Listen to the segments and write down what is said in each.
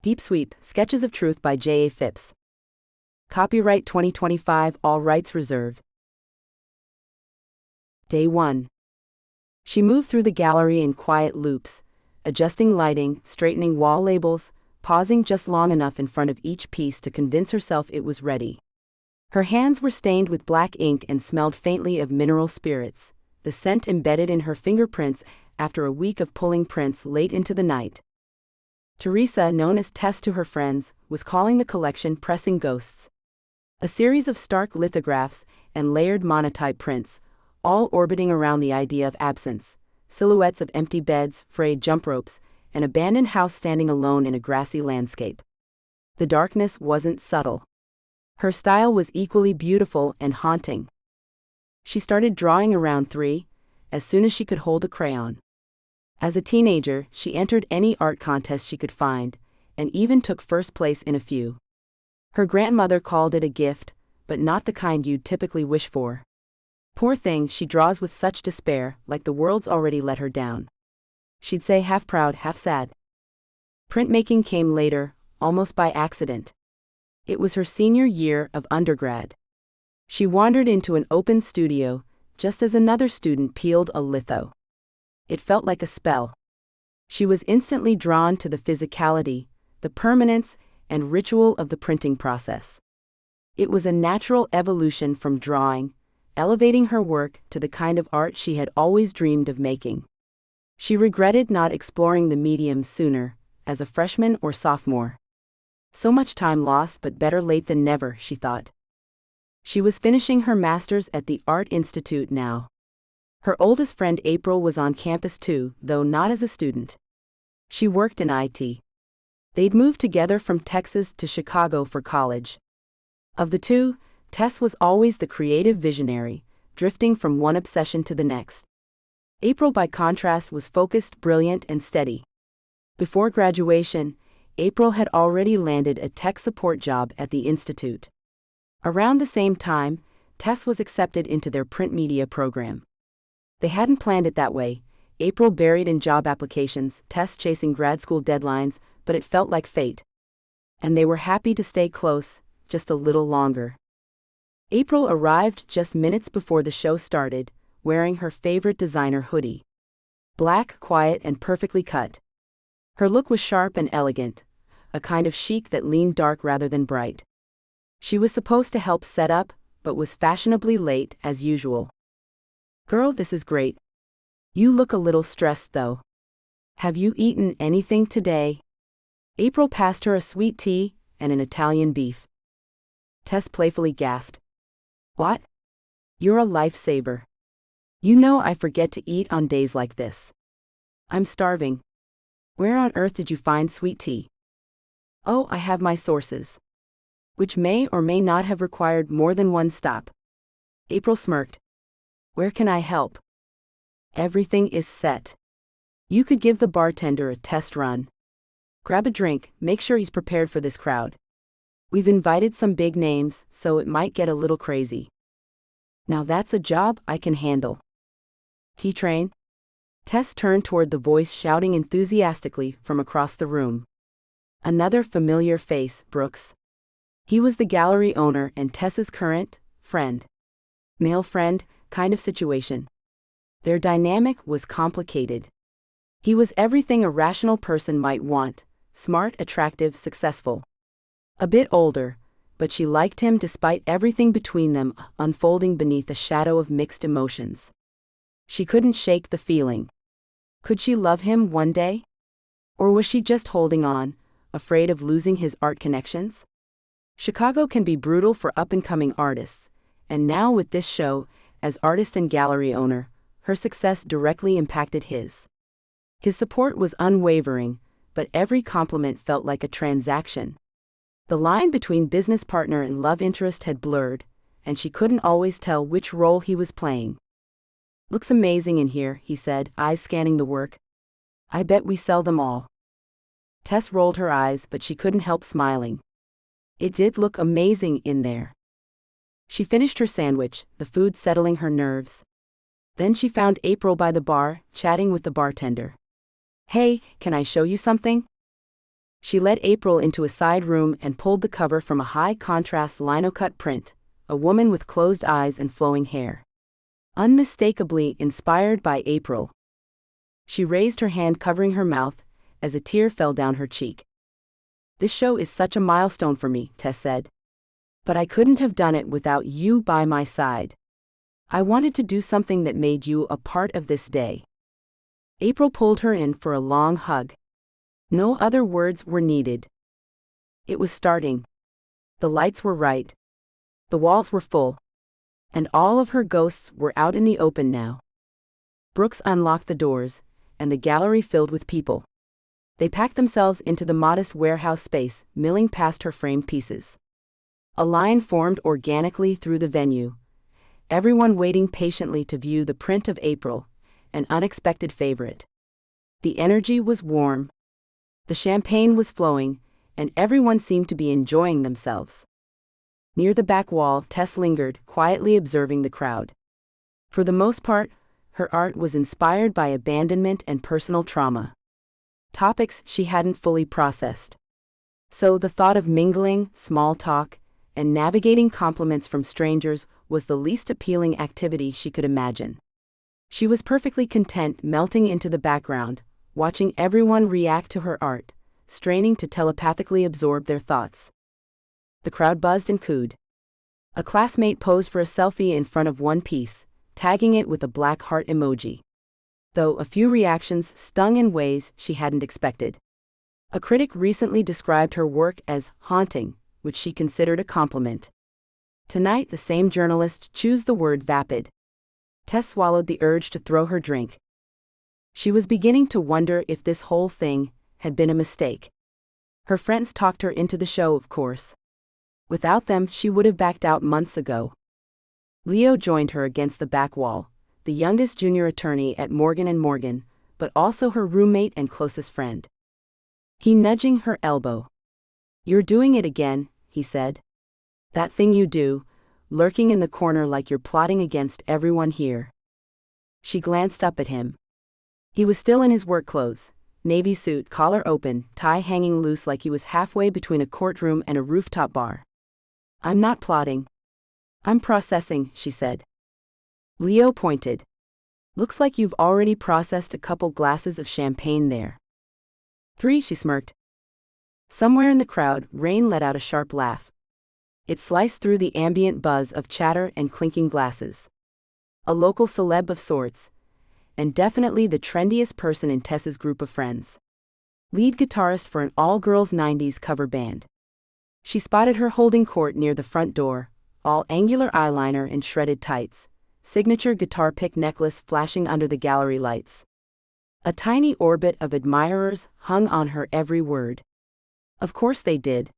Deep Sweep, Sketches of Truth by PHIIPS. Copyright 2025, all rights reserved. Day 1. She moved through the gallery in quiet loops, adjusting lighting, straightening wall labels, pausing just long enough in front of each piece to convince herself it was ready. Her hands were stained with black ink and smelled faintly of mineral spirits, the scent embedded in her fingerprints after a week of pulling prints late into the night. Teresa, known as Tess to her friends, was calling the collection Pressing Ghosts. A series of stark lithographs and layered monotype prints, all orbiting around the idea of absence, silhouettes of empty beds, frayed jump ropes, an abandoned house standing alone in a grassy landscape. The darkness wasn't subtle. Her style was equally beautiful and haunting. She started drawing around 3, as soon as she could hold a crayon. As a teenager, she entered any art contest she could find, and even took first place in a few. Her grandmother called it a gift, but not the kind you'd typically wish for. Poor thing, she draws with such despair, like the world's already let her down. She'd say, half proud, half sad. Printmaking came later, almost by accident. It was her senior year of undergrad. She wandered into an open studio, just as another student peeled a litho. It felt like a spell. She was instantly drawn to the physicality, the permanence, and ritual of the printing process. It was a natural evolution from drawing, elevating her work to the kind of art she had always dreamed of making. She regretted not exploring the medium sooner, as a freshman or sophomore. So much time lost, but better late than never, she thought. She was finishing her master's at the Art Institute now. Her oldest friend April was on campus too, though not as a student. She worked in IT. They'd moved together from Texas to Chicago for college. Of the two, Tess was always the creative visionary, drifting from one obsession to the next. April, by contrast, was focused, brilliant, and steady. Before graduation, April had already landed a tech support job at the Institute. Around the same time, Tess was accepted into their print media program. They hadn't planned it that way, April buried in job applications, Tess chasing grad school deadlines, but it felt like fate. And they were happy to stay close, just a little longer. April arrived just minutes before the show started, wearing her favorite designer hoodie. Black, quiet, and perfectly cut. Her look was sharp and elegant, a kind of chic that leaned dark rather than bright. She was supposed to help set up, but was fashionably late as usual. "Girl, this is great. You look a little stressed though. Have you eaten anything today?" April passed her a sweet tea and an Italian beef. Tess playfully gasped. "What? You're a lifesaver. You know I forget to eat on days like this. I'm starving. Where on earth did you find sweet tea?" "Oh, I have my sources." Which may or may not have required more than one stop. April smirked. "Where can I help?" "Everything is set. You could give the bartender a test run. Grab a drink, make sure he's prepared for this crowd. We've invited some big names, so it might get a little crazy. Now that's a job I can handle." "Tea train?" Tess turned toward the voice shouting enthusiastically from across the room. Another familiar face, Brooks. He was the gallery owner and Tess's current friend. Male friend kind of situation. Their dynamic was complicated. He was everything a rational person might want, smart, attractive, successful. A bit older, but she liked him despite everything between them unfolding beneath a shadow of mixed emotions. She couldn't shake the feeling. Could she love him one day? Or was she just holding on, afraid of losing his art connections? Chicago can be brutal for up-and-coming artists, and now with this show, as artist and gallery owner, her success directly impacted his. His support was unwavering, but every compliment felt like a transaction. The line between business partner and love interest had blurred, and she couldn't always tell which role he was playing. "Looks amazing in here," he said, eyes scanning the work. "I bet we sell them all." Tess rolled her eyes, but she couldn't help smiling. It did look amazing in there. She finished her sandwich, the food settling her nerves. Then she found April by the bar, chatting with the bartender. "Hey, can I show you something?" She led April into a side room and pulled the cover from a high-contrast linocut print, a woman with closed eyes and flowing hair. Unmistakably inspired by April. She raised her hand covering her mouth, as a tear fell down her cheek. "This show is such a milestone for me," Tess said. "But I couldn't have done it without you by my side. I wanted to do something that made you a part of this day." April pulled her in for a long hug. No other words were needed. It was starting. The lights were right. The walls were full. And all of her ghosts were out in the open now. Brooks unlocked the doors, and the gallery filled with people. They packed themselves into the modest warehouse space, milling past her framed pieces. A line formed organically through the venue, everyone waiting patiently to view the print of April, an unexpected favorite. The energy was warm. The champagne was flowing, and everyone seemed to be enjoying themselves. Near the back wall, Tess lingered, quietly observing the crowd. For the most part, her art was inspired by abandonment and personal trauma. Topics she hadn't fully processed. So the thought of mingling, small talk, and navigating compliments from strangers was the least appealing activity she could imagine. She was perfectly content melting into the background, watching everyone react to her art, straining to telepathically absorb their thoughts. The crowd buzzed and cooed. A classmate posed for a selfie in front of one piece, tagging it with a black heart emoji. Though a few reactions stung in ways she hadn't expected. A critic recently described her work as haunting, which she considered a compliment. Tonight the same journalist chose the word vapid. Tess swallowed the urge to throw her drink. She was beginning to wonder if this whole thing had been a mistake. Her friends talked her into the show, of course. Without them, she would have backed out months ago. Leo joined her against the back wall, the youngest junior attorney at Morgan & Morgan, but also her roommate and closest friend. He nudging her elbow. "You're doing it again," he said. "That thing you do, lurking in the corner like you're plotting against everyone here." She glanced up at him. He was still in his work clothes, navy suit, collar open, tie hanging loose like he was halfway between a courtroom and a rooftop bar. "I'm not plotting. I'm processing," she said. Leo pointed. "Looks like you've already processed a couple glasses of champagne there." "3," she smirked. Somewhere in the crowd, Rain let out a sharp laugh. It sliced through the ambient buzz of chatter and clinking glasses. A local celeb of sorts, and definitely the trendiest person in Tess's group of friends. Lead guitarist for an all-girls 90s cover band. She spotted her holding court near the front door, all angular eyeliner and shredded tights, signature guitar pick necklace flashing under the gallery lights. A tiny orbit of admirers hung on her every word. Of course they did.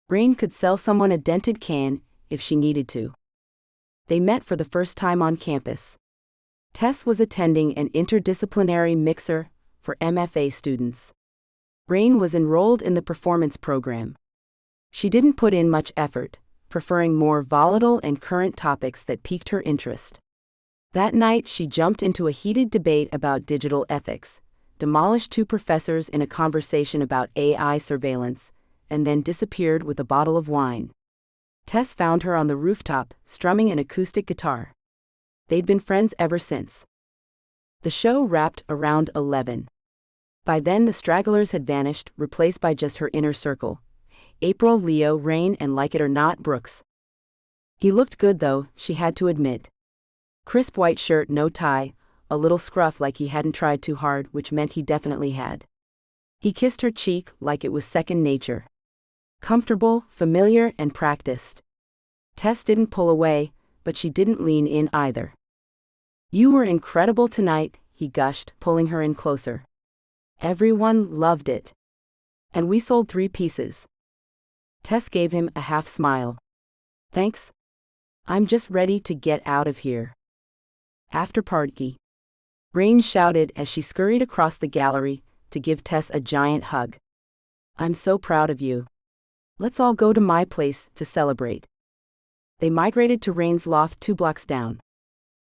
Rain could sell someone a dented can if she needed to. They met for the first time on campus. Tess was attending an interdisciplinary mixer for MFA students. Rain was enrolled in the performance program. She didn't put in much effort, preferring more volatile and current topics that piqued her interest. That night she jumped into a heated debate about digital ethics, demolished two professors in a conversation about AI surveillance, and then disappeared with a bottle of wine. Tess found her on the rooftop, strumming an acoustic guitar. They'd been friends ever since. The show wrapped around 11. By then the stragglers had vanished, replaced by just her inner circle. April, Leo, Rain, and like it or not, Brooks. He looked good though, she had to admit. Crisp white shirt, no tie, a little scruff like he hadn't tried too hard, which meant he definitely had. He kissed her cheek like it was second nature. Comfortable, familiar, and practiced. Tess didn't pull away, but she didn't lean in either. "You were incredible tonight," he gushed, pulling her in closer. "Everyone loved it. And we sold 3 pieces." Tess gave him a half smile. "Thanks. I'm just ready to get out of here." After party. Rain shouted as she scurried across the gallery to give Tess a giant hug. "I'm so proud of you. Let's all go to my place to celebrate." They migrated to Rain's loft 2 blocks down.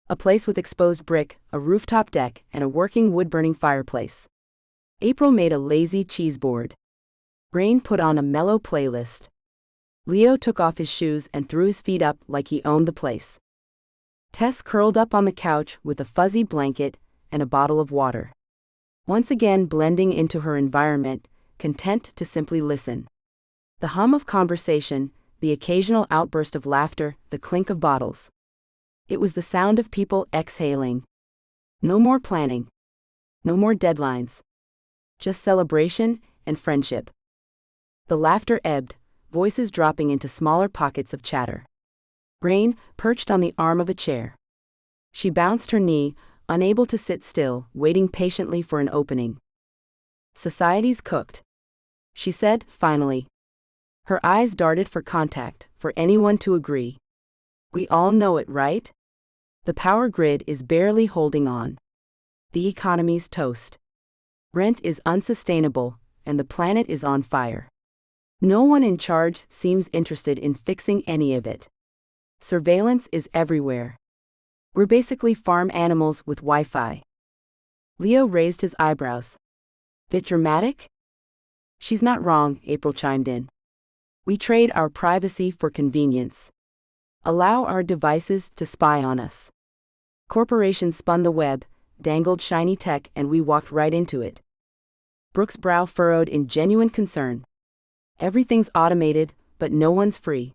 A place with exposed brick, a rooftop deck, and a working wood-burning fireplace. April made a lazy cheese board. Rain put on a mellow playlist. Leo took off his shoes and threw his feet up like he owned the place. Tess curled up on the couch with a fuzzy blanket and a bottle of water. Once again blending into her environment, content to simply listen. The hum of conversation, the occasional outburst of laughter, the clink of bottles. It was the sound of people exhaling. No more planning. No more deadlines. Just celebration and friendship. The laughter ebbed, voices dropping into smaller pockets of chatter. Rain perched on the arm of a chair. She bounced her knee, unable to sit still, waiting patiently for an opening. "Society's cooked," she said, finally. Her eyes darted for contact, for anyone to agree. "We all know it, right? The power grid is barely holding on. The economy's toast. Rent is unsustainable, and the planet is on fire. No one in charge seems interested in fixing any of it. Surveillance is everywhere. We're basically farm animals with Wi-Fi." Leo raised his eyebrows. "Bit dramatic?" "She's not wrong," April chimed in. "We trade our privacy for convenience. Allow our devices to spy on us. Corporations spun the web, dangled shiny tech, and we walked right into it." Brooke's brow furrowed in genuine concern. "Everything's automated, but no one's free.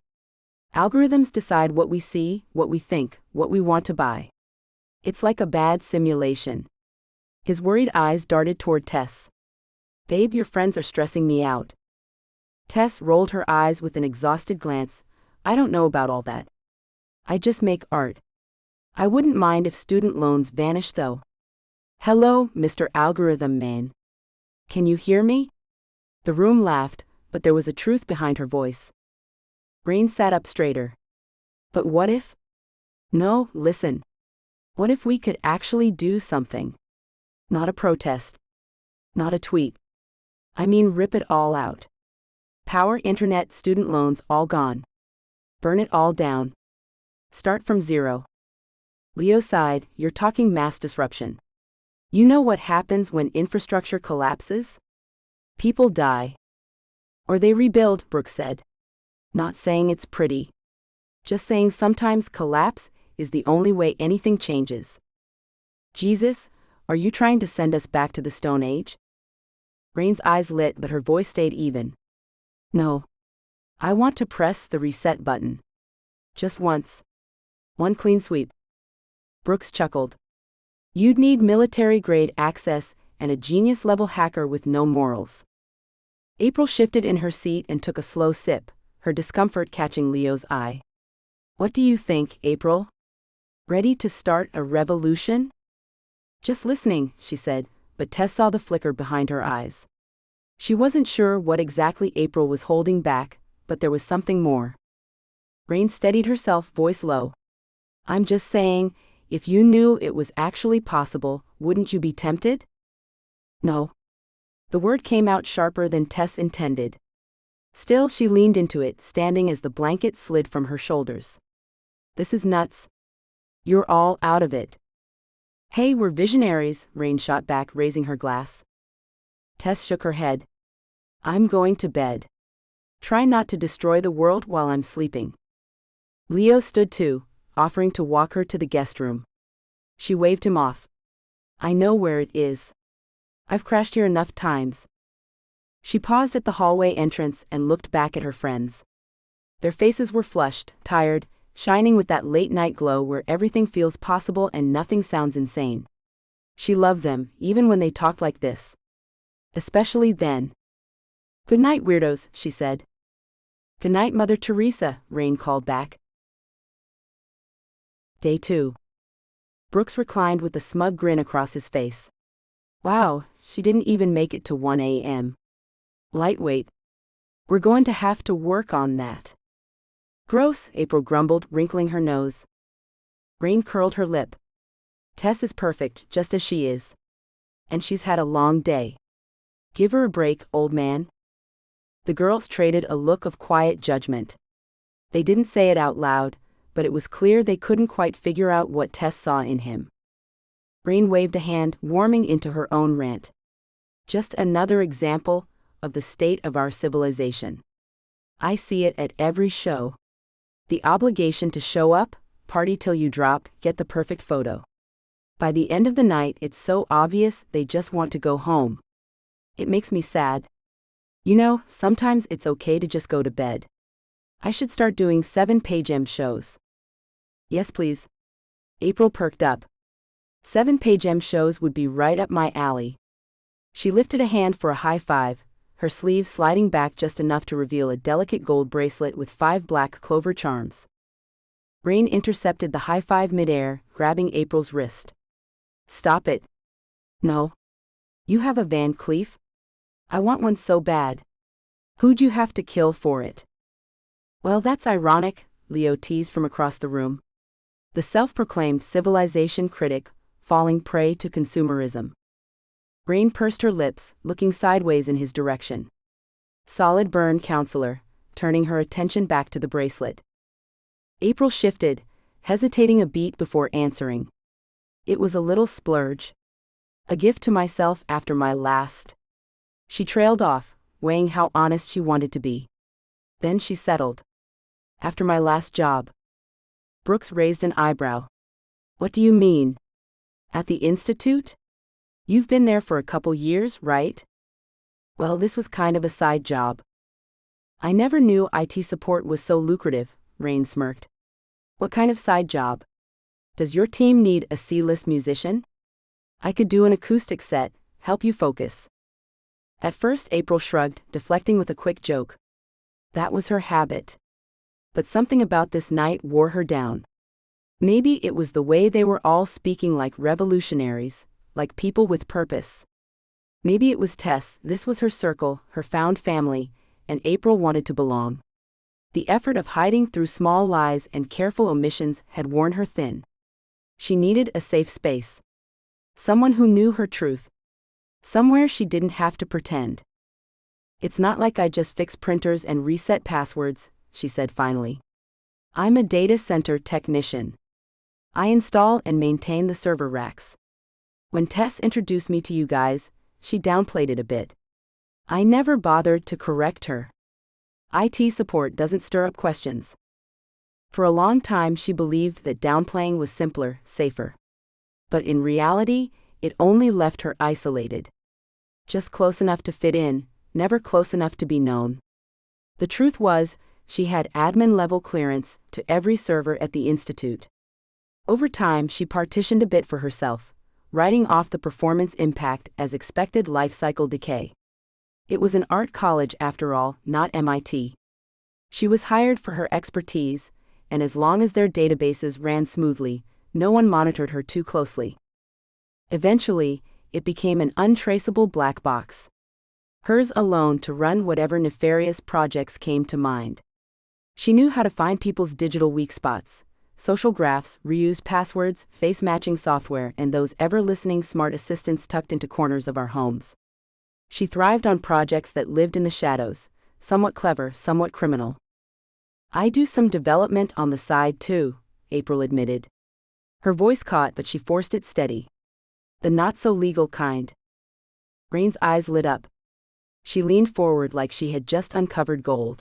Algorithms decide what we see, what we think, what we want to buy. It's like a bad simulation." His worried eyes darted toward Tess. "Babe, your friends are stressing me out." Tess rolled her eyes with an exhausted glance. "I don't know about all that. I just make art. I wouldn't mind if student loans vanished though." "Hello, Mr. Algorithm Man. Can you hear me?" The room laughed, but there was a truth behind her voice. Rain sat up straighter. "But what if?" "No, listen. What if we could actually do something? Not a protest. Not a tweet. I mean, rip it all out. Power, internet, student loans, all gone. Burn it all down. Start from zero." Leo sighed. "You're talking mass disruption. You know what happens when infrastructure collapses? People die. Or they rebuild," Brooke said. "Not saying it's pretty. Just saying sometimes collapse is the only way anything changes." "Jesus, are you trying to send us back to the Stone Age?" Rain's eyes lit, but her voice stayed even. "No. I want to press the reset button. Just once. One clean sweep." Brooks chuckled. "You'd need military-grade access and a genius-level hacker with no morals." April shifted in her seat and took a slow sip, her discomfort catching Leo's eye. "What do you think, April? Ready to start a revolution?" "Just listening," she said, but Tess saw the flicker behind her eyes. She wasn't sure what exactly April was holding back, but there was something more. Rain steadied herself, voice low. "I'm just saying, if you knew it was actually possible, wouldn't you be tempted?" "No." The word came out sharper than Tess intended. Still, she leaned into it, standing as the blanket slid from her shoulders. "This is nuts. You're all out of it." "Hey, we're visionaries," Rain shot back, raising her glass. Tess shook her head. "I'm going to bed. Try not to destroy the world while I'm sleeping." Leo stood too, offering to walk her to the guest room. She waved him off. "I know where it is. I've crashed here enough times." She paused at the hallway entrance and looked back at her friends. Their faces were flushed, tired, shining with that late-night glow where everything feels possible and nothing sounds insane. She loved them, even when they talked like this. Especially then. "Good night, weirdos," she said. "Good night, Mother Teresa," Rain called back. Day 2. Brooks reclined with a smug grin across his face. Wow, she didn't even make it to 1 a.m. Lightweight. We're going to have to work on that. Gross, April grumbled, wrinkling her nose. Rain curled her lip. Tess is perfect, just as she is. And she's had a long day. Give her a break, old man. The girls traded a look of quiet judgment. They didn't say it out loud, but it was clear they couldn't quite figure out what Tess saw in him. Rain waved a hand, warming into her own rant. Just another example, of the state of our civilization. I see it at every show. The obligation to show up, party till you drop, get the perfect photo. By the end of the night, it's so obvious they just want to go home. It makes me sad. You know, sometimes it's okay to just go to bed. I should start doing 7-page shows. Yes, please. April perked up. 7-page shows would be right up my alley. She lifted a hand for a high five, her sleeve sliding back just enough to reveal a delicate gold bracelet with 5 black clover charms. Rain intercepted the high five midair, grabbing April's wrist. Stop it. No. You have a Van Cleef? I want one so bad. Who'd you have to kill for it? Well, that's ironic, Leo teased from across the room. The self-proclaimed civilization critic, falling prey to consumerism. Rain pursed her lips, looking sideways in his direction. Solid burn, counselor, turning her attention back to the bracelet. April shifted, hesitating a beat before answering. It was a little splurge. A gift to myself after my last. She trailed off, weighing how honest she wanted to be. Then she settled. After my last job. Brooks raised an eyebrow. What do you mean? At the Institute? You've been there for a couple years, right? Well, this was kind of a side job. I never knew IT support was so lucrative, Rain smirked. What kind of side job? Does your team need a C-list musician? I could do an acoustic set, help you focus. At first April shrugged, deflecting with a quick joke. That was her habit. But something about this night wore her down. Maybe it was the way they were all speaking like revolutionaries, like people with purpose. Maybe it was Tess, this was her circle, her found family, and April wanted to belong. The effort of hiding through small lies and careful omissions had worn her thin. She needed a safe space. Someone who knew her truth. Somewhere she didn't have to pretend. It's not like I just fix printers and reset passwords, she said finally. I'm a data center technician. I install and maintain the server racks. When Tess introduced me to you guys, she downplayed it a bit. I never bothered to correct her. IT support doesn't stir up questions. For a long time she believed that downplaying was simpler, safer. But in reality, it only left her isolated. Just close enough to fit in, never close enough to be known. The truth was, she had admin-level clearance to every server at the Institute. Over time she partitioned a bit for herself, writing off the performance impact as expected life cycle decay. It was an art college after all, not MIT. She was hired for her expertise, and as long as their databases ran smoothly, no one monitored her too closely. Eventually, it became an untraceable black box. Hers alone to run whatever nefarious projects came to mind. She knew how to find people's digital weak spots, social graphs, reused passwords, face-matching software, and those ever-listening smart assistants tucked into corners of our homes. She thrived on projects that lived in the shadows, somewhat clever, somewhat criminal. I do some development on the side too, April admitted. Her voice caught, but she forced it steady. The not-so-legal kind. Rain's eyes lit up. She leaned forward like she had just uncovered gold.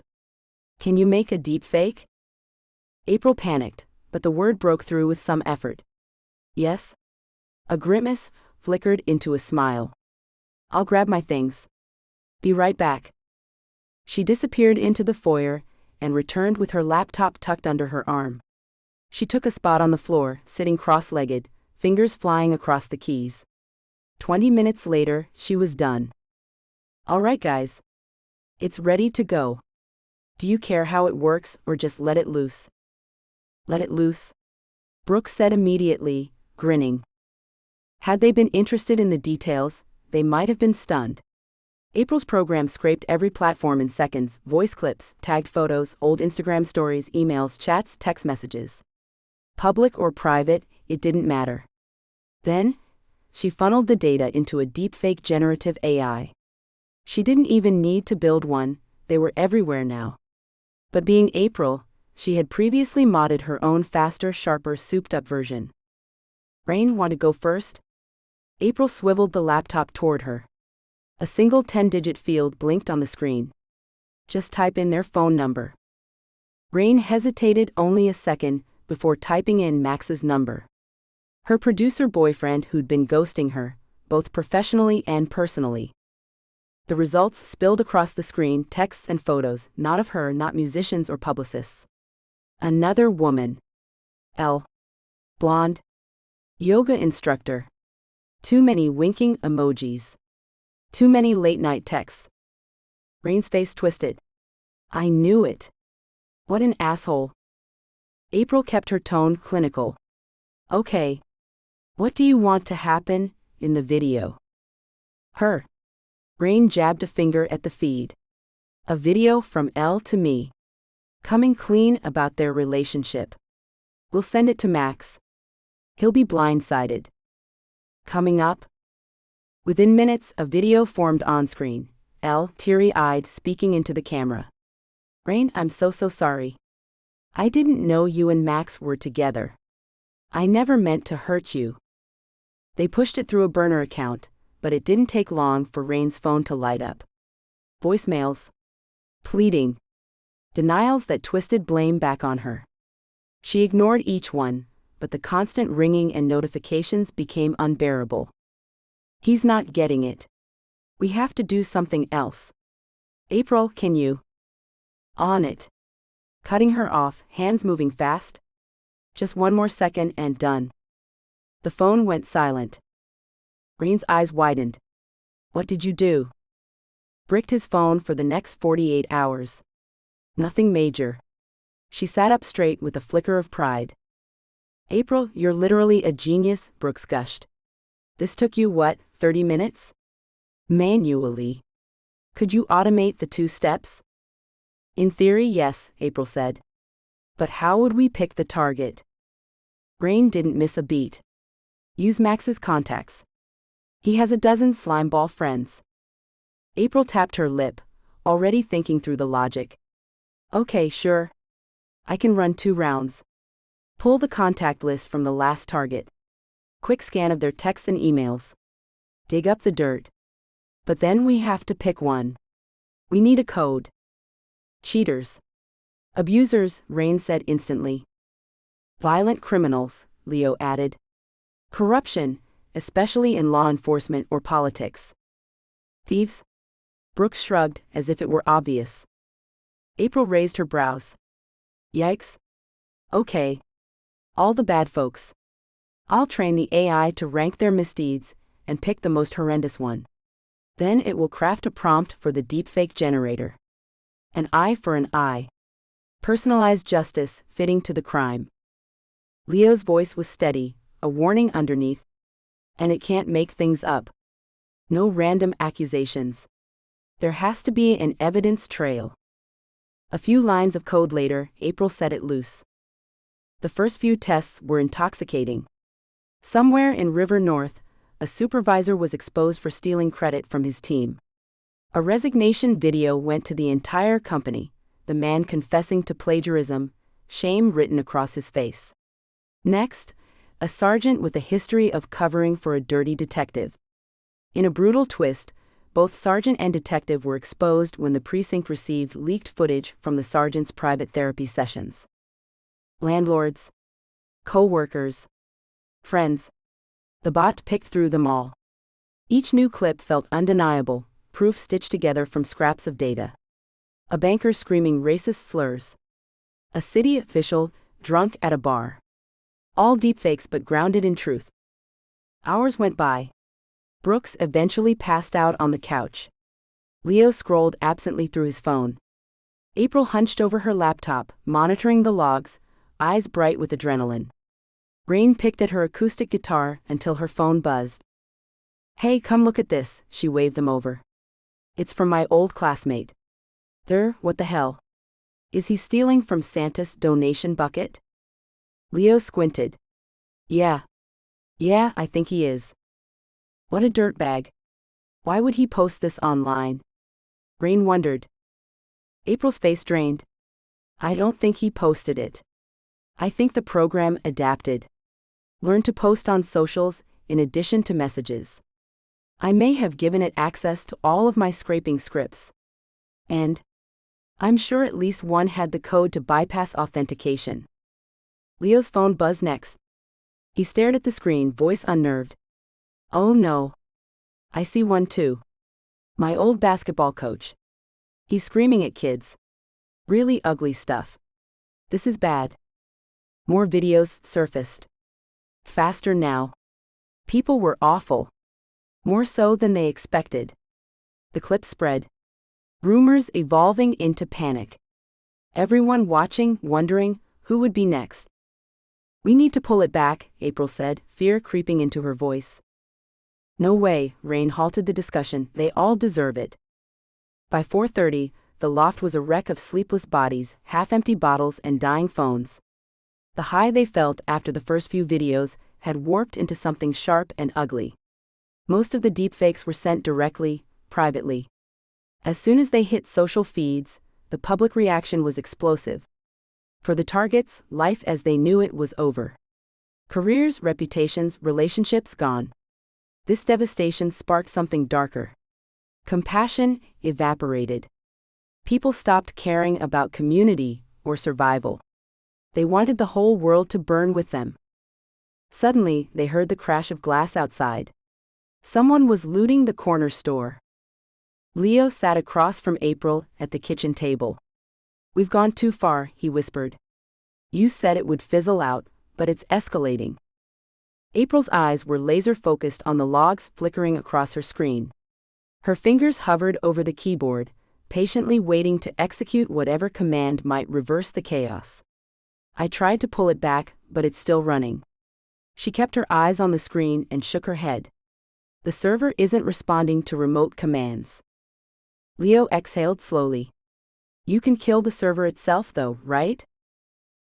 Can you make a deep fake? April panicked, but the word broke through with some effort. Yes? A grimace flickered into a smile. I'll grab my things. Be right back. She disappeared into the foyer and returned with her laptop tucked under her arm. She took a spot on the floor, sitting cross-legged, fingers flying across the keys. 20 minutes later, she was done. All right, guys. It's ready to go. Do you care how it works or just let it loose? Let it loose, Brooks said immediately, grinning. Had they been interested in the details, they might have been stunned. April's program scraped every platform in seconds, voice clips, tagged photos, old Instagram stories, emails, chats, text messages. Public or private, it didn't matter. Then, she funneled the data into a deepfake generative AI. She didn't even need to build one, they were everywhere now. But being April, she had previously modded her own faster, sharper, souped-up version. Rain, want to go first? April swiveled the laptop toward her. A single 10-digit field blinked on the screen. Just type in their phone number. Rain hesitated only a second before typing in Max's number. Her producer boyfriend who'd been ghosting her, both professionally and personally. The results spilled across the screen, texts and photos, not of her, not musicians or publicists. Another woman. L. Blonde. Yoga instructor. Too many winking emojis. Too many late-night texts. Rain's face twisted. I knew it. What an asshole. April kept her tone clinical. Okay. What do you want to happen in the video? Her. Rain jabbed a finger at the feed. A video from L to me. Coming clean about their relationship. We'll send it to Max. He'll be blindsided. Coming up. Within minutes, a video formed on screen. L, teary-eyed, speaking into the camera. Rain, I'm so sorry. I didn't know you and Max were together. I never meant to hurt you. They pushed it through a burner account, but it didn't take long for Rain's phone to light up. Voicemails. Pleading. Denials that twisted blame back on her. She ignored each one, but the constant ringing and notifications became unbearable. He's not getting it. We have to do something else. April, can you? On it. Cutting her off, hands moving fast. Just one more second and done. The phone went silent. Rain's eyes widened. What did you do? Bricked his phone for the next 48 hours. Nothing major. She sat up straight with a flicker of pride. April, you're literally a genius, Brooks gushed. This took you, what, 30 minutes? Manually. Could you automate the 2 steps? In theory, yes, April said. But how would we pick the target? Rain didn't miss a beat. Use Max's contacts. He has a dozen slimeball friends. April tapped her lip, already thinking through the logic. Okay, sure. I can run 2 rounds. Pull the contact list from the last target. Quick scan of their texts and emails. Dig up the dirt. But then we have to pick one. We need a code. Cheaters. Abusers, Rain said instantly. Violent criminals, Leo added. Corruption, especially in law enforcement or politics. Thieves? Brooks shrugged, as if it were obvious. April raised her brows. Yikes. Okay. All the bad folks. I'll train the AI to rank their misdeeds and pick the most horrendous one. Then it will craft a prompt for the deepfake generator. An eye for an eye. Personalized justice fitting to the crime. Leo's voice was steady, a warning underneath. And it can't make things up. No random accusations. There has to be an evidence trail. A few lines of code later, April set it loose. The first few tests were intoxicating. Somewhere in River North, a supervisor was exposed for stealing credit from his team. A resignation video went to the entire company, the man confessing to plagiarism, shame written across his face. Next, a sergeant with a history of covering for a dirty detective. In a brutal twist, both sergeant and detective were exposed when the precinct received leaked footage from the sergeant's private therapy sessions. Landlords. Co-workers. Friends. The bot picked through them all. Each new clip felt undeniable, proof stitched together from scraps of data. A banker screaming racist slurs. A city official drunk at a bar. All deepfakes but grounded in truth. Hours went by. Brooks eventually passed out on the couch. Leo scrolled absently through his phone. April hunched over her laptop, monitoring the logs, eyes bright with adrenaline. Rain picked at her acoustic guitar until her phone buzzed. Hey, come look at this, she waved them over. It's from my old classmate. What the hell? Is he stealing from Santa's donation bucket? Leo squinted. Yeah, I think he is. What a dirtbag. Why would he post this online? Rain wondered. April's face drained. I don't think he posted it. I think the program adapted. Learned to post on socials in addition to messages. I may have given it access to all of my scraping scripts. And I'm sure at least one had the code to bypass authentication. Leo's phone buzzed next. He stared at the screen, voice unnerved. Oh no. I see one too. My old basketball coach. He's screaming at kids. Really ugly stuff. This is bad. More videos surfaced. Faster now. People were awful. More so than they expected. The clip spread. Rumors evolving into panic. Everyone watching, wondering who would be next. We need to pull it back, April said, fear creeping into her voice. No way, Rain halted the discussion, they all deserve it. By 4:30, the loft was a wreck of sleepless bodies, half-empty bottles and dying phones. The high they felt after the first few videos had warped into something sharp and ugly. Most of the deepfakes were sent directly, privately. As soon as they hit social feeds, the public reaction was explosive. For the targets, life as they knew it was over. Careers, reputations, relationships gone. This devastation sparked something darker. Compassion evaporated. People stopped caring about community or survival. They wanted the whole world to burn with them. Suddenly, they heard the crash of glass outside. Someone was looting the corner store. Leo sat across from April at the kitchen table. We've gone too far, he whispered. You said it would fizzle out, but it's escalating. April's eyes were laser-focused on the logs flickering across her screen. Her fingers hovered over the keyboard, patiently waiting to execute whatever command might reverse the chaos. I tried to pull it back, but it's still running. She kept her eyes on the screen and shook her head. The server isn't responding to remote commands. Leo exhaled slowly. You can kill the server itself though, right?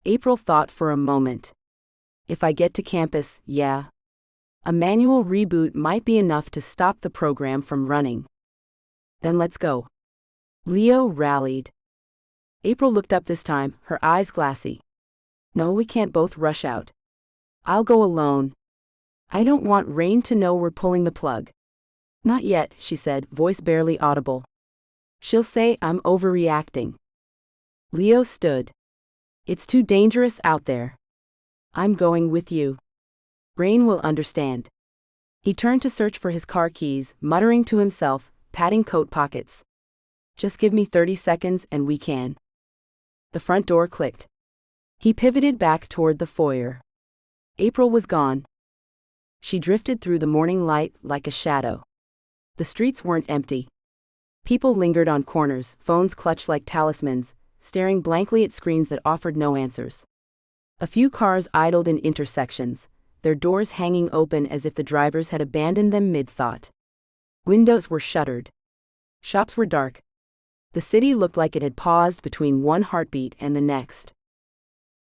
April thought for a moment. If I get to campus, yeah. A manual reboot might be enough to stop the program from running. Then let's go. Leo rallied. April looked up this time, her eyes glassy. No, we can't both rush out. I'll go alone. I don't want Rain to know we're pulling the plug. Not yet, she said, voice barely audible. She'll say I'm overreacting. Leo stood. It's too dangerous out there. I'm going with you. Rain will understand. He turned to search for his car keys, muttering to himself, patting coat pockets. Just give me 30 seconds and we can. The front door clicked. He pivoted back toward the foyer. April was gone. She drifted through the morning light like a shadow. The streets weren't empty. People lingered on corners, phones clutched like talismans, staring blankly at screens that offered no answers. A few cars idled in intersections, their doors hanging open as if the drivers had abandoned them mid-thought. Windows were shuttered. Shops were dark. The city looked like it had paused between one heartbeat and the next.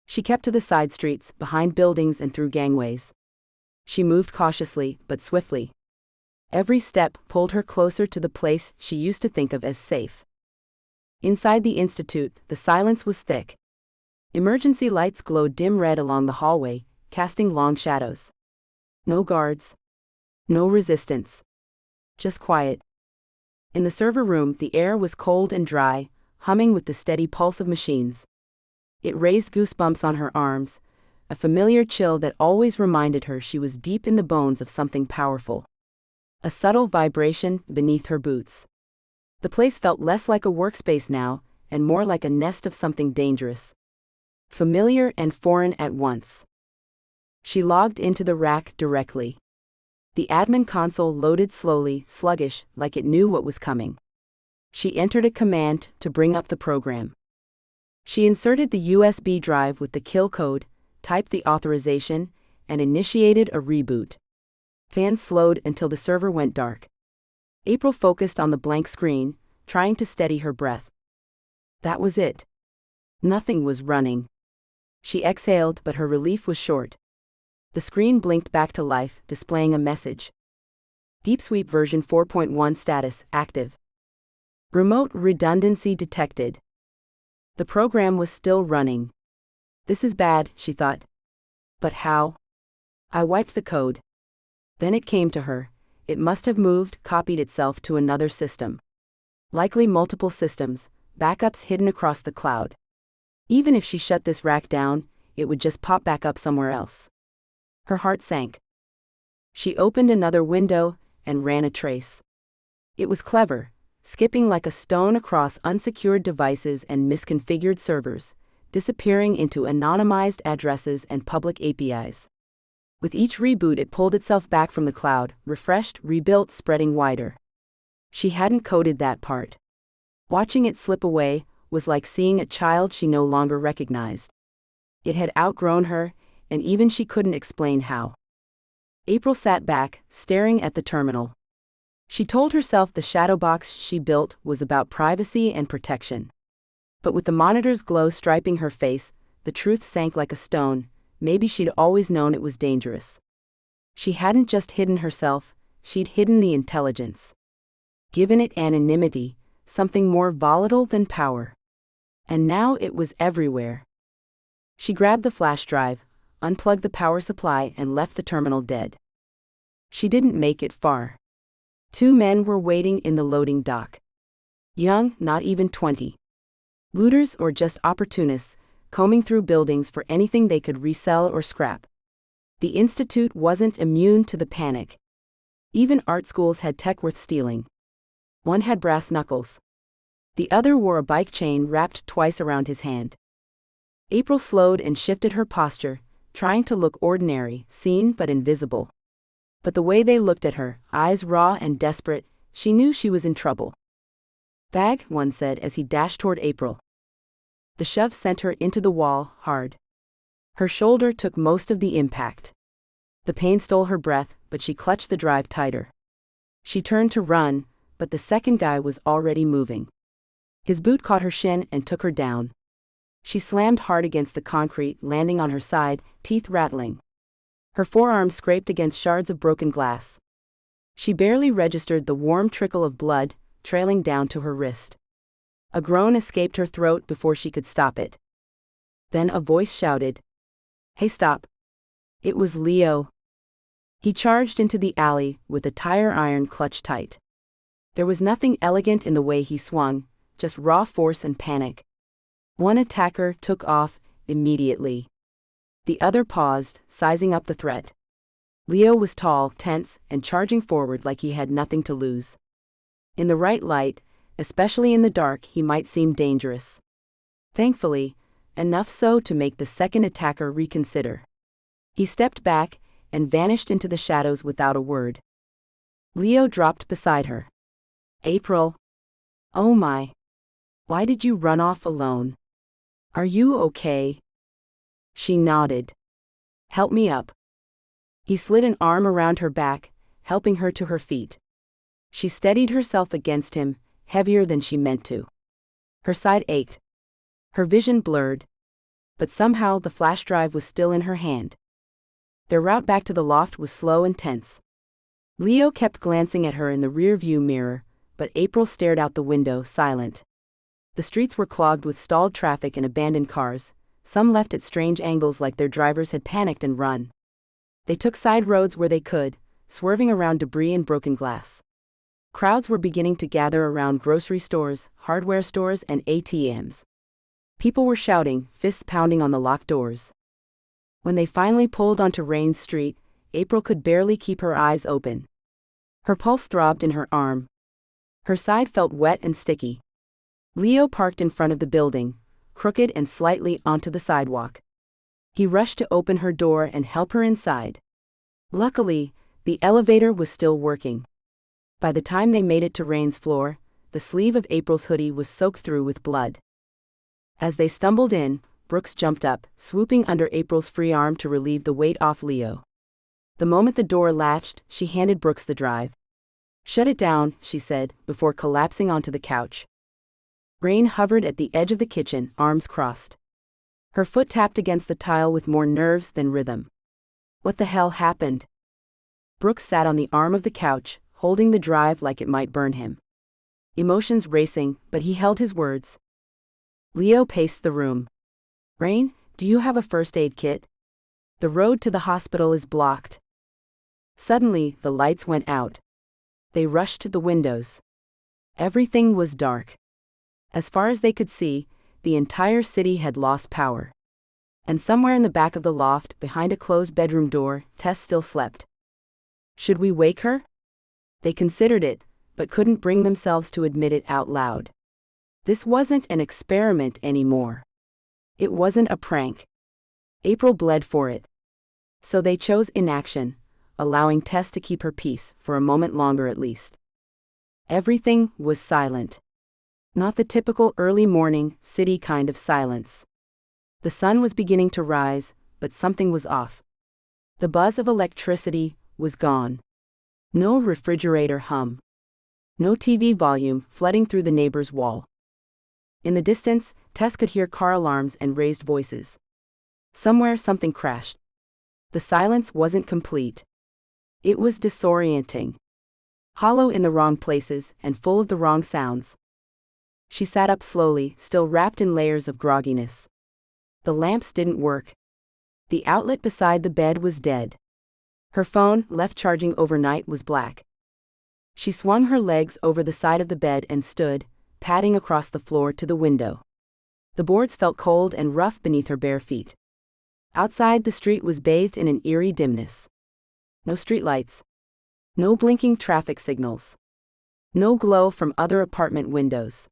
She kept to the side streets, behind buildings and through gangways. She moved cautiously, but swiftly. Every step pulled her closer to the place she used to think of as safe. Inside the institute, the silence was thick. Emergency lights glowed dim red along the hallway, casting long shadows. No guards. No resistance. Just quiet. In the server room, the air was cold and dry, humming with the steady pulse of machines. It raised goosebumps on her arms, a familiar chill that always reminded her she was deep in the bones of something powerful. A subtle vibration beneath her boots. The place felt less like a workspace now, and more like a nest of something dangerous. Familiar and foreign at once. She logged into the rack directly. The admin console loaded slowly, sluggish, like it knew what was coming. She entered a command to bring up the program. She inserted the USB drive with the kill code, typed the authorization, and initiated a reboot. Fans slowed until the server went dark. April focused on the blank screen, trying to steady her breath. That was it. Nothing was running. She exhaled, but her relief was short. The screen blinked back to life, displaying a message. Deep Sweep version 4.1 status active. Remote redundancy detected. The program was still running. This is bad, she thought. But how? I wiped the code. Then it came to her, it must have moved, copied itself to another system. Likely multiple systems, backups hidden across the cloud. Even if she shut this rack down, it would just pop back up somewhere else. Her heart sank. She opened another window and ran a trace. It was clever, skipping like a stone across unsecured devices and misconfigured servers, disappearing into anonymized addresses and public APIs. With each reboot, it pulled itself back from the cloud, refreshed, rebuilt, spreading wider. She hadn't coded that part. Watching it slip away was like seeing a child she no longer recognized. It had outgrown her, and even she couldn't explain how. April sat back, staring at the terminal. She told herself the shadow box she built was about privacy and protection. But with the monitor's glow striping her face, the truth sank like a stone. Maybe she'd always known it was dangerous. She hadn't just hidden herself, she'd hidden the intelligence. Given it anonymity, something more volatile than power. And now it was everywhere. She grabbed the flash drive, unplugged the power supply, and left the terminal dead. She didn't make it far. 2 men were waiting in the loading dock. Young, not even 20. Looters or just opportunists, combing through buildings for anything they could resell or scrap. The Institute wasn't immune to the panic. Even art schools had tech worth stealing. One had brass knuckles. The other wore a bike chain wrapped twice around his hand. April slowed and shifted her posture, trying to look ordinary, seen but invisible. But the way they looked at her, eyes raw and desperate, she knew she was in trouble. "Bag," one said as he dashed toward April. The shove sent her into the wall, hard. Her shoulder took most of the impact. The pain stole her breath, but she clutched the drive tighter. She turned to run, but the second guy was already moving. His boot caught her shin and took her down. She slammed hard against the concrete, landing on her side, teeth rattling. Her forearms scraped against shards of broken glass. She barely registered the warm trickle of blood, trailing down to her wrist. A groan escaped her throat before she could stop it. Then a voice shouted, "Hey, stop." It was Leo. He charged into the alley with a tire iron clutched tight. There was nothing elegant in the way he swung, just raw force and panic. One attacker took off immediately. The other paused, sizing up the threat. Leo was tall, tense, and charging forward like he had nothing to lose. In the right light, especially in the dark, he might seem dangerous. Thankfully, enough so to make the second attacker reconsider. He stepped back and vanished into the shadows without a word. Leo dropped beside her. "April. Oh my. Why did you run off alone? Are you okay?" She nodded. "Help me up." He slid an arm around her back, helping her to her feet. She steadied herself against him, heavier than she meant to. Her side ached. Her vision blurred. But somehow the flash drive was still in her hand. Their route back to the loft was slow and tense. Leo kept glancing at her in the rear-view mirror, but April stared out the window, silent. The streets were clogged with stalled traffic and abandoned cars, some left at strange angles like their drivers had panicked and run. They took side roads where they could, swerving around debris and broken glass. Crowds were beginning to gather around grocery stores, hardware stores, and ATMs. People were shouting, fists pounding on the locked doors. When they finally pulled onto Rains Street, April could barely keep her eyes open. Her pulse throbbed in her arm. Her side felt wet and sticky. Leo parked in front of the building, crooked and slightly onto the sidewalk. He rushed to open her door and help her inside. Luckily, the elevator was still working. By the time they made it to Rain's floor, the sleeve of April's hoodie was soaked through with blood. As they stumbled in, Brooks jumped up, swooping under April's free arm to relieve the weight off Leo. The moment the door latched, she handed Brooks the drive. "Shut it down," she said, before collapsing onto the couch. Rain hovered at the edge of the kitchen, arms crossed. Her foot tapped against the tile with more nerves than rhythm. What the hell happened? Brooks sat on the arm of the couch, holding the drive like it might burn him. Emotions racing, but he held his words. Leo paced the room. "Rain, do you have a first aid kit? The road to the hospital is blocked." Suddenly, the lights went out. They rushed to the windows. Everything was dark. As far as they could see, the entire city had lost power. And somewhere in the back of the loft, behind a closed bedroom door, Tess still slept. Should we wake her? They considered it, but couldn't bring themselves to admit it out loud. This wasn't an experiment anymore. It wasn't a prank. April bled for it. So they chose inaction, allowing Tess to keep her peace for a moment longer at least. Everything was silent. Not the typical early morning, city kind of silence. The sun was beginning to rise, but something was off. The buzz of electricity was gone. No refrigerator hum. No TV volume flooding through the neighbor's wall. In the distance, Tess could hear car alarms and raised voices. Somewhere something crashed. The silence wasn't complete. It was disorienting. Hollow in the wrong places and full of the wrong sounds. She sat up slowly, still wrapped in layers of grogginess. The lamps didn't work. The outlet beside the bed was dead. Her phone, left charging overnight, was black. She swung her legs over the side of the bed and stood, padding across the floor to the window. The boards felt cold and rough beneath her bare feet. Outside, the street was bathed in an eerie dimness. No streetlights. No blinking traffic signals. No glow from other apartment windows.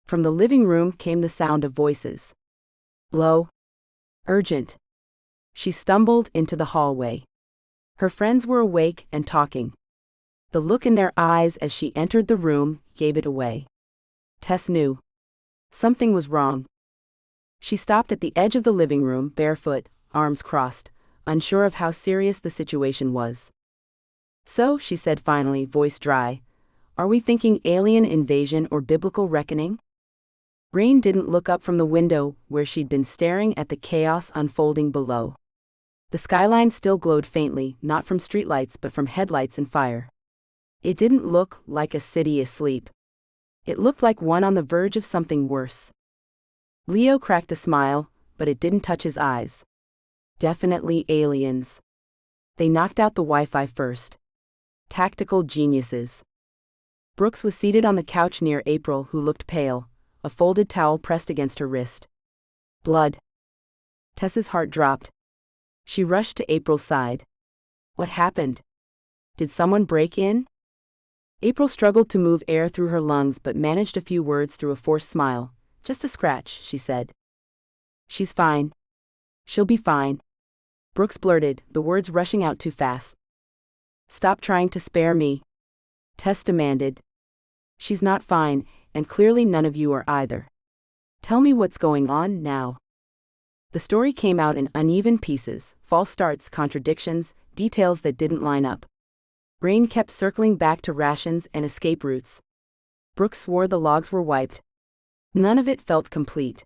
From the living room came the sound of voices. Low. Urgent. She stumbled into the hallway. Her friends were awake and talking. The look in their eyes as she entered the room gave it away. Tess knew. Something was wrong. She stopped at the edge of the living room, barefoot, arms crossed, unsure of how serious the situation was. So, she said finally, voice dry, are we thinking alien invasion or biblical reckoning? Rain didn't look up from the window where she'd been staring at the chaos unfolding below. The skyline still glowed faintly, not from streetlights but from headlights and fire. It didn't look like a city asleep. It looked like one on the verge of something worse. Leo cracked a smile, but it didn't touch his eyes. Definitely aliens. They knocked out the Wi-Fi first. Tactical geniuses. Brooks was seated on the couch near April, who looked pale, a folded towel pressed against her wrist. Blood. Tess's heart dropped. She rushed to April's side. What happened? Did someone break in? April struggled to move air through her lungs but managed a few words through a forced smile. Just a scratch, she said. She's fine. She'll be fine. Brooks blurted, the words rushing out too fast. Stop trying to spare me. Tess demanded. She's not fine, and clearly none of you are either. Tell me what's going on now. The story came out in uneven pieces, false starts, contradictions, details that didn't line up. Rain kept circling back to rations and escape routes. Brooks swore the logs were wiped. None of it felt complete.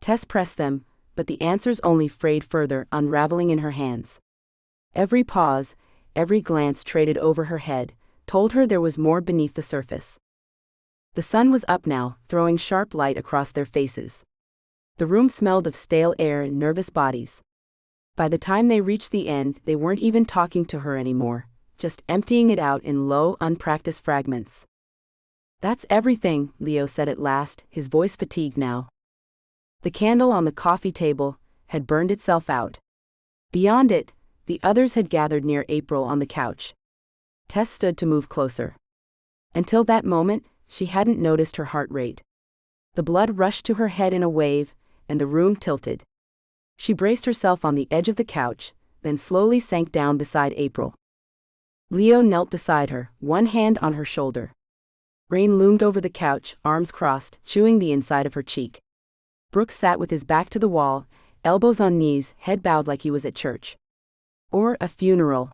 Tess pressed them, but the answers only frayed further, unraveling in her hands. Every pause, every glance traded over her head, told her there was more beneath the surface. The sun was up now, throwing sharp light across their faces. The room smelled of stale air and nervous bodies. By the time they reached the end, they weren't even talking to her anymore, just emptying it out in low, unpracticed fragments. That's everything, Leo said at last, his voice fatigued now. The candle on the coffee table had burned itself out. Beyond it, the others had gathered near April on the couch. Tess stood to move closer. Until that moment, she hadn't noticed her heart rate. The blood rushed to her head in a wave, and the room tilted. She braced herself on the edge of the couch, then slowly sank down beside April. Leo knelt beside her, one hand on her shoulder. Rain loomed over the couch, arms crossed, chewing the inside of her cheek. Brooks sat with his back to the wall, elbows on knees, head bowed like he was at church. Or a funeral.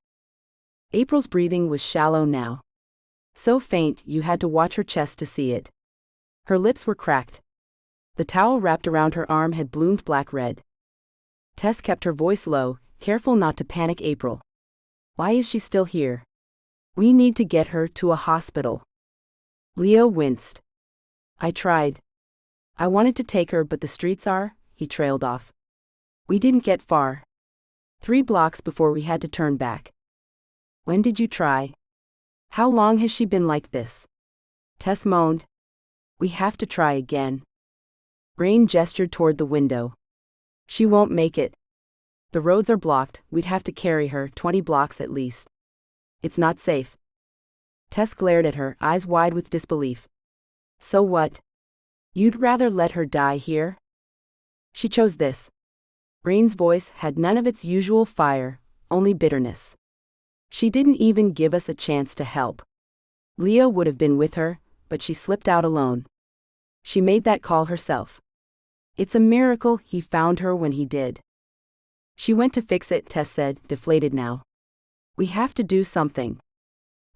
April's breathing was shallow now. So faint you had to watch her chest to see it. Her lips were cracked. The towel wrapped around her arm had bloomed black red. Tess kept her voice low, careful not to panic April. Why is she still here? We need to get her to a hospital. Leo winced. I tried. I wanted to take her, but the streets are, he trailed off. We didn't get far. 3 blocks before we had to turn back. When did you try? How long has she been like this? Tess moaned. We have to try again. Rain gestured toward the window. She won't make it. The roads are blocked, we'd have to carry her 20 blocks at least. It's not safe. Tess glared at her, eyes wide with disbelief. So what? You'd rather let her die here? She chose this. Rain's voice had none of its usual fire, only bitterness. She didn't even give us a chance to help. Leo would have been with her, but she slipped out alone. She made that call herself. It's a miracle he found her when he did. She went to fix it, Tess said, deflated now. We have to do something.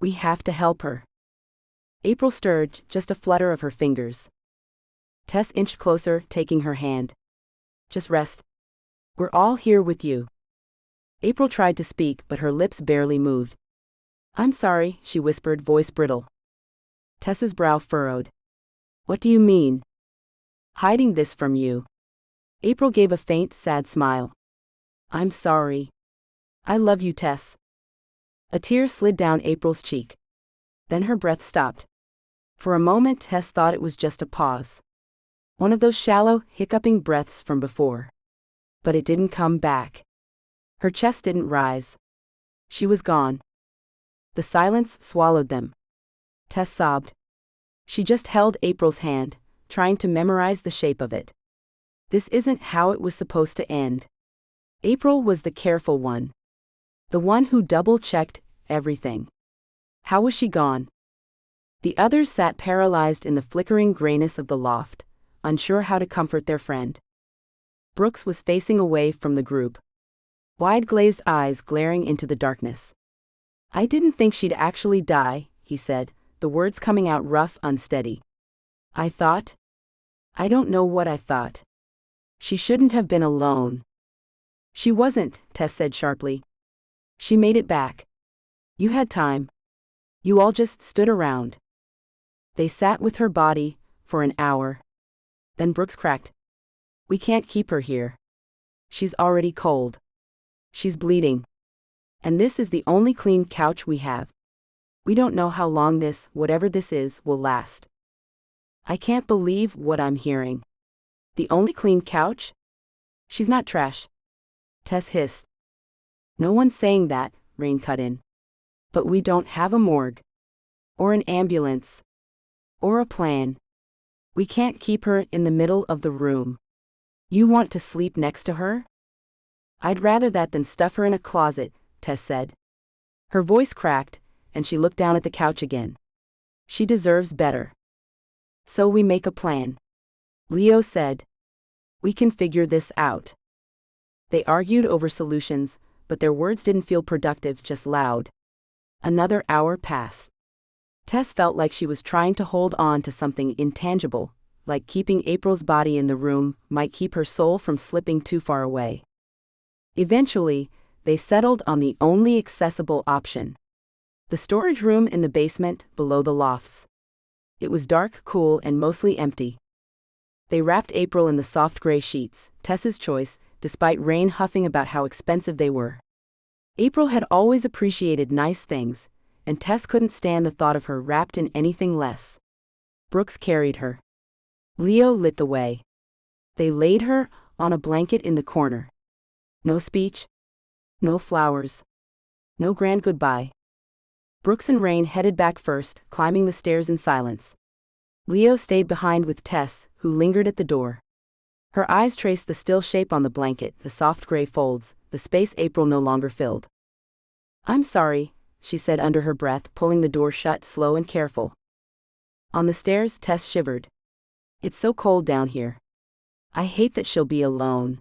We have to help her. April stirred, just a flutter of her fingers. Tess inched closer, taking her hand. Just rest. We're all here with you. April tried to speak, but her lips barely moved. I'm sorry, she whispered, voice brittle. Tess's brow furrowed. What do you mean? Hiding this from you. April gave a faint, sad smile. I'm sorry. I love you, Tess. A tear slid down April's cheek. Then her breath stopped. For a moment Tess thought it was just a pause. One of those shallow, hiccuping breaths from before. But it didn't come back. Her chest didn't rise. She was gone. The silence swallowed them. Tess sobbed. She just held April's hand, trying to memorize the shape of it. This isn't how it was supposed to end. April was the careful one. The one who double-checked everything. How was she gone? The others sat paralyzed in the flickering grayness of the loft, unsure how to comfort their friend. Brooks was facing away from the group. Wide glazed eyes glaring into the darkness. I didn't think she'd actually die, he said, the words coming out rough, unsteady. I don't know what I thought. She shouldn't have been alone. She wasn't, Tess said sharply. She made it back. You had time. You all just stood around. They sat with her body for an hour. Then Brooks cracked. We can't keep her here. She's already cold. She's bleeding. And this is the only clean couch we have. We don't know how long this, whatever this is, will last. I can't believe what I'm hearing. The only clean couch? She's not trash. Tess hissed. No one's saying that, Rain cut in. But we don't have a morgue. Or an ambulance. Or a plan. We can't keep her in the middle of the room. You want to sleep next to her? I'd rather that than stuff her in a closet, Tess said. Her voice cracked, and she looked down at the couch again. She deserves better. So we make a plan. Leo said. We can figure this out. They argued over solutions, but their words didn't feel productive, just loud. Another hour passed. Tess felt like she was trying to hold on to something intangible, like keeping April's body in the room might keep her soul from slipping too far away. Eventually, they settled on the only accessible option. The storage room in the basement, below the lofts. It was dark, cool, and mostly empty. They wrapped April in the soft gray sheets, Tess's choice, despite Rain huffing about how expensive they were. April had always appreciated nice things, and Tess couldn't stand the thought of her wrapped in anything less. Brooks carried her. Leo lit the way. They laid her on a blanket in the corner. No speech. No flowers. No grand goodbye. Brooks and Rain headed back first, climbing the stairs in silence. Leo stayed behind with Tess, who lingered at the door. Her eyes traced the still shape on the blanket, the soft gray folds, the space April no longer filled. I'm sorry, she said under her breath, pulling the door shut, slow and careful. On the stairs, Tess shivered. It's so cold down here. I hate that she'll be alone.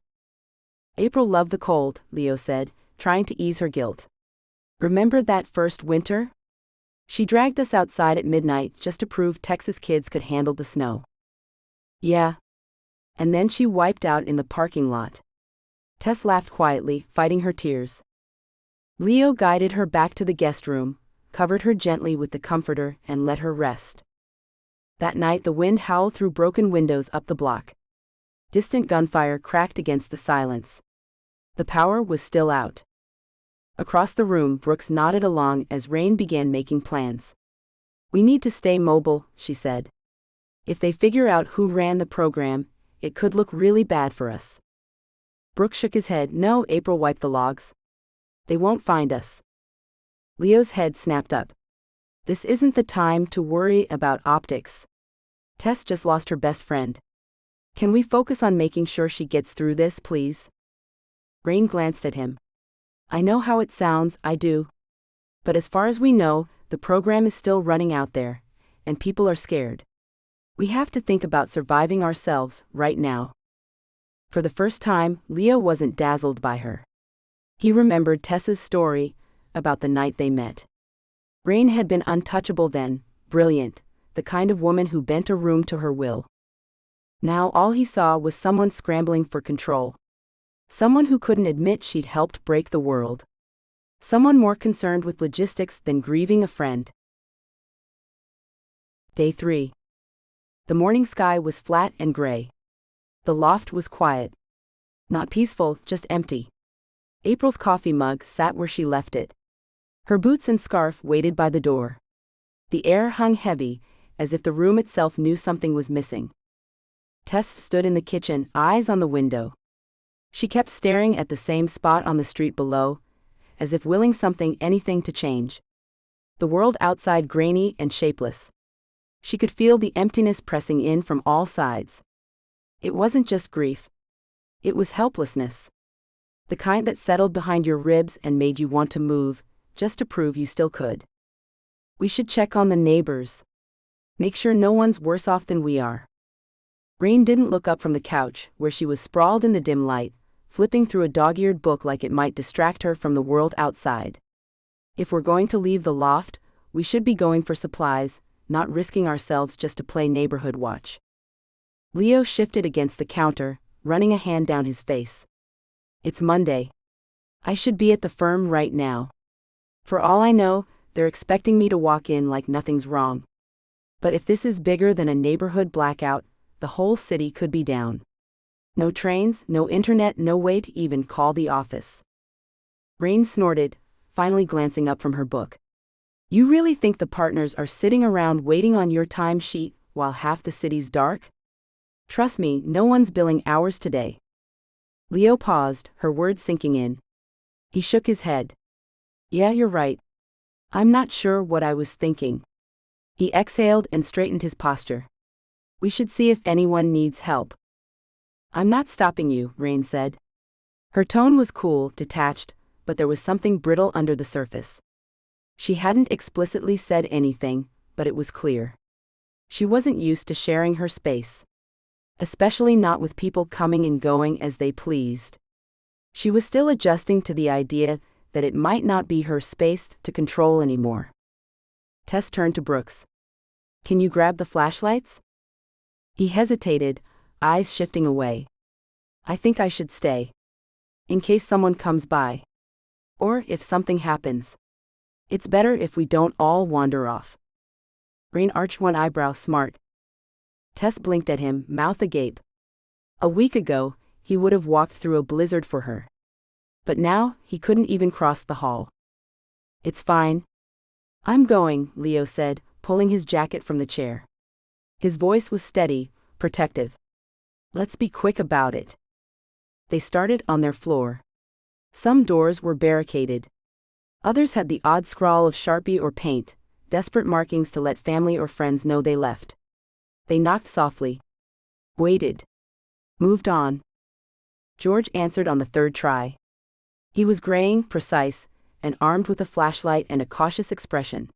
April loved the cold, Leo said, trying to ease her guilt. Remember that first winter? She dragged us outside at midnight just to prove Texas kids could handle the snow. Yeah. And then she wiped out in the parking lot. Tess laughed quietly, fighting her tears. Leo guided her back to the guest room, covered her gently with the comforter, and let her rest. That night the wind howled through broken windows up the block. Distant gunfire cracked against the silence. The power was still out. Across the room, Brooks nodded along as Rain began making plans. "We need to stay mobile," she said. "If they figure out who ran the program, it could look really bad for us." Brooks shook his head. "No," April wiped the logs. "They won't find us." Leo's head snapped up. "This isn't the time to worry about optics. Tess just lost her best friend. Can we focus on making sure she gets through this, please?" Rain glanced at him. "I know how it sounds, I do. But as far as we know, the program is still running out there, and people are scared. We have to think about surviving ourselves right now." For the first time, Leo wasn't dazzled by her. He remembered Tess's story about the night they met. Rain had been untouchable then, brilliant, the kind of woman who bent a room to her will. Now all he saw was someone scrambling for control. Someone who couldn't admit she'd helped break the world. Someone more concerned with logistics than grieving a friend. Day 3. The morning sky was flat and gray. The loft was quiet. Not peaceful, just empty. April's coffee mug sat where she left it. Her boots and scarf waited by the door. The air hung heavy, as if the room itself knew something was missing. Tess stood in the kitchen, eyes on the window. She kept staring at the same spot on the street below, as if willing anything to change. The world outside grainy and shapeless. She could feel the emptiness pressing in from all sides. It wasn't just grief. It was helplessness. The kind that settled behind your ribs and made you want to move, just to prove you still could. "We should check on the neighbors. Make sure no one's worse off than we are." Rain didn't look up from the couch, where she was sprawled in the dim light, flipping through a dog-eared book like it might distract her from the world outside. "If we're going to leave the loft, we should be going for supplies, not risking ourselves just to play neighborhood watch." Leo shifted against the counter, running a hand down his face. "It's Monday. I should be at the firm right now. For all I know, they're expecting me to walk in like nothing's wrong. But if this is bigger than a neighborhood blackout, the whole city could be down. No trains, no internet, no way to even call the office." Rain snorted, finally glancing up from her book. "You really think the partners are sitting around waiting on your timesheet while half the city's dark? Trust me, no one's billing hours today." Leo paused, her words sinking in. He shook his head. "Yeah, you're right. I'm not sure what I was thinking." He exhaled and straightened his posture. "We should see if anyone needs help." "I'm not stopping you," Rain said. Her tone was cool, detached, but there was something brittle under the surface. She hadn't explicitly said anything, but it was clear. She wasn't used to sharing her space. Especially not with people coming and going as they pleased. She was still adjusting to the idea that it might not be her space to control anymore. Tess turned to Brooks. "Can you grab the flashlights?" He hesitated, eyes shifting away. "I think I should stay. In case someone comes by. Or if something happens. It's better if we don't all wander off." Rain arched one eyebrow. "Smart." Tess blinked at him, mouth agape. A week ago, he would have walked through a blizzard for her. But now, he couldn't even cross the hall. "It's fine. I'm going," Leo said, pulling his jacket from the chair. His voice was steady, protective. "Let's be quick about it." They started on their floor. Some doors were barricaded. Others had the odd scrawl of Sharpie or paint, desperate markings to let family or friends know they left. They knocked softly. Waited. Moved on. George answered on the third try. He was graying, precise, and armed with a flashlight and a cautious expression.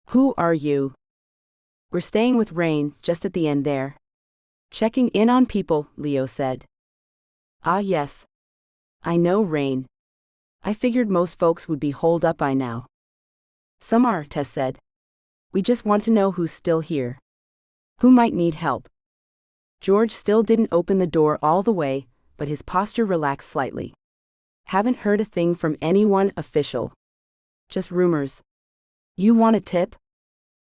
"Who are you?" "We're staying with Rain, just at the end there. Checking in on people," Leo said. "Ah yes. I know Rain. I figured most folks would be holed up by now." "Some are," Tess said. "We just want to know who's still here. Who might need help." George still didn't open the door all the way, but his posture relaxed slightly. "Haven't heard a thing from anyone official. Just rumors. You want a tip?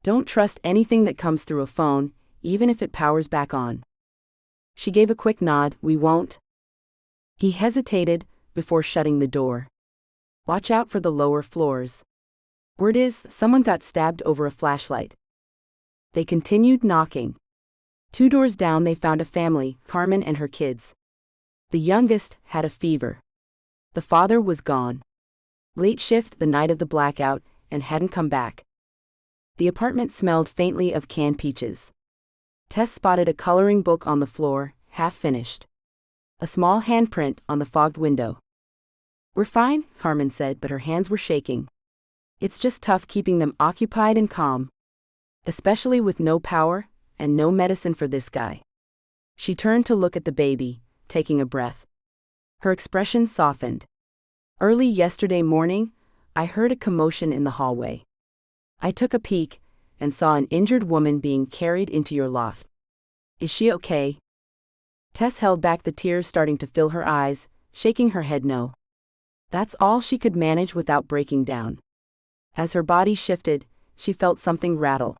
Don't trust anything that comes through a phone, even if it powers back on." She gave a quick nod. "We won't." He hesitated, before shutting the door. Watch out for the lower floors. Word is, someone got stabbed over a flashlight. They continued knocking. 2 doors down they found a family, Carmen and her kids. The youngest had a fever. The father was gone. Late shift the night of the blackout, and hadn't come back. The apartment smelled faintly of canned peaches. Tess spotted a coloring book on the floor, half finished. A small handprint on the fogged window. "We're fine," Carmen said, but her hands were shaking. "It's just tough keeping them occupied and calm. Especially with no power, and no medicine for this guy." She turned to look at the baby, taking a breath. Her expression softened. "Early yesterday morning, I heard a commotion in the hallway. I took a peek, and saw an injured woman being carried into your loft. Is she okay?" Tess held back the tears starting to fill her eyes, shaking her head no. That's all she could manage without breaking down. As her body shifted, she felt something rattle.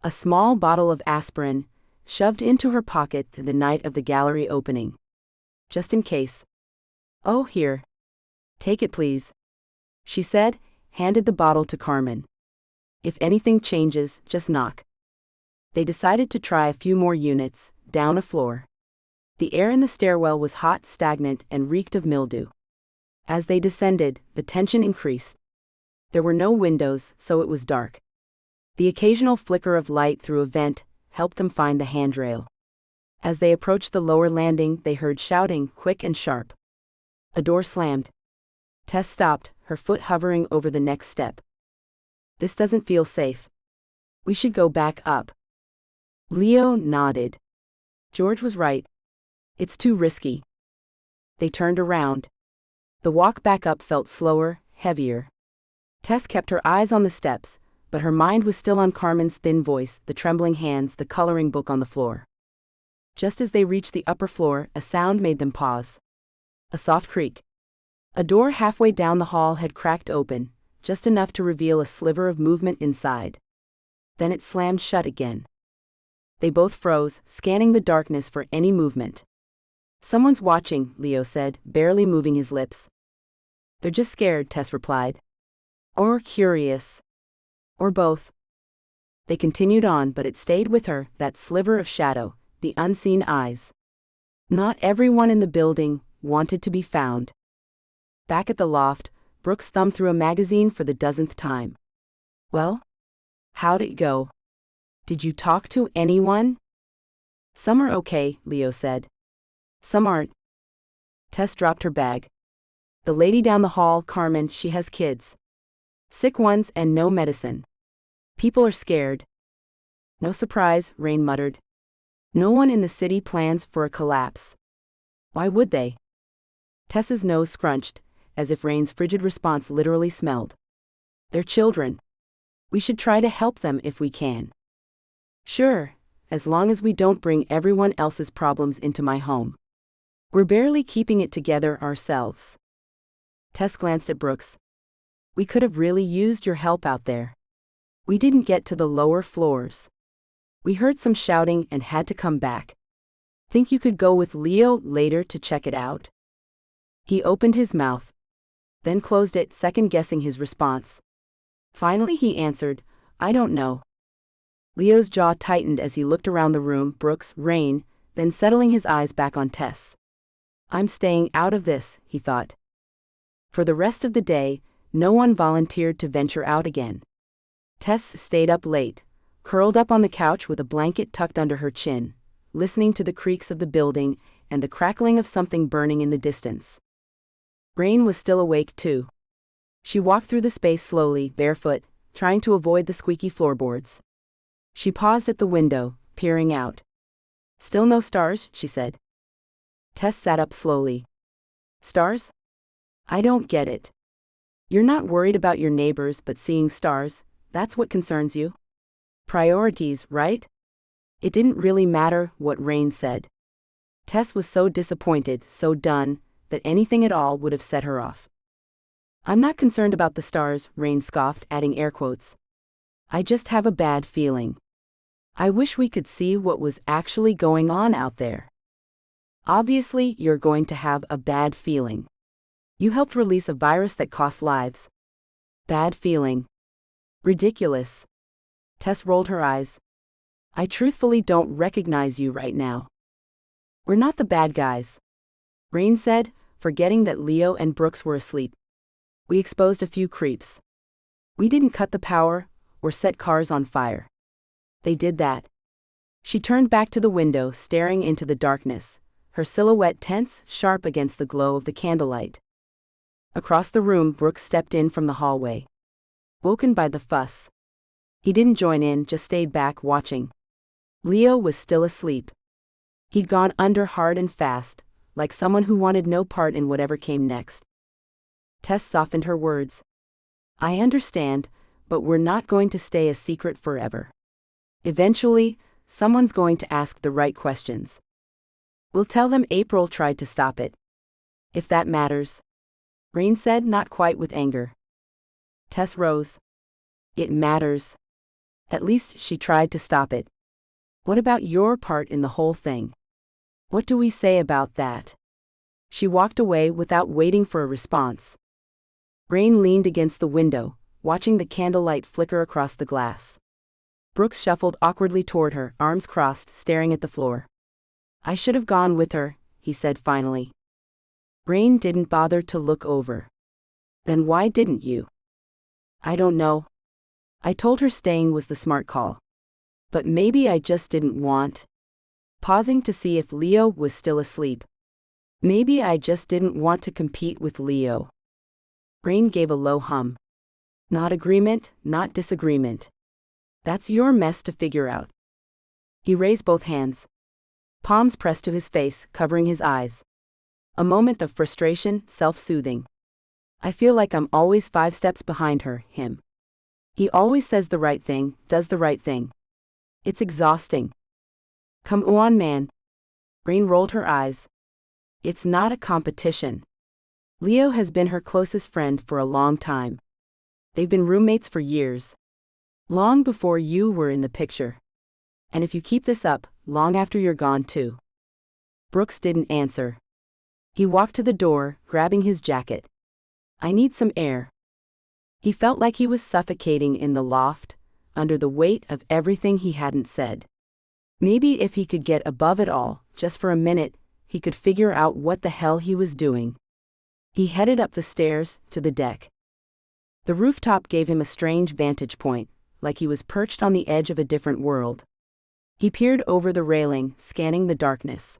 A small bottle of aspirin, shoved into her pocket the night of the gallery opening. "Just in case." "Oh, here. Take it please," she said, handed the bottle to Carmen. "If anything changes, just knock." They decided to try a few more units, down a floor. The air in the stairwell was hot, stagnant, and reeked of mildew. As they descended, the tension increased. There were no windows, so it was dark. The occasional flicker of light through a vent helped them find the handrail. As they approached the lower landing, they heard shouting, quick and sharp. A door slammed. Tess stopped, her foot hovering over the next step. "This doesn't feel safe. We should go back up." Leo nodded. George was right. It's too risky. They turned around. The walk back up felt slower, heavier. Tess kept her eyes on the steps, but her mind was still on Carmen's thin voice, the trembling hands, the coloring book on the floor. Just as they reached the upper floor, a sound made them pause. A soft creak. A door halfway down the hall had cracked open, just enough to reveal a sliver of movement inside. Then it slammed shut again. They both froze, scanning the darkness for any movement. "Someone's watching," Leo said, barely moving his lips. "They're just scared," Tess replied. "Or curious. Or both." They continued on, but it stayed with her, that sliver of shadow, the unseen eyes. Not everyone in the building wanted to be found. Back at the loft, Brooks thumbed through a magazine for the dozenth time. "Well? How'd it go? Did you talk to anyone?" "Some are okay," Leo said. "Some aren't." Tess dropped her bag. "The lady down the hall, Carmen, she has kids. Sick ones and no medicine. People are scared." "No surprise," Rain muttered. "No one in the city plans for a collapse. Why would they?" Tess's nose scrunched, as if Rain's frigid response literally smelled. "They're children. We should try to help them if we can." "Sure, as long as we don't bring everyone else's problems into my home. We're barely keeping it together ourselves." Tess glanced at Brooks. "We could have really used your help out there. We didn't get to the lower floors. We heard some shouting and had to come back. Think you could go with Leo later to check it out?" He opened his mouth, then closed it, second-guessing his response. Finally he answered, "I don't know." Leo's jaw tightened as he looked around the room, Brooks, Rain, then settling his eyes back on Tess. "I'm staying out of this," he thought. For the rest of the day, no one volunteered to venture out again. Tess stayed up late, curled up on the couch with a blanket tucked under her chin, listening to the creaks of the building and the crackling of something burning in the distance. Rain was still awake too. She walked through the space slowly, barefoot, trying to avoid the squeaky floorboards. She paused at the window, peering out. "Still no stars," she said. Tess sat up slowly. "Stars? I don't get it. You're not worried about your neighbors, but seeing stars, that's what concerns you? Priorities, right?" It didn't really matter what Rain said. Tess was so disappointed, so done, that anything at all would have set her off. "I'm not concerned about the stars," Rain scoffed, adding air quotes. "I just have a bad feeling. I wish we could see what was actually going on out there." "Obviously, you're going to have a bad feeling. You helped release a virus that cost lives. Bad feeling. Ridiculous. Tess rolled her eyes. I truthfully don't recognize you right now. We're not the bad guys. Rain said, forgetting that Leo and Brooks were asleep. We exposed a few creeps. We didn't cut the power or set cars on fire. They did that. She turned back to the window, staring into the darkness, her silhouette tense, sharp against the glow of the candlelight. Across the room, Brooks stepped in from the hallway. Woken by the fuss. He didn't join in, just stayed back, watching. Leo was still asleep. He'd gone under hard and fast, like someone who wanted no part in whatever came next. Tess softened her words. I understand, but we're not going to stay a secret forever. Eventually, someone's going to ask the right questions. We'll tell them April tried to stop it. If that matters. Rain said, not quite with anger. Tess rose. It matters. At least she tried to stop it. What about your part in the whole thing? What do we say about that? She walked away without waiting for a response. Rain leaned against the window, watching the candlelight flicker across the glass. Brooks shuffled awkwardly toward her, arms crossed, staring at the floor. I should have gone with her, he said finally. Rain didn't bother to look over. Then why didn't you? I don't know. I told her staying was the smart call. But maybe I just didn't want. Pausing to see if Leo was still asleep. Maybe I just didn't want to compete with Leo. Rain gave a low hum. Not agreement, not disagreement. That's your mess to figure out. He raised both hands. Palms pressed to his face, covering his eyes. A moment of frustration, self-soothing. I feel like I'm always 5 steps behind her, him. He always says the right thing, does the right thing. It's exhausting. Come on, man. Rain rolled her eyes. It's not a competition. Leo has been her closest friend for a long time. They've been roommates for years. Long before you were in the picture. And if you keep this up, long after you're gone too. Brooks didn't answer. He walked to the door, grabbing his jacket. I need some air. He felt like he was suffocating in the loft, under the weight of everything he hadn't said. Maybe if he could get above it all, just for a minute, he could figure out what the hell he was doing. He headed up the stairs, to the deck. The rooftop gave him a strange vantage point, like he was perched on the edge of a different world. He peered over the railing, scanning the darkness.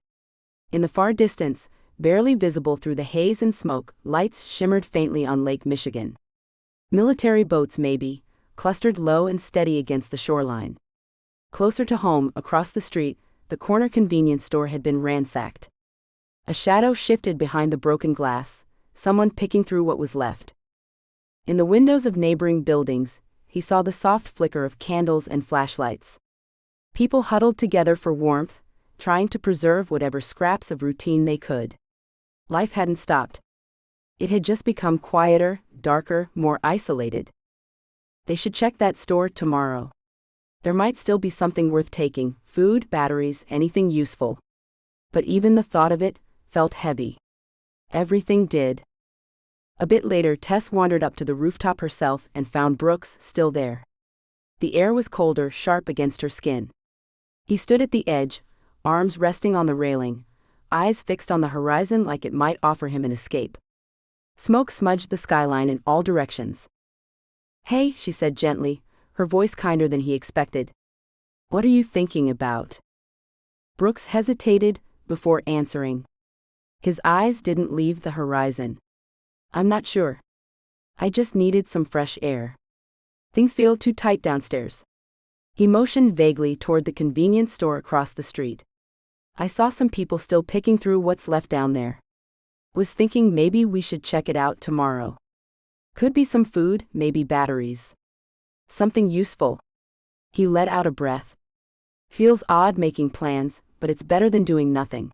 In the far distance, barely visible through the haze and smoke, lights shimmered faintly on Lake Michigan. Military boats maybe, clustered low and steady against the shoreline. Closer to home, across the street, the corner convenience store had been ransacked. A shadow shifted behind the broken glass, someone picking through what was left. In the windows of neighboring buildings, he saw the soft flicker of candles and flashlights. People huddled together for warmth, trying to preserve whatever scraps of routine they could. Life hadn't stopped. It had just become quieter, darker, more isolated. They should check that store tomorrow. There might still be something worth taking, food, batteries, anything useful. But even the thought of it felt heavy. Everything did. A bit later, Tess wandered up to the rooftop herself and found Brooks still there. The air was colder, sharp against her skin. He stood at the edge, arms resting on the railing, eyes fixed on the horizon like it might offer him an escape. Smoke smudged the skyline in all directions. Hey, she said gently, her voice kinder than he expected. What are you thinking about? Brooks hesitated before answering. His eyes didn't leave the horizon. I'm not sure. I just needed some fresh air. Things feel too tight downstairs. He motioned vaguely toward the convenience store across the street. I saw some people still picking through what's left down there. Was thinking maybe we should check it out tomorrow. Could be some food, maybe batteries. Something useful. He let out a breath. Feels odd making plans, but it's better than doing nothing.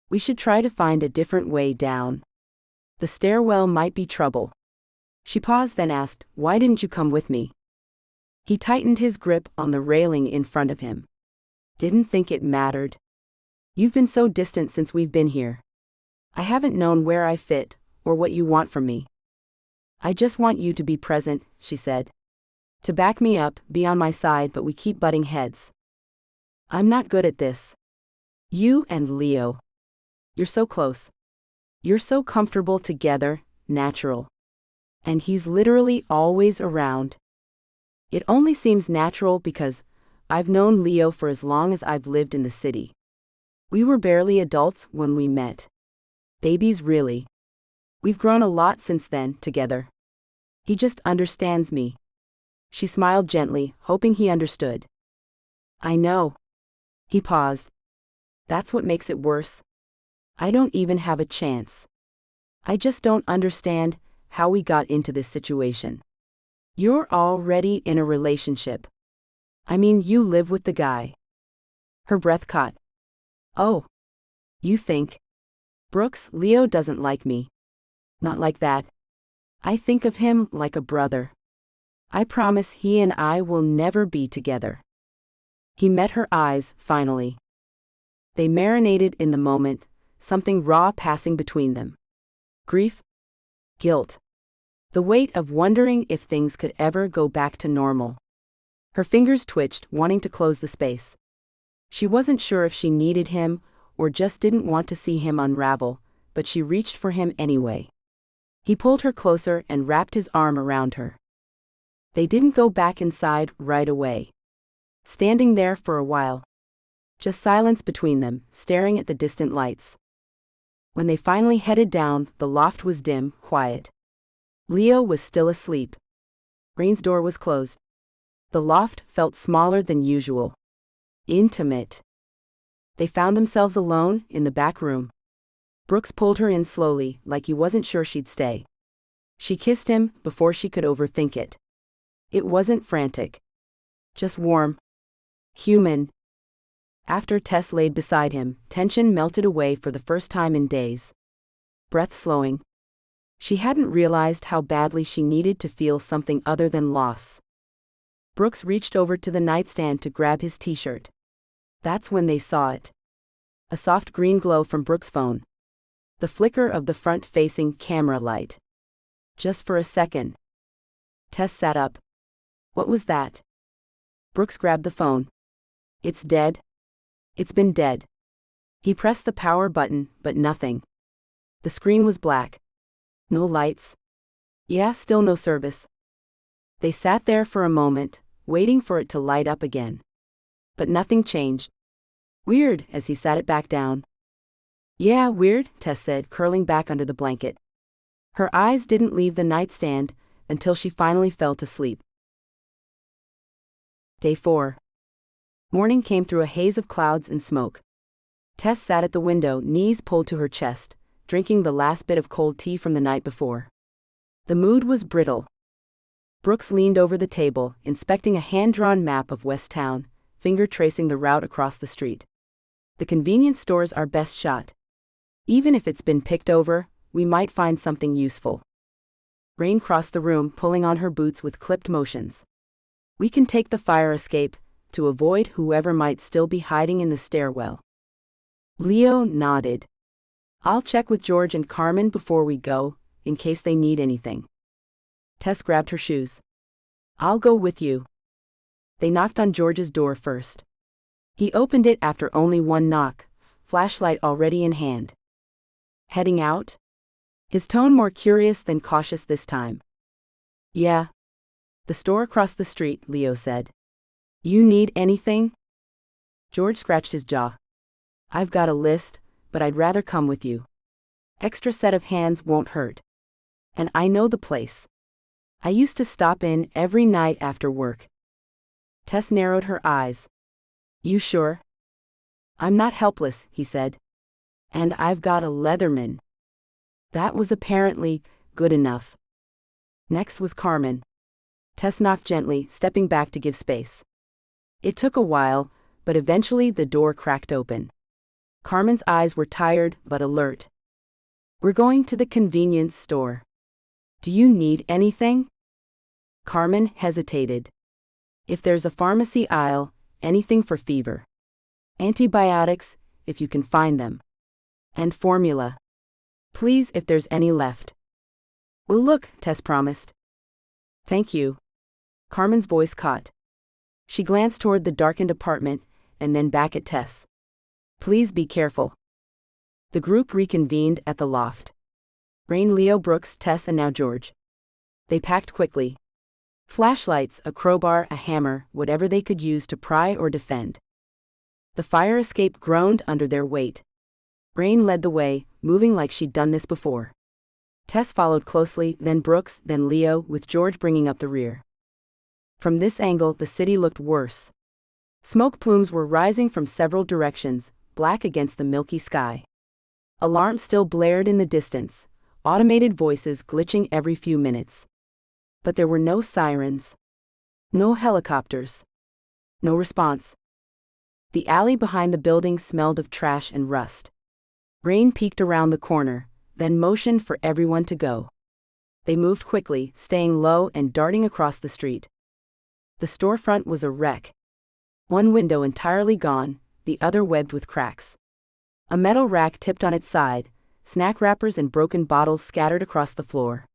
We should try to find a different way down. The stairwell might be trouble. She paused, then asked, why didn't you come with me? He tightened his grip on the railing in front of him. Didn't think it mattered. You've been so distant since we've been here. I haven't known where I fit, or what you want from me. I just want you to be present, she said. To back me up, be on my side, but we keep butting heads. I'm not good at this. You and Leo. You're so close. You're so comfortable together, natural. And he's literally always around. It only seems natural because I've known Leo for as long as I've lived in the city. We were barely adults when we met. Babies, really. We've grown a lot since then, together. He just understands me. She smiled gently, hoping he understood. I know. He paused. That's what makes it worse. I don't even have a chance. I just don't understand how we got into this situation. You're already in a relationship. I mean, you live with the guy. Her breath caught. Oh. You think? Brooks, Leo doesn't like me. Not like that. I think of him like a brother. I promise he and I will never be together. He met her eyes, finally. They marinated in the moment, something raw passing between them. Grief? Guilt. The weight of wondering if things could ever go back to normal. Her fingers twitched, wanting to close the space. She wasn't sure if she needed him or just didn't want to see him unravel, but she reached for him anyway. He pulled her closer and wrapped his arm around her. They didn't go back inside right away. Standing there for a while. Just silence between them, staring at the distant lights. When they finally headed down, the loft was dim, quiet. Leo was still asleep. Rain's door was closed. The loft felt smaller than usual. Intimate. They found themselves alone in the back room. Brooks pulled her in slowly, like he wasn't sure she'd stay. She kissed him before she could overthink it. It wasn't frantic. Just warm. Human. After Tess laid beside him, tension melted away for the first time in days. Breath slowing. She hadn't realized how badly she needed to feel something other than loss. Brooks reached over to the nightstand to grab his t-shirt. That's when they saw it. A soft green glow from Brooks' phone. The flicker of the front-facing camera light. Just for a second. Tess sat up. What was that? Brooks grabbed the phone. It's dead. It's been dead. He pressed the power button, but nothing. The screen was black. No lights. Yeah, still no service. They sat there for a moment, waiting for it to light up again. But nothing changed. Weird, as he sat it back down. Yeah, weird, Tess said, curling back under the blanket. Her eyes didn't leave the nightstand until she finally fell to sleep. Day 4. Morning came through a haze of clouds and smoke. Tess sat at the window, knees pulled to her chest, drinking the last bit of cold tea from the night before. The mood was brittle. Brooks leaned over the table, inspecting a hand-drawn map of West Town, finger tracing the route across the street. The convenience stores are best shot. Even if it's been picked over, we might find something useful. Rain crossed the room, pulling on her boots with clipped motions. We can take the fire escape, to avoid whoever might still be hiding in the stairwell. Leo nodded. I'll check with George and Carmen before we go, in case they need anything. Tess grabbed her shoes. I'll go with you. They knocked on George's door first. He opened it after only one knock, flashlight already in hand. Heading out? His tone more curious than cautious this time. Yeah. The store across the street, Leo said. You need anything? George scratched his jaw. I've got a list, but I'd rather come with you. Extra set of hands won't hurt. And I know the place. I used to stop in every night after work. Tess narrowed her eyes. You sure? I'm not helpless, he said. And I've got a Leatherman. That was apparently good enough. Next was Carmen. Tess knocked gently, stepping back to give space. It took a while, but eventually the door cracked open. Carmen's eyes were tired but alert. We're going to the convenience store. Do you need anything? Carmen hesitated. If there's a pharmacy aisle, anything for fever. Antibiotics, if you can find them. And formula. Please, if there's any left. We'll look, Tess promised. Thank you. Carmen's voice caught. She glanced toward the darkened apartment, and then back at Tess. Please be careful. The group reconvened at the loft. Rain, Leo, Brooks, Tess, and now George. They packed quickly. Flashlights, a crowbar, a hammer, whatever they could use to pry or defend. The fire escape groaned under their weight. Rain led the way, moving like she'd done this before. Tess followed closely, then Brooks, then Leo, with George bringing up the rear. From this angle, the city looked worse. Smoke plumes were rising from several directions, black against the milky sky. Alarms still blared in the distance, automated voices glitching every few minutes. But there were no sirens. No helicopters. No response. The alley behind the building smelled of trash and rust. Rain peeked around the corner, then motioned for everyone to go. They moved quickly, staying low and darting across the street. The storefront was a wreck. One window entirely gone, the other webbed with cracks. A metal rack tipped on its side, snack wrappers and broken bottles scattered across the floor.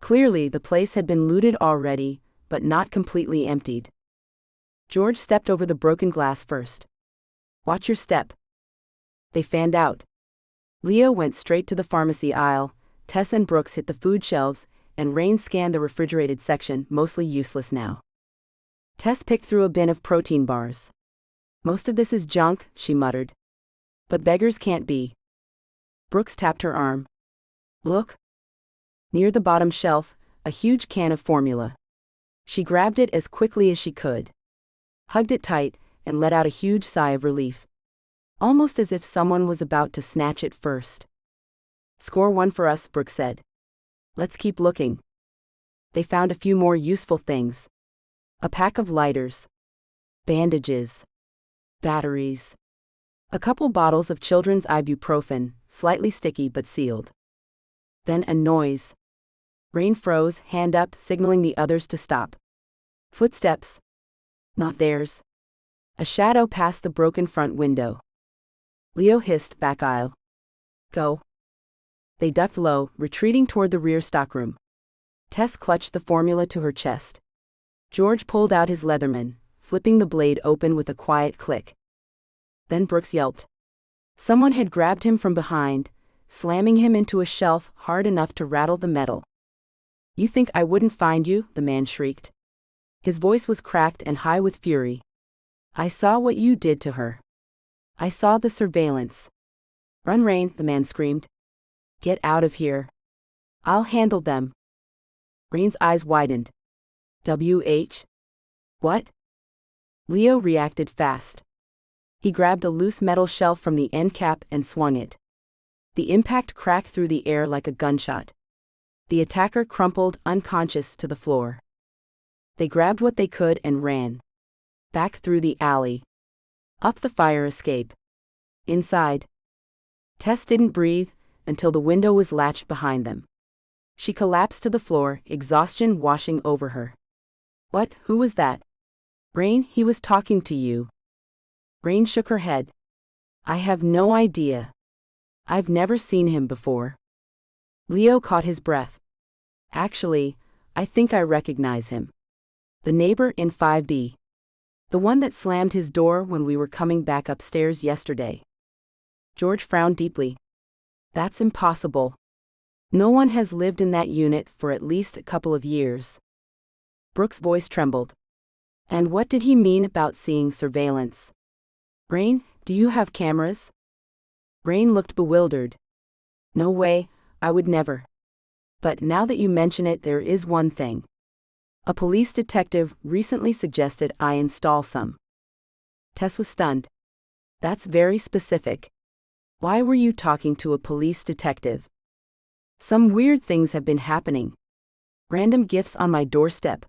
Clearly, the place had been looted already, but not completely emptied. George stepped over the broken glass first. Watch your step. They fanned out. Leo went straight to the pharmacy aisle, Tess and Brooks hit the food shelves, and Rain scanned the refrigerated section, mostly useless now. Tess picked through a bin of protein bars. Most of this is junk, she muttered. But beggars can't be. Brooks tapped her arm. Look. Near the bottom shelf, a huge can of formula. She grabbed it as quickly as she could. Hugged it tight, and let out a huge sigh of relief. Almost as if someone was about to snatch it first. Score one for us, Brooks said. Let's keep looking. They found a few more useful things. A pack of lighters. Bandages. Batteries. A couple bottles of children's ibuprofen, slightly sticky but sealed. Then a noise. Rain froze, hand up, signaling the others to stop. Footsteps. Not theirs. A shadow passed the broken front window. Leo hissed, back aisle. Go. They ducked low, retreating toward the rear stockroom. Tess clutched the formula to her chest. George pulled out his Leatherman, flipping the blade open with a quiet click. Then Brooks yelped. Someone had grabbed him from behind, slamming him into a shelf hard enough to rattle the metal. You think I wouldn't find you? The man shrieked. His voice was cracked and high with fury. I saw what you did to her. I saw the surveillance. Run, Rain, the man screamed. Get out of here. I'll handle them. Rain's eyes widened. WH? What? Leo reacted fast. He grabbed a loose metal shelf from the end cap and swung it. The impact cracked through the air like a gunshot. The attacker crumpled, unconscious, to the floor. They grabbed what they could and ran. Back through the alley. Up the fire escape. Inside. Tess didn't breathe until the window was latched behind them. She collapsed to the floor, exhaustion washing over her. What? Who was that? Rain, he was talking to you. Rain shook her head. I have no idea. I've never seen him before. Leo caught his breath. Actually, I think I recognize him. The neighbor in 5B. The one that slammed his door when we were coming back upstairs yesterday. George frowned deeply. That's impossible. No one has lived in that unit for at least a couple of years. Brooks' voice trembled. And what did he mean about seeing surveillance? Rain, do you have cameras? Rain looked bewildered. No way, I would never. But now that you mention it, there is one thing. A police detective recently suggested I install some. Tess was stunned. That's very specific. Why were you talking to a police detective? Some weird things have been happening. Random gifts on my doorstep.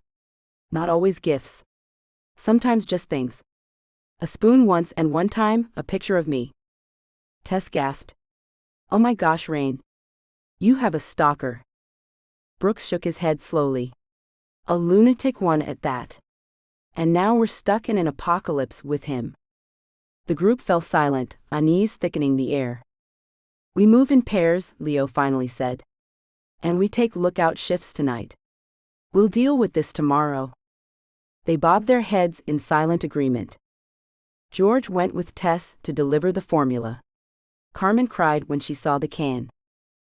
Not always gifts. Sometimes just things. A spoon once, and one time, a picture of me. Tess gasped. Oh my gosh, Rain. You have a stalker. Brooks shook his head slowly. A lunatic one at that. And now we're stuck in an apocalypse with him. The group fell silent, unease thickening the air. We move in pairs, Leo finally said. And we take lookout shifts tonight. We'll deal with this tomorrow. They bobbed their heads in silent agreement. George went with Tess to deliver the formula. Carmen cried when she saw the can.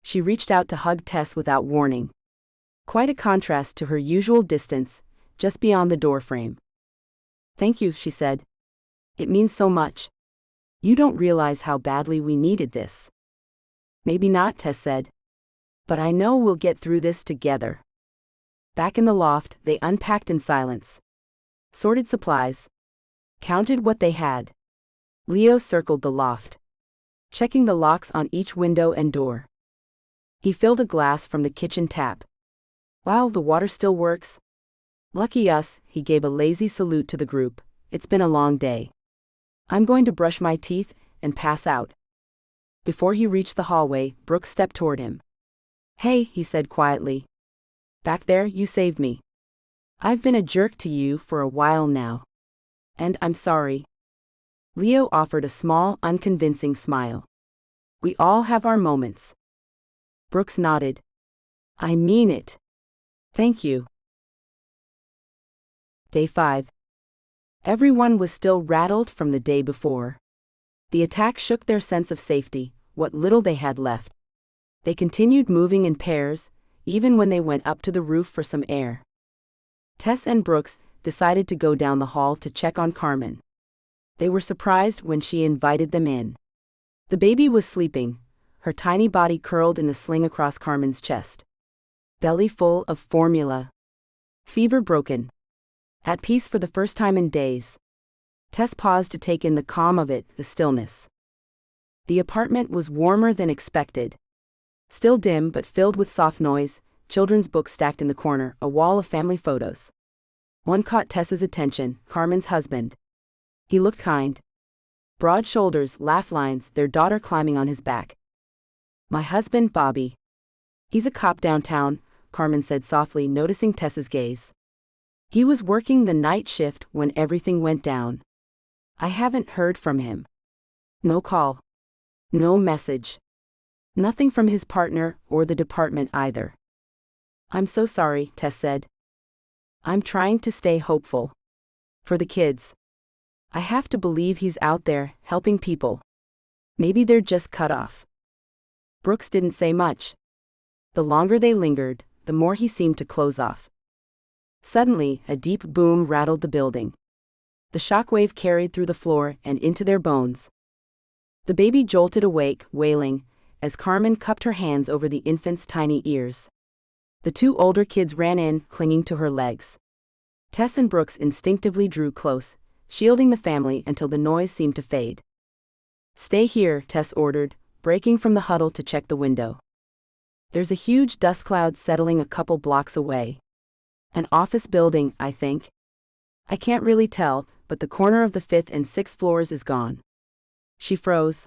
She reached out to hug Tess without warning. Quite a contrast to her usual distance, just beyond the doorframe. "Thank you," she said. "It means so much. You don't realize how badly we needed this." "Maybe not," Tess said. "But I know we'll get through this together." Back in the loft, they unpacked in silence. Sorted supplies. Counted what they had. Leo circled the loft, checking the locks on each window and door. He filled a glass from the kitchen tap. "Wow, the water still works." "Lucky us," he gave a lazy salute to the group. "It's been a long day. I'm going to brush my teeth and pass out." Before he reached the hallway, Brooks stepped toward him. "Hey," he said quietly. "Back there, you saved me. I've been a jerk to you for a while now. And I'm sorry." Leo offered a small, unconvincing smile. "We all have our moments." Brooks nodded. "I mean it. Thank you." Day 5. Everyone was still rattled from the day before. The attack shook their sense of safety, what little they had left. They continued moving in pairs, even when they went up to the roof for some air. Tess and Brooks decided to go down the hall to check on Carmen. They were surprised when she invited them in. The baby was sleeping, her tiny body curled in the sling across Carmen's chest. Belly full of formula. Fever broken. At peace for the first time in days. Tess paused to take in the calm of it, the stillness. The apartment was warmer than expected. Still dim but filled with soft noise, children's books stacked in the corner, a wall of family photos. One caught Tess's attention, Carmen's husband. He looked kind. Broad shoulders, laugh lines, their daughter climbing on his back. "My husband, Bobby. He's a cop downtown," Carmen said softly, noticing Tess's gaze. "He was working the night shift when everything went down. I haven't heard from him. No call. No message. Nothing from his partner or the department either." "I'm so sorry," Tess said. "I'm trying to stay hopeful. For the kids. I have to believe he's out there, helping people. Maybe they're just cut off." Brooks didn't say much. The longer they lingered, the more he seemed to close off. Suddenly, a deep boom rattled the building. The shockwave carried through the floor and into their bones. The baby jolted awake, wailing, as Carmen cupped her hands over the infant's tiny ears. The two older kids ran in, clinging to her legs. Tess and Brooks instinctively drew close, shielding the family until the noise seemed to fade. "Stay here," Tess ordered, breaking from the huddle to check the window. "There's a huge dust cloud settling a couple blocks away. An office building, I think. I can't really tell, but the corner of the 5th and 6th floors is gone." She froze.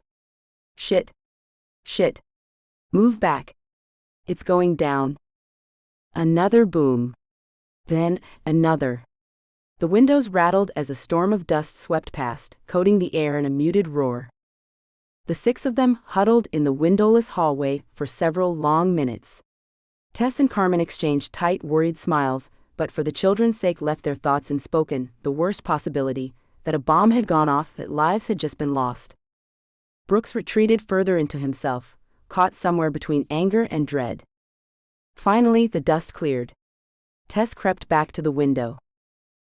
Shit. Shit. Move back. It's going down." Another boom. Then, another. The windows rattled as a storm of dust swept past, coating the air in a muted roar. The 6 of them huddled in the windowless hallway for several long minutes. Tess and Carmen exchanged tight, worried smiles, but for the children's sake left their thoughts unspoken, the worst possibility, that a bomb had gone off, that lives had just been lost. Brooks retreated further into himself, caught somewhere between anger and dread. Finally, the dust cleared. Tess crept back to the window.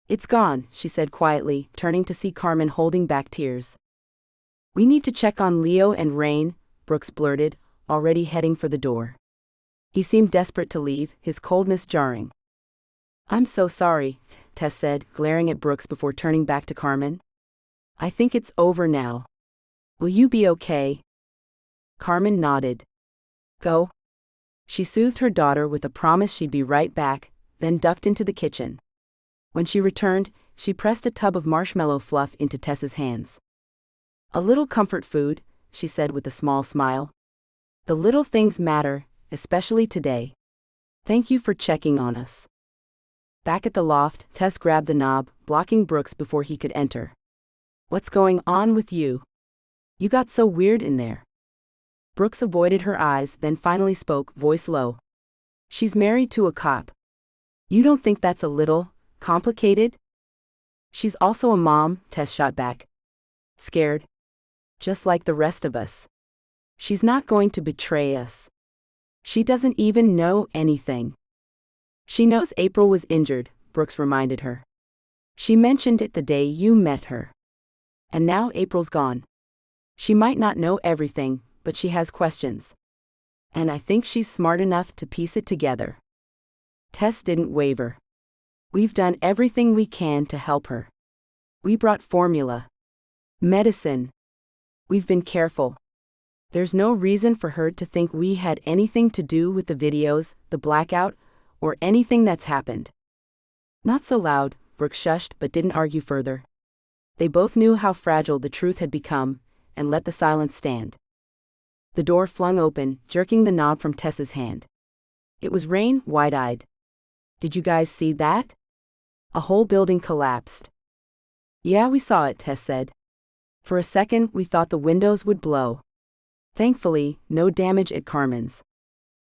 "It's gone," she said quietly, turning to see Carmen holding back tears. "We need to check on Leo and Rain," Brooks blurted, already heading for the door. He seemed desperate to leave, his coldness jarring. "I'm so sorry," Tess said, glaring at Brooks before turning back to Carmen. "I think it's over now. Will you be okay?" Carmen nodded. "Go." She soothed her daughter with a promise she'd be right back, then ducked into the kitchen. When she returned, she pressed a tub of marshmallow fluff into Tess's hands. "A little comfort food," she said with a small smile. "The little things matter, especially today. Thank you for checking on us." Back at the loft, Tess grabbed the knob, blocking Brooks before he could enter. "What's going on with you? You got so weird in there." Brooks avoided her eyes, then finally spoke, voice low. She's married to a cop. You don't think that's a little complicated? She's also a mom, Tess shot back. Scared. Just like the rest of us. She's not going to betray us. She doesn't even know anything. She knows April was injured, Brooks reminded her. She mentioned it the day you met her. And now April's gone. She might not know everything, but she has questions. And I think she's smart enough to piece it together. Tess didn't waver. We've done everything we can to help her. We brought formula. Medicine. We've been careful. There's no reason for her to think we had anything to do with the videos, the blackout, or anything that's happened. Not so loud, Brooks shushed but didn't argue further. They both knew how fragile the truth had become, and let the silence stand. The door flung open, jerking the knob from Tess's hand. It was Rain, wide-eyed. Did you guys see that? A whole building collapsed. Yeah, we saw it, Tess said. For a second, we thought the windows would blow. Thankfully, no damage at Carmen's.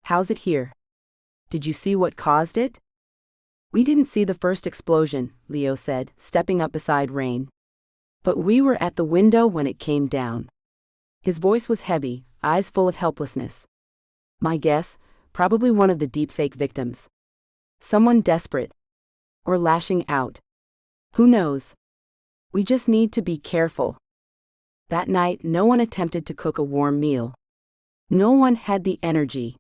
How's it here? Did you see what caused it? We didn't see the first explosion, Leo said, stepping up beside Rain. But we were at the window when it came down. His voice was heavy, eyes full of helplessness. My guess, probably one of the deepfake victims. Someone desperate. Or lashing out. Who knows? We just need to be careful. That night, no one attempted to cook a warm meal. No one had the energy.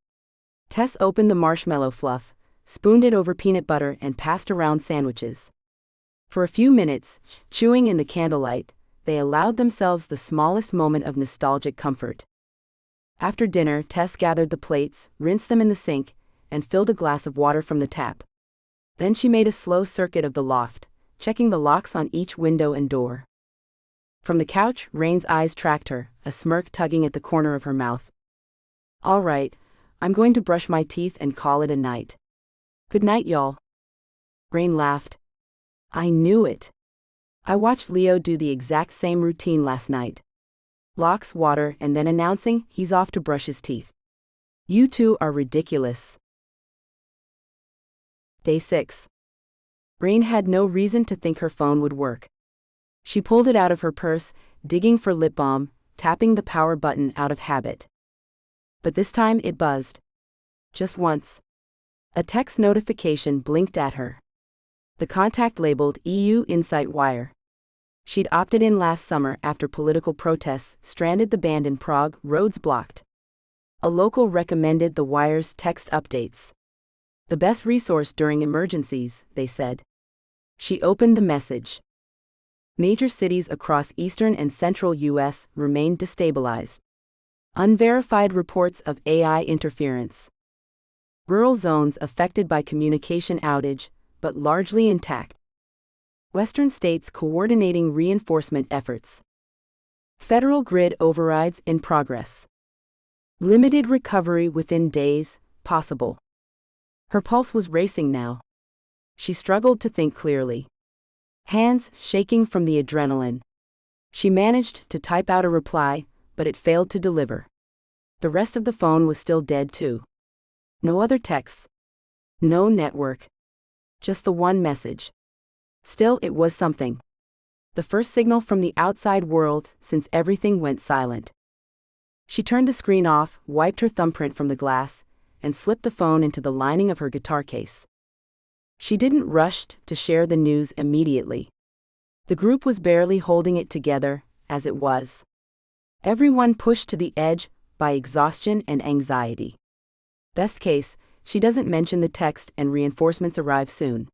Tess opened the marshmallow fluff, spooned it over peanut butter and passed around sandwiches. For a few minutes, chewing in the candlelight, they allowed themselves the smallest moment of nostalgic comfort. After dinner, Tess gathered the plates, rinsed them in the sink, and filled a glass of water from the tap. Then she made a slow circuit of the loft, checking the locks on each window and door. From the couch, Rain's eyes tracked her, a smirk tugging at the corner of her mouth. All right, I'm going to brush my teeth and call it a night. Good night, y'all. Rain laughed. I knew it. I watched Leo do the exact same routine last night. Locks, water, and then announcing he's off to brush his teeth. You two are ridiculous. Day 6. Rain had no reason to think her phone would work. She pulled it out of her purse, digging for lip balm, tapping the power button out of habit. But this time it buzzed. Just once. A text notification blinked at her. The contact labeled EU Insight Wire. She'd opted in last summer after political protests stranded the band in Prague, roads blocked. A local recommended the Wire's text updates. The best resource during emergencies, they said. She opened the message. Major cities across eastern and central U.S. remained destabilized. Unverified reports of AI interference. Rural zones affected by communication outage, but largely intact. Western states coordinating reinforcement efforts. Federal grid overrides in progress. Limited recovery within days, possible. Her pulse was racing now. She struggled to think clearly. Hands shaking from the adrenaline. She managed to type out a reply, but it failed to deliver. The rest of the phone was still dead too. No other texts. No network. Just the one message. Still, it was something. The first signal from the outside world since everything went silent. She turned the screen off, wiped her thumbprint from the glass, and slipped the phone into the lining of her guitar case. She didn't rush to share the news immediately. The group was barely holding it together, as it was. Everyone pushed to the edge by exhaustion and anxiety. Best case, she doesn't mention the text and reinforcements arrive soon.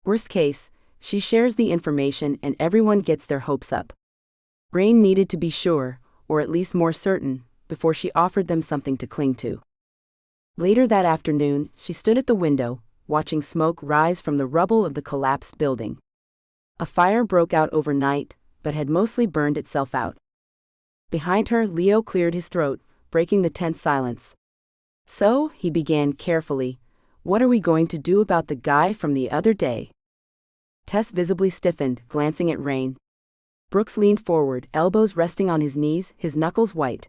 Worst case, she shares the information and everyone gets their hopes up. Rain needed to be sure, or at least more certain, before she offered them something to cling to. Later that afternoon, she stood at the window, watching smoke rise from the rubble of the collapsed building. A fire broke out overnight, but had mostly burned itself out. Behind her, Leo cleared his throat, breaking the tense silence. So, he began carefully, what are we going to do about the guy from the other day? Tess visibly stiffened, glancing at Rain. Brooks leaned forward, elbows resting on his knees, his knuckles white.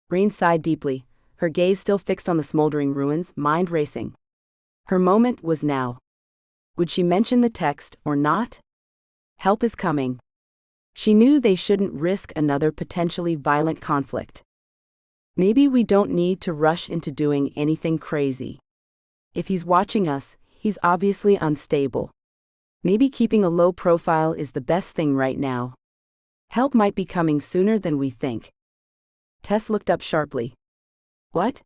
Rain sighed deeply, her gaze still fixed on the smoldering ruins, mind racing. Her moment was now. Would she mention the text or not? Help is coming. She knew they shouldn't risk another potentially violent conflict. Maybe we don't need to rush into doing anything crazy. If he's watching us, he's obviously unstable. Maybe keeping a low profile is the best thing right now. Help might be coming sooner than we think. Tess looked up sharply. What?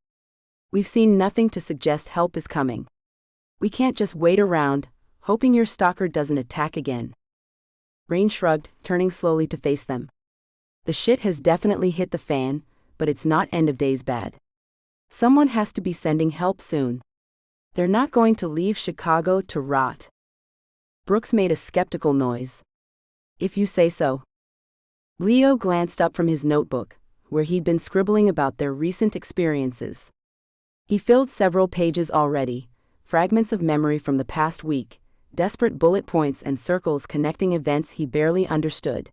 We've seen nothing to suggest help is coming. We can't just wait around, hoping your stalker doesn't attack again. Rain shrugged, turning slowly to face them. The shit has definitely hit the fan, but it's not end of days bad. Someone has to be sending help soon. They're not going to leave Chicago to rot. Brooks made a skeptical noise. If you say so. Leo glanced up from his notebook, where he'd been scribbling about their recent experiences. He filled several pages already, fragments of memory from the past week, desperate bullet points and circles connecting events he barely understood.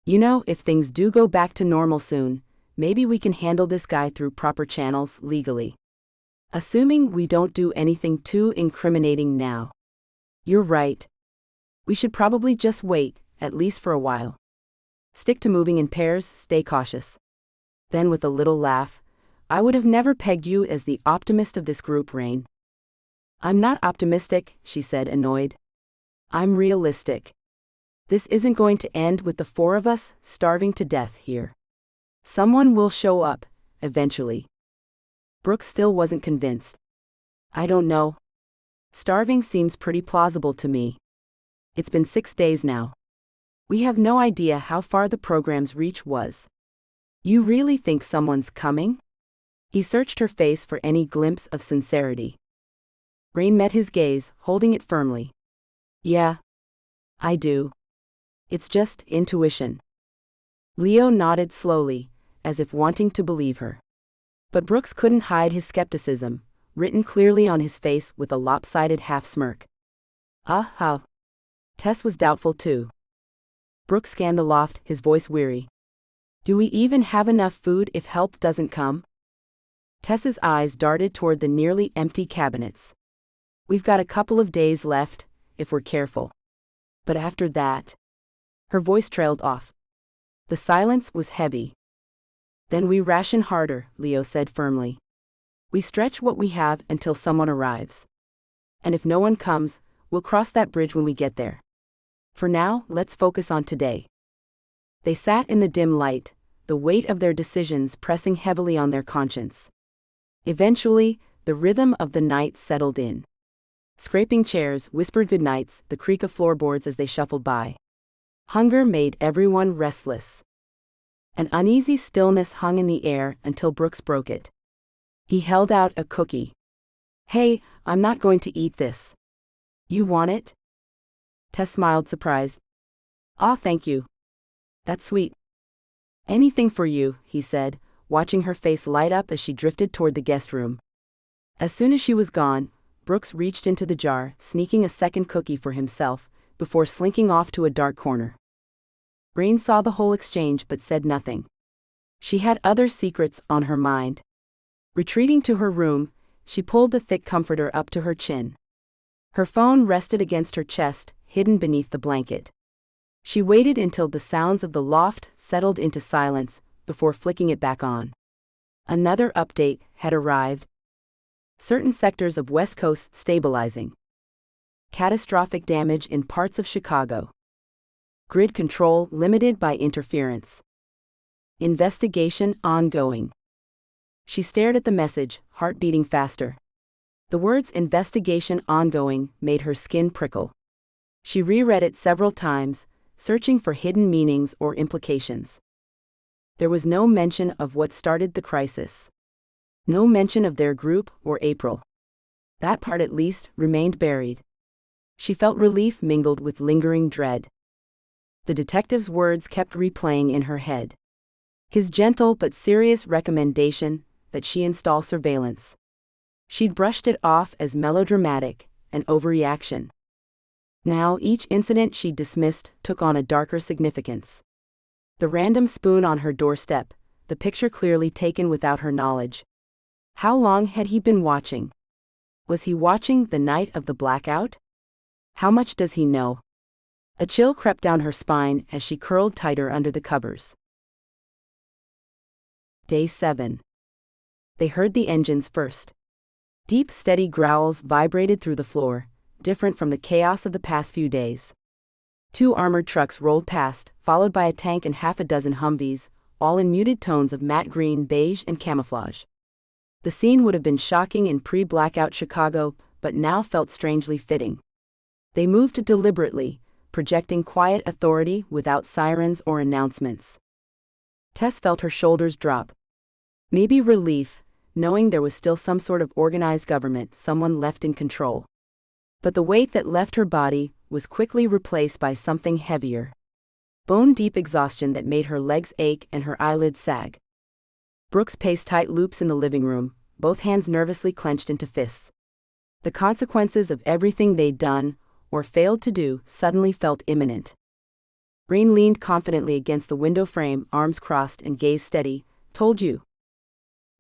You know, if things do go back to normal soon, maybe we can handle this guy through proper channels legally. Assuming we don't do anything too incriminating now. You're right. We should probably just wait, at least for a while. Stick to moving in pairs, stay cautious. Then with a little laugh, I would have never pegged you as the optimist of this group, Rain. I'm not optimistic, she said, annoyed. I'm realistic. This isn't going to end with the four of us starving to death here. Someone will show up, eventually. Brooks still wasn't convinced. I don't know. Starving seems pretty plausible to me. It's been 6 days now. We have no idea how far the program's reach was. You really think someone's coming? He searched her face for any glimpse of sincerity. Rain met his gaze, holding it firmly. Yeah. I do. It's just intuition. Leo nodded slowly, as if wanting to believe her. But Brooks couldn't hide his skepticism, written clearly on his face with a lopsided half-smirk. How? Tess was doubtful too. Brooks scanned the loft, his voice weary. Do we even have enough food if help doesn't come? Tess's eyes darted toward the nearly empty cabinets. We've got a couple of days left, if we're careful. But after that... Her voice trailed off. The silence was heavy. Then we ration harder, Leo said firmly. We stretch what we have until someone arrives. And if no one comes, we'll cross that bridge when we get there. For now, let's focus on today. They sat in the dim light, the weight of their decisions pressing heavily on their conscience. Eventually, the rhythm of the night settled in. Scraping chairs whispered goodnights, the creak of floorboards as they shuffled by. Hunger made everyone restless. An uneasy stillness hung in the air until Brooks broke it. He held out a cookie. Hey, I'm not going to eat this. You want it? Tess smiled, surprised. Aw, thank you. That's sweet. Anything for you, he said, watching her face light up as she drifted toward the guest room. As soon as she was gone, Brooks reached into the jar, sneaking a second cookie for himself, before slinking off to a dark corner. Rain saw the whole exchange but said nothing. She had other secrets on her mind. Retreating to her room, she pulled the thick comforter up to her chin. Her phone rested against her chest, hidden beneath the blanket. She waited until the sounds of the loft settled into silence before flicking it back on. Another update had arrived. Certain sectors of West Coast stabilizing. Catastrophic damage in parts of Chicago. Grid control limited by interference. Investigation ongoing. She stared at the message, heart beating faster. The words investigation ongoing made her skin prickle. She reread it several times, searching for hidden meanings or implications. There was no mention of what started the crisis. No mention of their group or April. That part at least remained buried. She felt relief mingled with lingering dread. The detective's words kept replaying in her head. His gentle but serious recommendation that she install surveillance. She'd brushed it off as melodramatic, an overreaction. Now each incident she dismissed took on a darker significance. The random spoon on her doorstep, the picture clearly taken without her knowledge, How long had he been watching? Was he watching the night of the blackout? How much does he know? A chill crept down her spine as she curled tighter under the covers. Day 7. They heard the engines first. Deep, steady growls vibrated through the floor, different from the chaos of the past few days. 2 armored trucks rolled past, followed by a tank and half a dozen Humvees, all in muted tones of matte green, beige, and camouflage. The scene would have been shocking in pre-blackout Chicago, but now felt strangely fitting. They moved deliberately, projecting quiet authority without sirens or announcements. Tess felt her shoulders drop. Maybe relief, knowing there was still some sort of organized government, someone left in control. But the weight that left her body was quickly replaced by something heavier. Bone-deep exhaustion that made her legs ache and her eyelids sag. Brooks paced tight loops in the living room, both hands nervously clenched into fists. The consequences of everything they'd done, or failed to do, suddenly felt imminent. Rain leaned confidently against the window frame, arms crossed and gaze steady. Told you.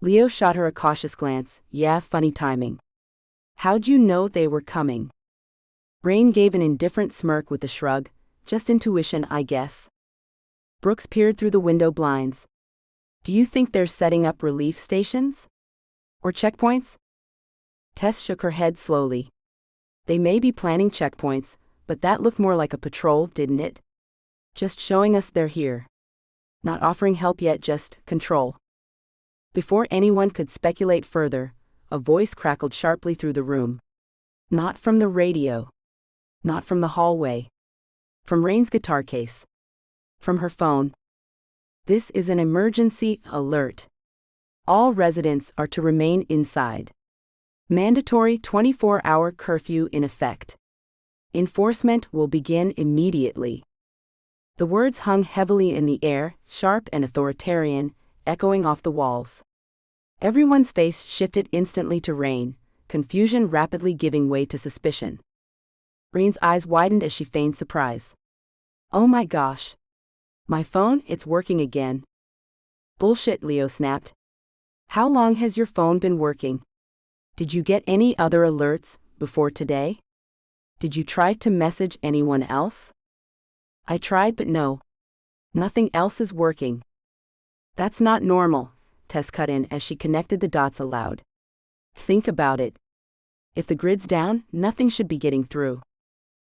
Leo shot her a cautious glance. Yeah, funny timing. How'd you know they were coming? Rain gave an indifferent smirk with a shrug. Just intuition, I guess. Brooks peered through the window blinds. Do you think they're setting up relief stations? Or checkpoints? Tess shook her head slowly. They may be planning checkpoints, but that looked more like a patrol, didn't it? Just showing us they're here. Not offering help yet, just control. Before anyone could speculate further, a voice crackled sharply through the room. Not from the radio. Not from the hallway. From Rain's guitar case. From her phone. This is an emergency alert. All residents are to remain inside. Mandatory 24-hour curfew in effect. Enforcement will begin immediately. The words hung heavily in the air, sharp and authoritarian, echoing off the walls. Everyone's face shifted instantly to Rain, confusion rapidly giving way to suspicion. Rain's eyes widened as she feigned surprise. Oh my gosh. My phone, it's working again. Bullshit, Leo snapped. How long has your phone been working? Did you get any other alerts before today? Did you try to message anyone else? I tried, but no. Nothing else is working. That's not normal, Tess cut in as she connected the dots aloud. Think about it. If the grid's down, nothing should be getting through.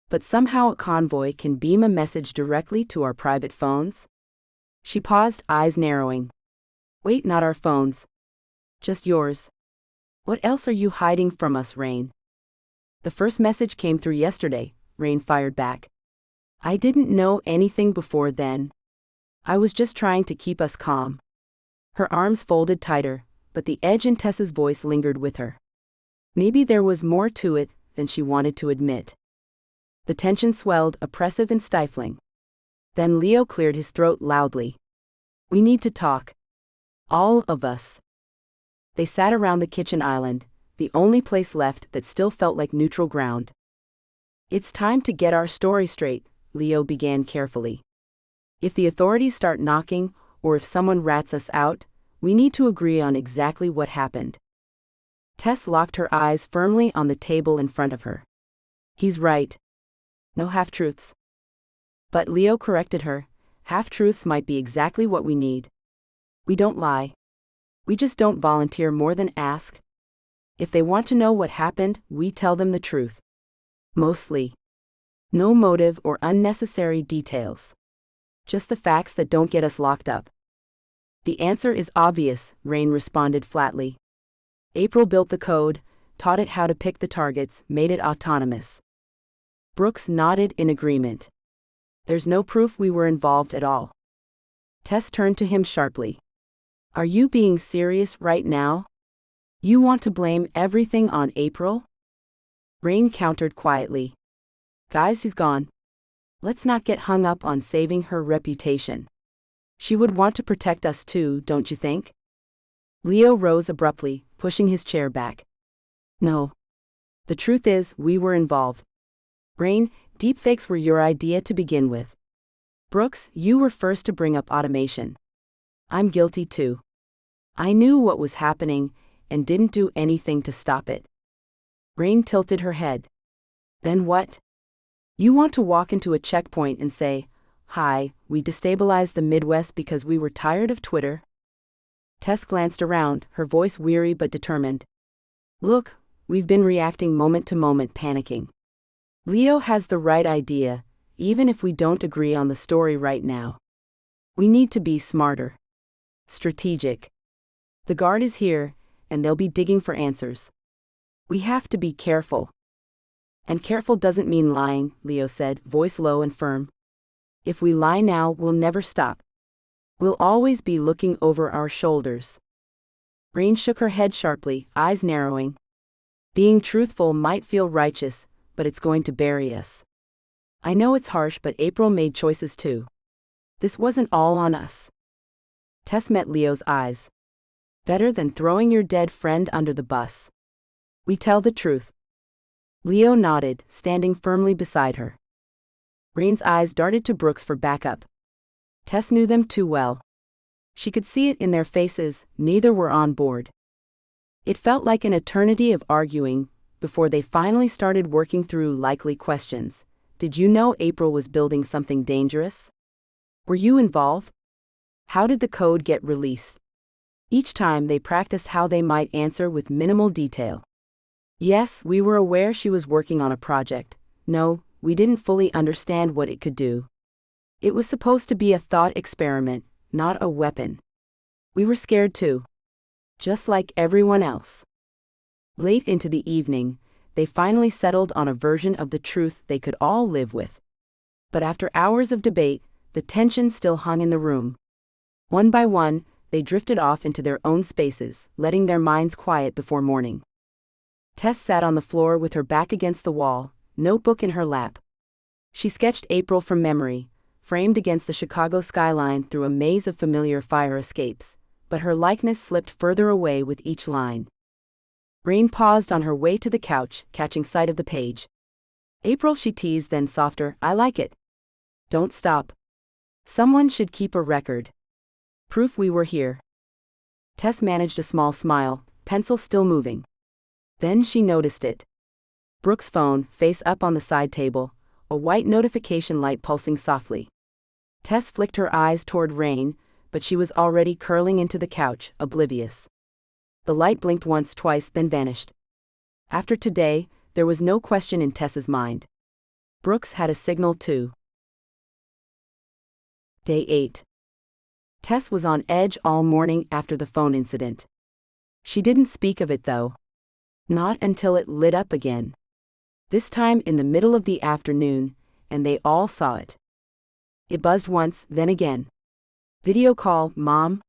But somehow a convoy can beam a message directly to our private phones? She paused, eyes narrowing. Wait, not our phones. Just yours. What else are you hiding from us, Rain? The first message came through yesterday, Rain fired back. I didn't know anything before then. I was just trying to keep us calm. Her arms folded tighter, but the edge in Tess's voice lingered with her. Maybe there was more to it than she wanted to admit. The tension swelled, oppressive and stifling. Then Leo cleared his throat loudly. We need to talk. All of us. They sat around the kitchen island, the only place left that still felt like neutral ground. It's time to get our story straight, Leo began carefully. If the authorities start knocking, or if someone rats us out, we need to agree on exactly what happened. Tess locked her eyes firmly on the table in front of her. He's right. No half-truths. But Leo corrected her. Half-truths might be exactly what we need. We don't lie. We just don't volunteer more than asked. If they want to know what happened, we tell them the truth. Mostly. No motive or unnecessary details. Just the facts that don't get us locked up. The answer is obvious, Rain responded flatly. April built the code, taught it how to pick the targets, made it autonomous. Brooks nodded in agreement. There's no proof we were involved at all. Tess turned to him sharply. Are you being serious right now? You want to blame everything on April? Rain countered quietly. Guys, she's gone. Let's not get hung up on saving her reputation. She would want to protect us too, don't you think? Leo rose abruptly, pushing his chair back. No. The truth is, we were involved. Rain, deepfakes were your idea to begin with. Brooks, you were first to bring up automation. I'm guilty too. I knew what was happening, and didn't do anything to stop it. Rain tilted her head. Then what? You want to walk into a checkpoint and say, "Hi, we destabilized the Midwest because we were tired of Twitter"? Tess glanced around, her voice weary but determined. Look, we've been reacting moment to moment, panicking. Leo has the right idea, even if we don't agree on the story right now. We need to be smarter. Strategic. The guard is here, and they'll be digging for answers. We have to be careful. And careful doesn't mean lying, Leo said, voice low and firm. If we lie now, we'll never stop. We'll always be looking over our shoulders. Rain shook her head sharply, eyes narrowing. Being truthful might feel righteous, but it's going to bury us. I know it's harsh, but April made choices too. This wasn't all on us. Tess met Leo's eyes. Better than throwing your dead friend under the bus. We tell the truth. Leo nodded, standing firmly beside her. Rain's eyes darted to Brooks for backup. Tess knew them too well. She could see it in their faces, neither were on board. It felt like an eternity of arguing, before they finally started working through likely questions. Did you know April was building something dangerous? Were you involved? How did the code get released? Each time they practiced how they might answer with minimal detail. Yes, we were aware she was working on a project. No, we didn't fully understand what it could do. It was supposed to be a thought experiment, not a weapon. We were scared too. Just like everyone else. Late into the evening, they finally settled on a version of the truth they could all live with. But after hours of debate, the tension still hung in the room. One by one, they drifted off into their own spaces, letting their minds quiet before morning. Tess sat on the floor with her back against the wall, notebook in her lap. She sketched April from memory, framed against the Chicago skyline through a maze of familiar fire escapes, but her likeness slipped further away with each line. Rain paused on her way to the couch, catching sight of the page. April, she teased, then softer, I like it. Don't stop. Someone should keep a record. Proof we were here. Tess managed a small smile, pencil still moving. Then she noticed it. Brooks' phone, face up on the side table, a white notification light pulsing softly. Tess flicked her eyes toward Rain, but she was already curling into the couch, oblivious. The light blinked once, twice, then vanished. After today, there was no question in Tess's mind. Brooks had a signal too. Day 8. Tess was on edge all morning after the phone incident. She didn't speak of it though. Not until it lit up again. This time in the middle of the afternoon, and they all saw it. It buzzed once, then again. Video call, Mom?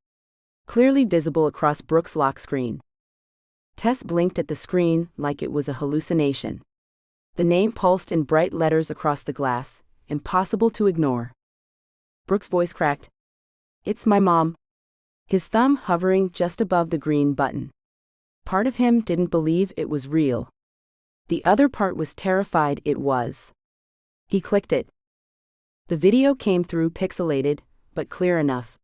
Clearly visible across Brooks' lock screen. Tess blinked at the screen like it was a hallucination. The name pulsed in bright letters across the glass, impossible to ignore. Brooks' voice cracked. It's my mom. His thumb hovering just above the green button. Part of him didn't believe it was real. The other part was terrified it was. He clicked it. The video came through pixelated, but clear enough.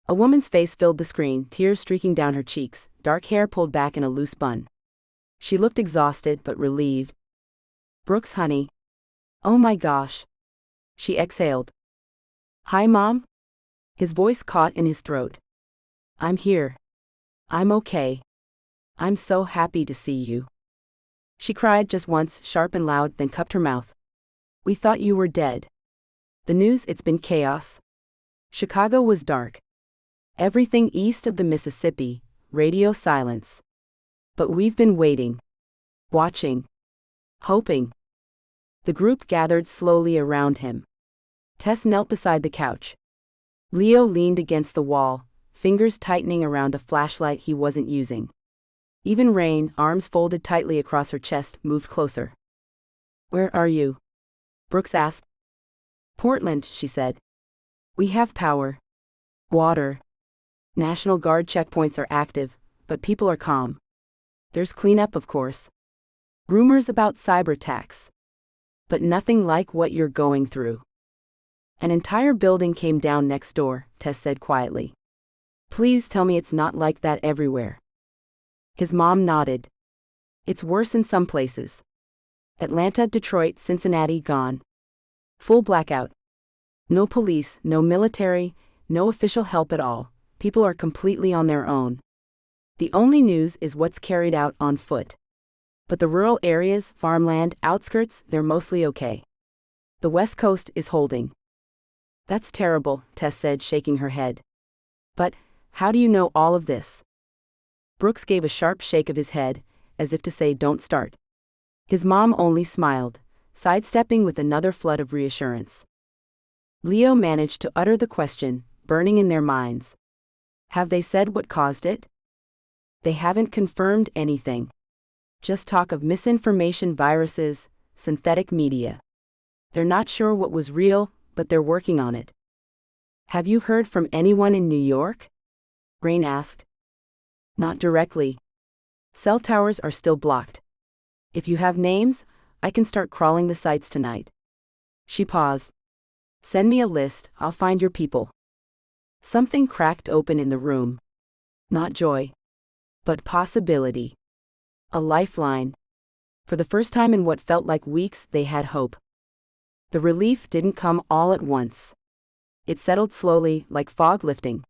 A woman's face filled the screen, tears streaking down her cheeks, dark hair pulled back in a loose bun. She looked exhausted but relieved. Brooks, honey. Oh my gosh. She exhaled. Hi, Mom? His voice caught in his throat. I'm here. I'm okay. I'm so happy to see you. She cried just once, sharp and loud, then cupped her mouth. We thought you were dead. The news, it's been chaos. Chicago was dark. Everything east of the Mississippi, radio silence. But we've been waiting. Watching. Hoping. The group gathered slowly around him. Tess knelt beside the couch. Leo leaned against the wall, fingers tightening around a flashlight he wasn't using. Even Rain, arms folded tightly across her chest, moved closer. Where are you? Brooks asked. Portland, she said. We have power. Water. National Guard checkpoints are active, but people are calm. There's cleanup, of course. Rumors about cyber attacks. But nothing like what you're going through. An entire building came down next door, Tess said quietly. Please tell me it's not like that everywhere. His mom nodded. It's worse in some places. Atlanta, Detroit, Cincinnati gone. Full blackout. No police, no military, no official help at all. People are completely on their own. The only news is what's carried out on foot. But the rural areas, farmland, outskirts, they're mostly okay. The West Coast is holding. That's terrible, Tess said, shaking her head. But, how do you know all of this? Brooks gave a sharp shake of his head, as if to say don't start. His mom only smiled, sidestepping with another flood of reassurance. Leo managed to utter the question, burning in their minds. Have they said what caused it? They haven't confirmed anything. Just talk of misinformation, viruses, synthetic media. They're not sure what was real, but they're working on it. Have you heard from anyone in New York? Rain asked. Not directly. Cell towers are still blocked. If you have names, I can start crawling the sites tonight. She paused. Send me a list, I'll find your people. Something cracked open in the room. Not joy. But possibility. A lifeline. For the first time in what felt like weeks, they had hope. The relief didn't come all at once. It settled slowly, like fog lifting.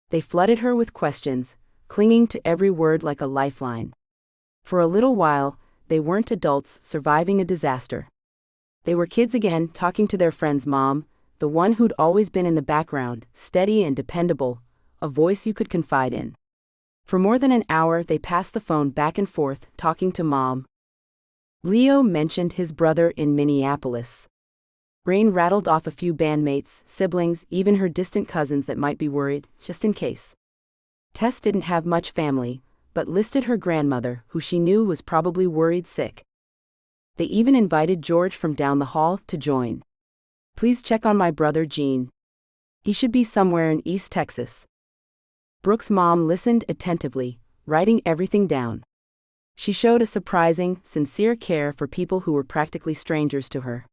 They flooded her with questions, clinging to every word like a lifeline. For a little while, they weren't adults surviving a disaster. They were kids again, talking to their friend's mom, the one who'd always been in the background, steady and dependable, a voice you could confide in. For more than an hour, they passed the phone back and forth, talking to Mom. Leo mentioned his brother in Minneapolis. Rain rattled off a few bandmates, siblings, even her distant cousins that might be worried, just in case. Tess didn't have much family, but listed her grandmother, who she knew was probably worried sick. They even invited George from down the hall to join. Please check on my brother Gene. He should be somewhere in East Texas. Brooks' mom listened attentively, writing everything down. She showed a surprising, sincere care for people who were practically strangers to her.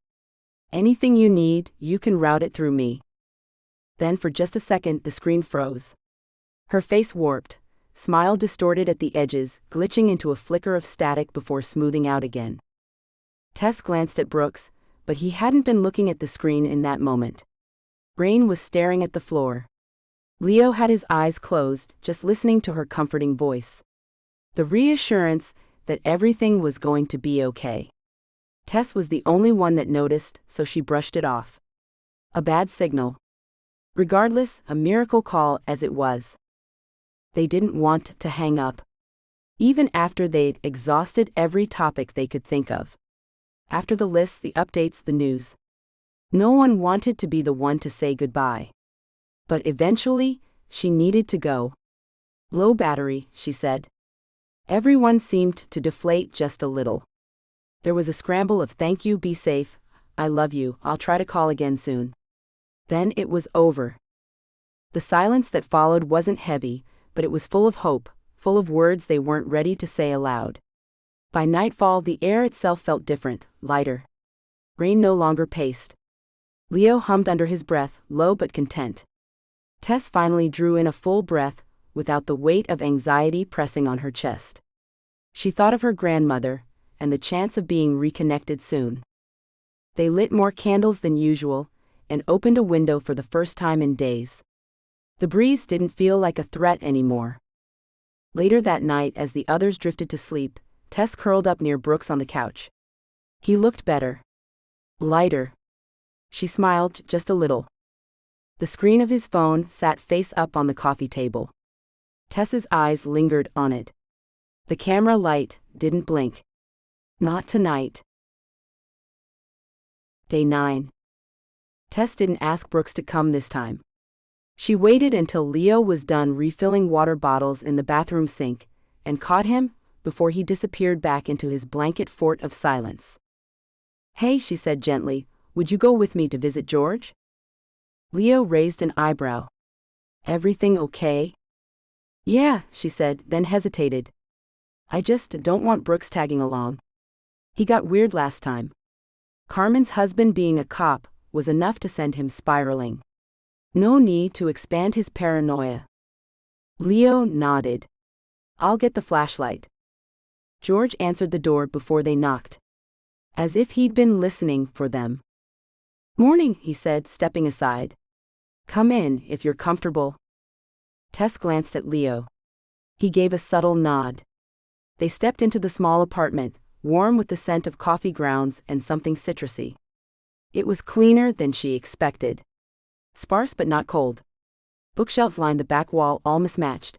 Anything you need, you can route it through me. Then for just a second the screen froze. Her face warped, smile distorted at the edges, glitching into a flicker of static before smoothing out again. Tess glanced at Brooks, but he hadn't been looking at the screen in that moment. Rain was staring at the floor. Leo had his eyes closed, just listening to her comforting voice. The reassurance that everything was going to be okay. Tess was the only one that noticed, so she brushed it off. A bad signal. Regardless, a miracle call as it was. They didn't want to hang up. Even after they'd exhausted every topic they could think of. After the lists, the updates, the news. No one wanted to be the one to say goodbye. But eventually, she needed to go. Low battery, she said. Everyone seemed to deflate just a little. There was a scramble of thank you, be safe, I love you, I'll try to call again soon. Then it was over. The silence that followed wasn't heavy, but it was full of hope, full of words they weren't ready to say aloud. By nightfall, the air itself felt different, lighter. Rain no longer paced. Leo hummed under his breath, low but content. Tess finally drew in a full breath, without the weight of anxiety pressing on her chest. She thought of her grandmother, and the chance of being reconnected soon. They lit more candles than usual, and opened a window for the first time in days. The breeze didn't feel like a threat anymore. Later that night, as the others drifted to sleep, Tess curled up near Brooks on the couch. He looked better. Lighter. She smiled just a little. The screen of his phone sat face up on the coffee table. Tess's eyes lingered on it. The camera light didn't blink. Not tonight. Day 9. Tess didn't ask Brooks to come this time. She waited until Leo was done refilling water bottles in the bathroom sink, and caught him before he disappeared back into his blanket fort of silence. Hey, she said gently, would you go with me to visit George? Leo raised an eyebrow. Everything okay? Yeah, she said, then hesitated. I just don't want Brooks tagging along. He got weird last time. Carmen's husband being a cop was enough to send him spiraling. No need to expand his paranoia. Leo nodded. I'll get the flashlight. George answered the door before they knocked, as if he'd been listening for them. Morning, he said, stepping aside. Come in, if you're comfortable. Tess glanced at Leo. He gave a subtle nod. They stepped into the small apartment, warm with the scent of coffee grounds and something citrusy. It was cleaner than she expected. Sparse but not cold. Bookshelves lined the back wall, all mismatched.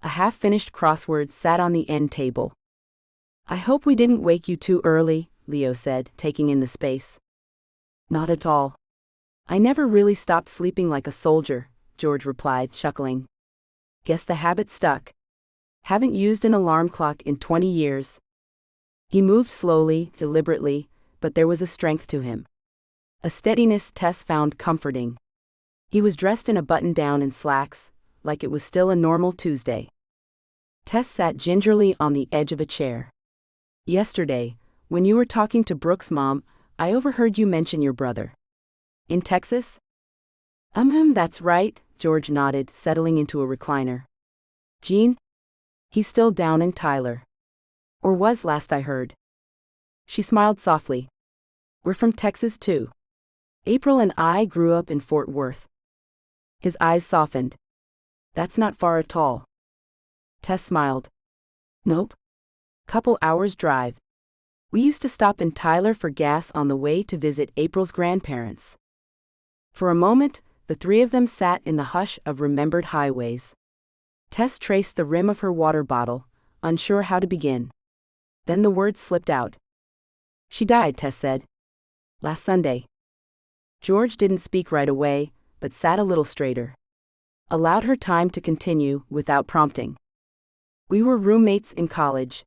A half-finished crossword sat on the end table. I hope we didn't wake you too early, Leo said, taking in the space. Not at all. I never really stopped sleeping like a soldier, George replied, chuckling. Guess the habit stuck. Haven't used an alarm clock in 20 years. He moved slowly, deliberately, but there was a strength to him. A steadiness Tess found comforting. He was dressed in a button-down and slacks, like it was still a normal Tuesday. Tess sat gingerly on the edge of a chair. Yesterday, when you were talking to Brooke's mom, I overheard you mention your brother. In Texas? That's right, George nodded, settling into a recliner. Gene? He's still down in Tyler. Or was last I heard. She smiled softly. We're from Texas too. April and I grew up in Fort Worth. His eyes softened. That's not far at all. Tess smiled. Nope. Couple hours drive. We used to stop in Tyler for gas on the way to visit April's grandparents. For a moment, the three of them sat in the hush of remembered highways. Tess traced the rim of her water bottle, unsure how to begin. Then the words slipped out. She died, Tess said. Last Sunday. George didn't speak right away, but sat a little straighter. Allowed her time to continue without prompting. We were roommates in college.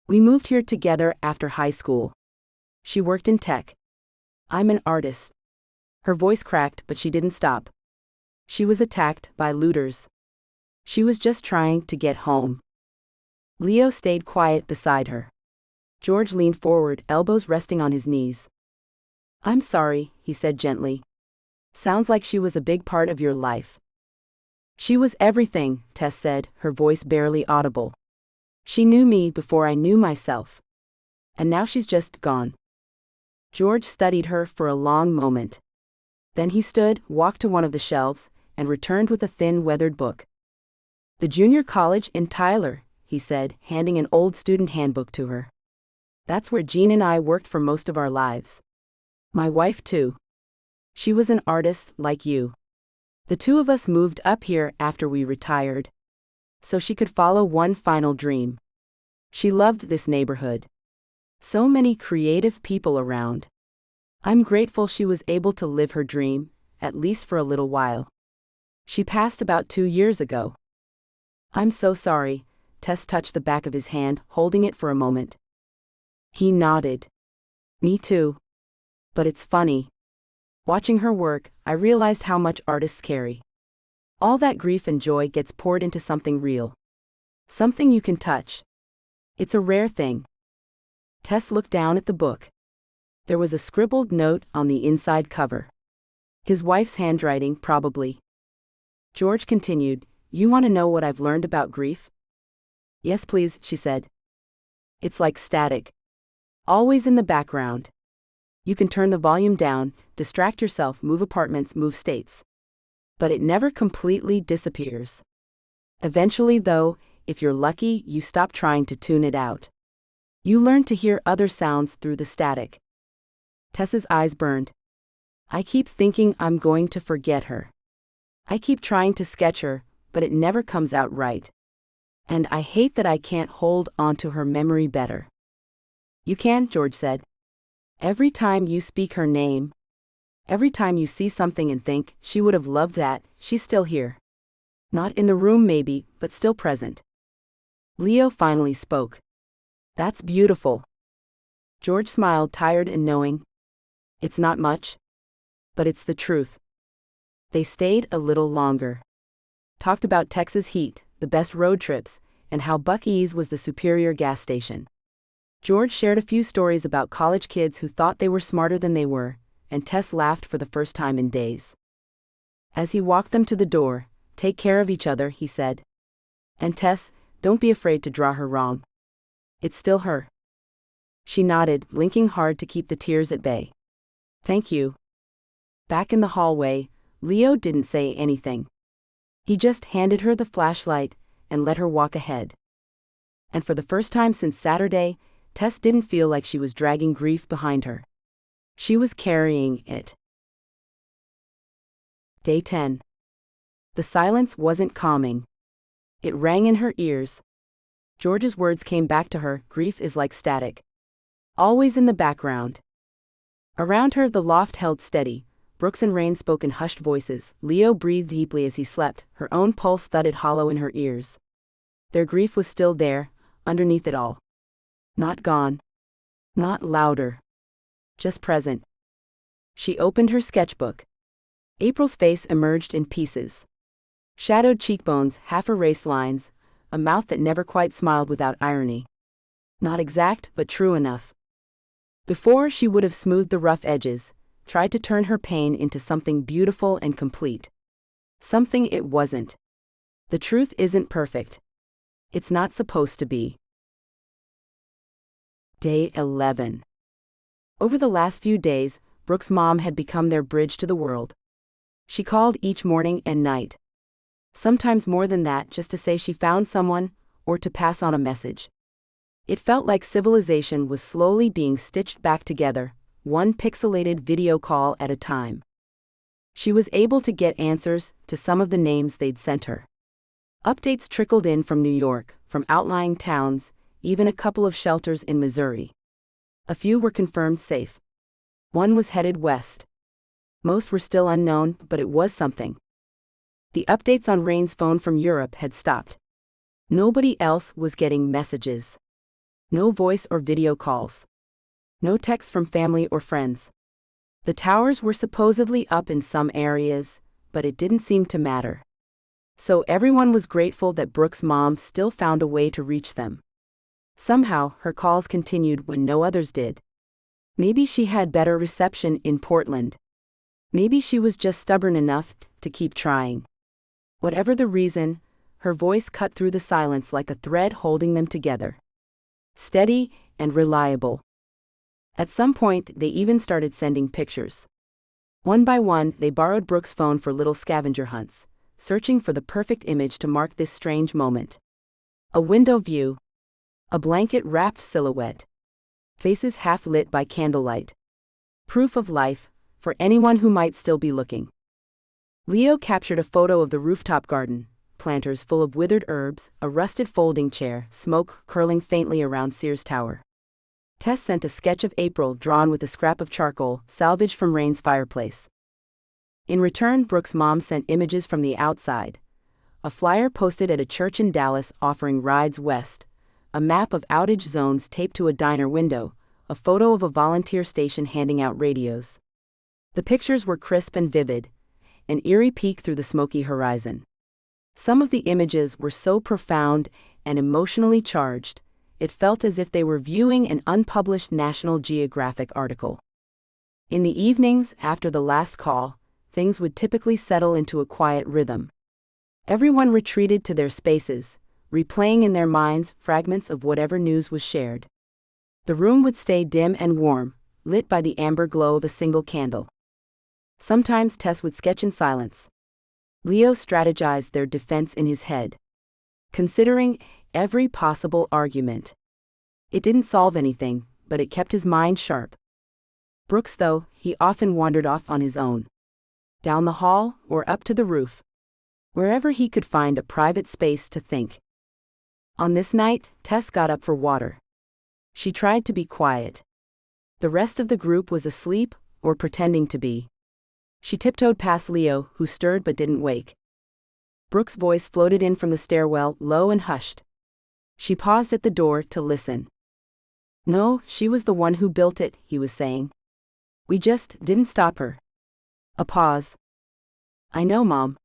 We moved here together after high school. She worked in tech. I'm an artist. Her voice cracked, but she didn't stop. She was attacked by looters. She was just trying to get home. Leo stayed quiet beside her. George leaned forward, elbows resting on his knees. I'm sorry, he said gently. Sounds like she was a big part of your life. She was everything, Tess said, her voice barely audible. She knew me before I knew myself. And now she's just gone. George studied her for a long moment. Then he stood, walked to one of the shelves, and returned with a thin, weathered book. The junior college in Tyler, he said, handing an old student handbook to her. That's where Jean and I worked for most of our lives. My wife, too. She was an artist, like you. The two of us moved up here after we retired, so she could follow one final dream. She loved this neighborhood. So many creative people around. I'm grateful she was able to live her dream, at least for a little while. She passed about 2 years ago. I'm so sorry, Tess touched the back of his hand, holding it for a moment. He nodded. Me too. But it's funny. Watching her work, I realized how much artists carry. All that grief and joy gets poured into something real. Something you can touch. It's a rare thing. Tess looked down at the book. There was a scribbled note on the inside cover. His wife's handwriting, probably. George continued, You want to know what I've learned about grief? Yes, please, she said. It's like static. Always in the background. You can turn the volume down, distract yourself, move apartments, move states. But it never completely disappears. Eventually, though, if you're lucky, you stop trying to tune it out. You learn to hear other sounds through the static. Tess's eyes burned. I keep thinking I'm going to forget her. I keep trying to sketch her, but it never comes out right. And I hate that I can't hold on to her memory better. You can, George said. Every time you speak her name, every time you see something and think, she would have loved that, she's still here. Not in the room maybe, but still present. Leo finally spoke. That's beautiful. George smiled, tired and knowing. It's not much. But it's the truth. They stayed a little longer. Talked about Texas heat, the best road trips, and how Buc-ee's was the superior gas station. George shared a few stories about college kids who thought they were smarter than they were, and Tess laughed for the first time in days. As he walked them to the door, Take care of each other, he said. And Tess, Don't be afraid to draw her wrong. It's still her. She nodded, blinking hard to keep the tears at bay. Thank you. Back in the hallway, Leo didn't say anything. He just handed her the flashlight and let her walk ahead. And for the first time since Saturday, Tess didn't feel like she was dragging grief behind her. She was carrying it. Day 10. The silence wasn't calming. It rang in her ears. George's words came back to her, grief is like static. Always in the background. Around her the loft held steady. Brooks and Rain spoke in hushed voices. Leo breathed deeply as he slept, her own pulse thudded hollow in her ears. Their grief was still there, underneath it all. Not gone. Not louder. Just present. She opened her sketchbook. April's face emerged in pieces. Shadowed cheekbones, half-erased lines, a mouth that never quite smiled without irony. Not exact, but true enough. Before, she would have smoothed the rough edges, tried to turn her pain into something beautiful and complete. Something it wasn't. The truth isn't perfect. It's not supposed to be. Day 11. Over the last few days, Brooke's mom had become their bridge to the world. She called each morning and night. Sometimes more than that, just to say she found someone, or to pass on a message. It felt like civilization was slowly being stitched back together, one pixelated video call at a time. She was able to get answers to some of the names they'd sent her. Updates trickled in from New York, from outlying towns, even a couple of shelters in Missouri. A few were confirmed safe. One was headed west. Most were still unknown, but it was something. The updates on Rain's phone from Europe had stopped. Nobody else was getting messages. No voice or video calls. No texts from family or friends. The towers were supposedly up in some areas, but it didn't seem to matter. So everyone was grateful that Brooke's mom still found a way to reach them. Somehow, her calls continued when no others did. Maybe she had better reception in Portland. Maybe she was just stubborn enough to keep trying. Whatever the reason, her voice cut through the silence like a thread holding them together. Steady and reliable. At some point, they even started sending pictures. One by one, they borrowed Brooke's phone for little scavenger hunts, searching for the perfect image to mark this strange moment. A window view. A blanket-wrapped silhouette. Faces half lit by candlelight. Proof of life, for anyone who might still be looking. Leo captured a photo of the rooftop garden, planters full of withered herbs, a rusted folding chair, smoke curling faintly around Sears Tower. Tess sent a sketch of April drawn with a scrap of charcoal, salvaged from Rain's fireplace. In return, Brooke's mom sent images from the outside. A flyer posted at a church in Dallas offering rides west, a map of outage zones taped to a diner window, a photo of a volunteer station handing out radios. The pictures were crisp and vivid, an eerie peek through the smoky horizon. Some of the images were so profound and emotionally charged, it felt as if they were viewing an unpublished National Geographic article. In the evenings, after the last call, things would typically settle into a quiet rhythm. Everyone retreated to their spaces, replaying in their minds fragments of whatever news was shared. The room would stay dim and warm, lit by the amber glow of a single candle. Sometimes Tess would sketch in silence. Leo strategized their defense in his head, considering every possible argument. It didn't solve anything, but it kept his mind sharp. Brooks, though, he often wandered off on his own. Down the hall or up to the roof. Wherever he could find a private space to think. On this night, Tess got up for water. She tried to be quiet. The rest of the group was asleep or pretending to be. She tiptoed past Leo, who stirred but didn't wake. Brooke's voice floated in from the stairwell, low and hushed. She paused at the door to listen. No, she was the one who built it, he was saying. We just didn't stop her. A pause. I know, Mom.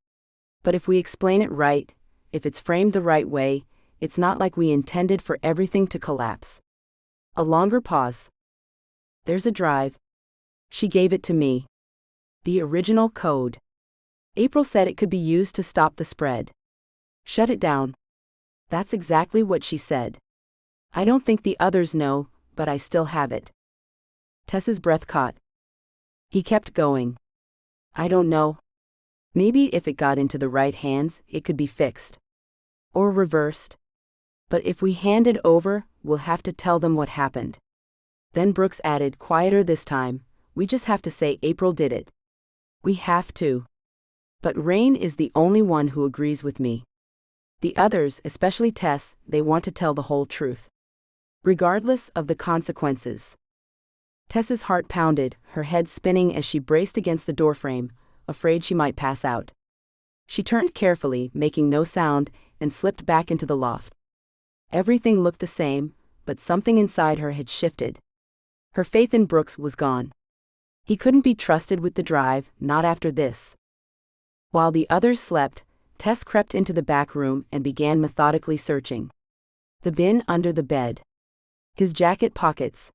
But if we explain it right, if it's framed the right way, it's not like we intended for everything to collapse. A longer pause. There's a drive. She gave it to me. The original code. April said it could be used to stop the spread. Shut it down. That's exactly what she said. I don't think the others know, but I still have it. Tess's breath caught. He kept going. I don't know. Maybe if it got into the right hands, it could be fixed. Or reversed. But if we hand it over, we'll have to tell them what happened. Then Brooks added, quieter this time, we just have to say April did it. We have to. But Rain is the only one who agrees with me. The others, especially Tess, they want to tell the whole truth. Regardless of the consequences. Tess's heart pounded, her head spinning as she braced against the doorframe, afraid she might pass out. She turned carefully, making no sound, and slipped back into the loft. Everything looked the same, but something inside her had shifted. Her faith in Brooks was gone. He couldn't be trusted with the drive, not after this. While the others slept, Tess crept into the back room and began methodically searching. The bin under the bed. His jacket pockets.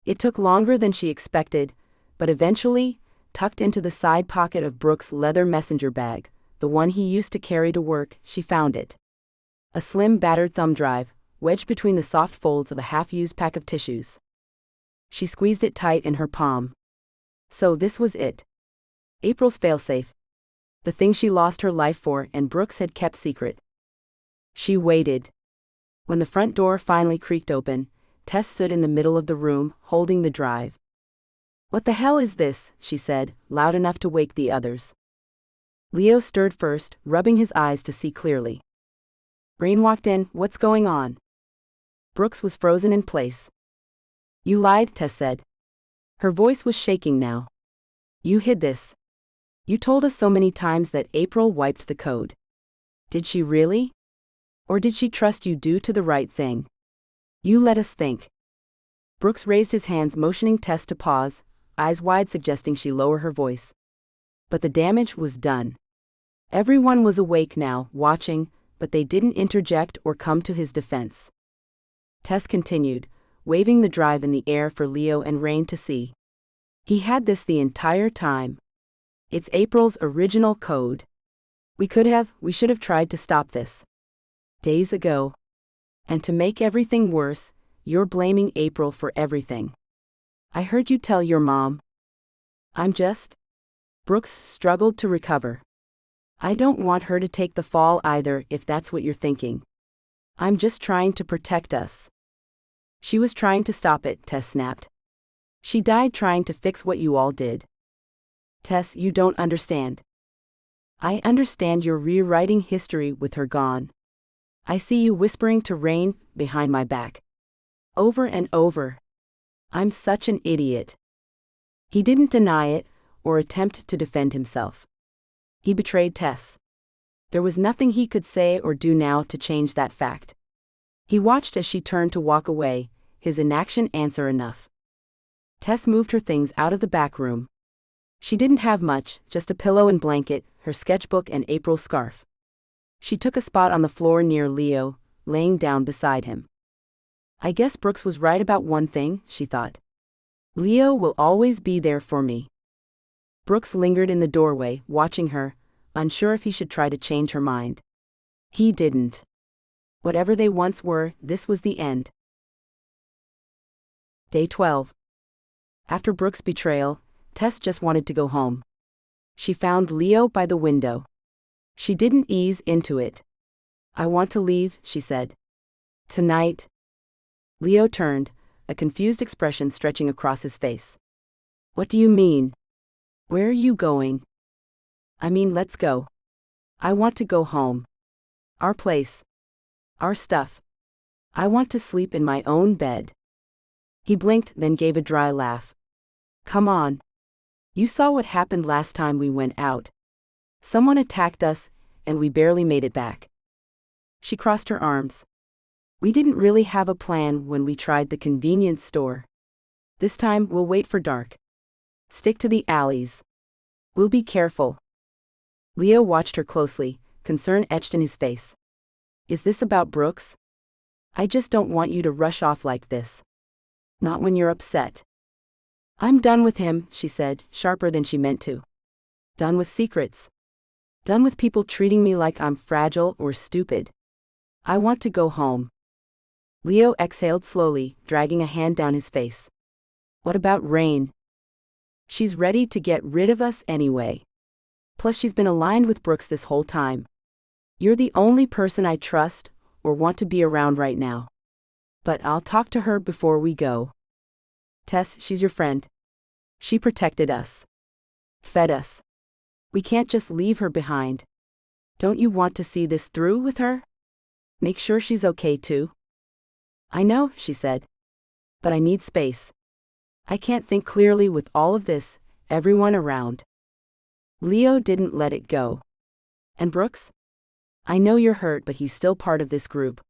It took longer than she expected, but eventually, tucked into the side pocket of Brooks' leather messenger bag, the one he used to carry to work, she found it. A slim battered thumb drive, wedged between the soft folds of a half-used pack of tissues. She squeezed it tight in her palm. So this was it. April's failsafe. The thing she lost her life for and Brooks had kept secret. She waited. When the front door finally creaked open, Tess stood in the middle of the room, holding the drive. What the hell is this? She said, loud enough to wake the others. Leo stirred first, rubbing his eyes to see clearly. Rain walked in, what's going on? Brooks was frozen in place. You lied, Tess said. Her voice was shaking now. You hid this. You told us so many times that April wiped the code. Did she really? Or did she trust you due to the right thing? You let us think. Brooks raised his hands, motioning Tess to pause, eyes wide, suggesting she lower her voice. But the damage was done. Everyone was awake now, watching, but they didn't interject or come to his defense. Tess continued, waving the drive in the air for Leo and Rain to see. He had this the entire time. It's April's original code. We should have tried to stop this. Days ago. And to make everything worse, you're blaming April for everything. I heard you tell your mom. Brooks struggled to recover. I don't want her to take the fall either, if that's what you're thinking. I'm just trying to protect us. She was trying to stop it, Tess snapped. She died trying to fix what you all did. Tess, you don't understand. I understand you're rewriting history with her gone. I see you whispering to Rain, behind my back. Over and over. I'm such an idiot. He didn't deny it, or attempt to defend himself. He betrayed Tess. There was nothing he could say or do now to change that fact. He watched as she turned to walk away, his inaction answer enough. Tess moved her things out of the back room. She didn't have much, just a pillow and blanket, her sketchbook and April's scarf. She took a spot on the floor near Leo, laying down beside him. I guess Brooks was right about one thing, she thought. Leo will always be there for me. Brooks lingered in the doorway, watching her, unsure if he should try to change her mind. He didn't. Whatever they once were, this was the end. Day 12. After Brooks' betrayal, Tess just wanted to go home. She found Leo by the window. She didn't ease into it. I want to leave, she said. Tonight. Leo turned, a confused expression stretching across his face. What do you mean? Where are you going? I mean, let's go. I want to go home. Our place. Our stuff. I want to sleep in my own bed. He blinked, then gave a dry laugh. Come on. You saw what happened last time we went out. Someone attacked us, and we barely made it back. She crossed her arms. We didn't really have a plan when we tried the convenience store. This time we'll wait for dark. Stick to the alleys. We'll be careful. Leo watched her closely, concern etched in his face. Is this about Brooks? I just don't want you to rush off like this. Not when you're upset. I'm done with him, she said, sharper than she meant to. Done with secrets. Done with people treating me like I'm fragile or stupid. I want to go home. Leo exhaled slowly, dragging a hand down his face. What about Rain? She's ready to get rid of us anyway. Plus she's been aligned with Brooks this whole time. You're the only person I trust or want to be around right now. But I'll talk to her before we go. Tess, she's your friend. She protected us. Fed us. We can't just leave her behind. Don't you want to see this through with her? Make sure she's okay too. I know, she said. But I need space. I can't think clearly with all of this, everyone around. Leo didn't let it go. And Brooks? I know you're hurt, but he's still part of this group.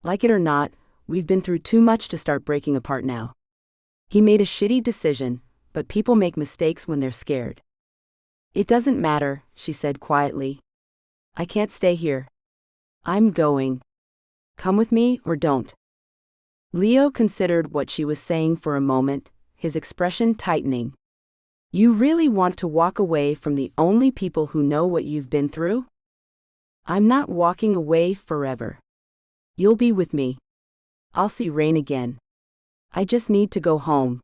Like it or not, we've been through too much to start breaking apart now. He made a shitty decision, but people make mistakes when they're scared. It doesn't matter, she said quietly. I can't stay here. I'm going. Come with me or don't. Leo considered what she was saying for a moment, his expression tightening. You really want to walk away from the only people who know what you've been through? I'm not walking away forever. You'll be with me. I'll see Rain again. I just need to go home.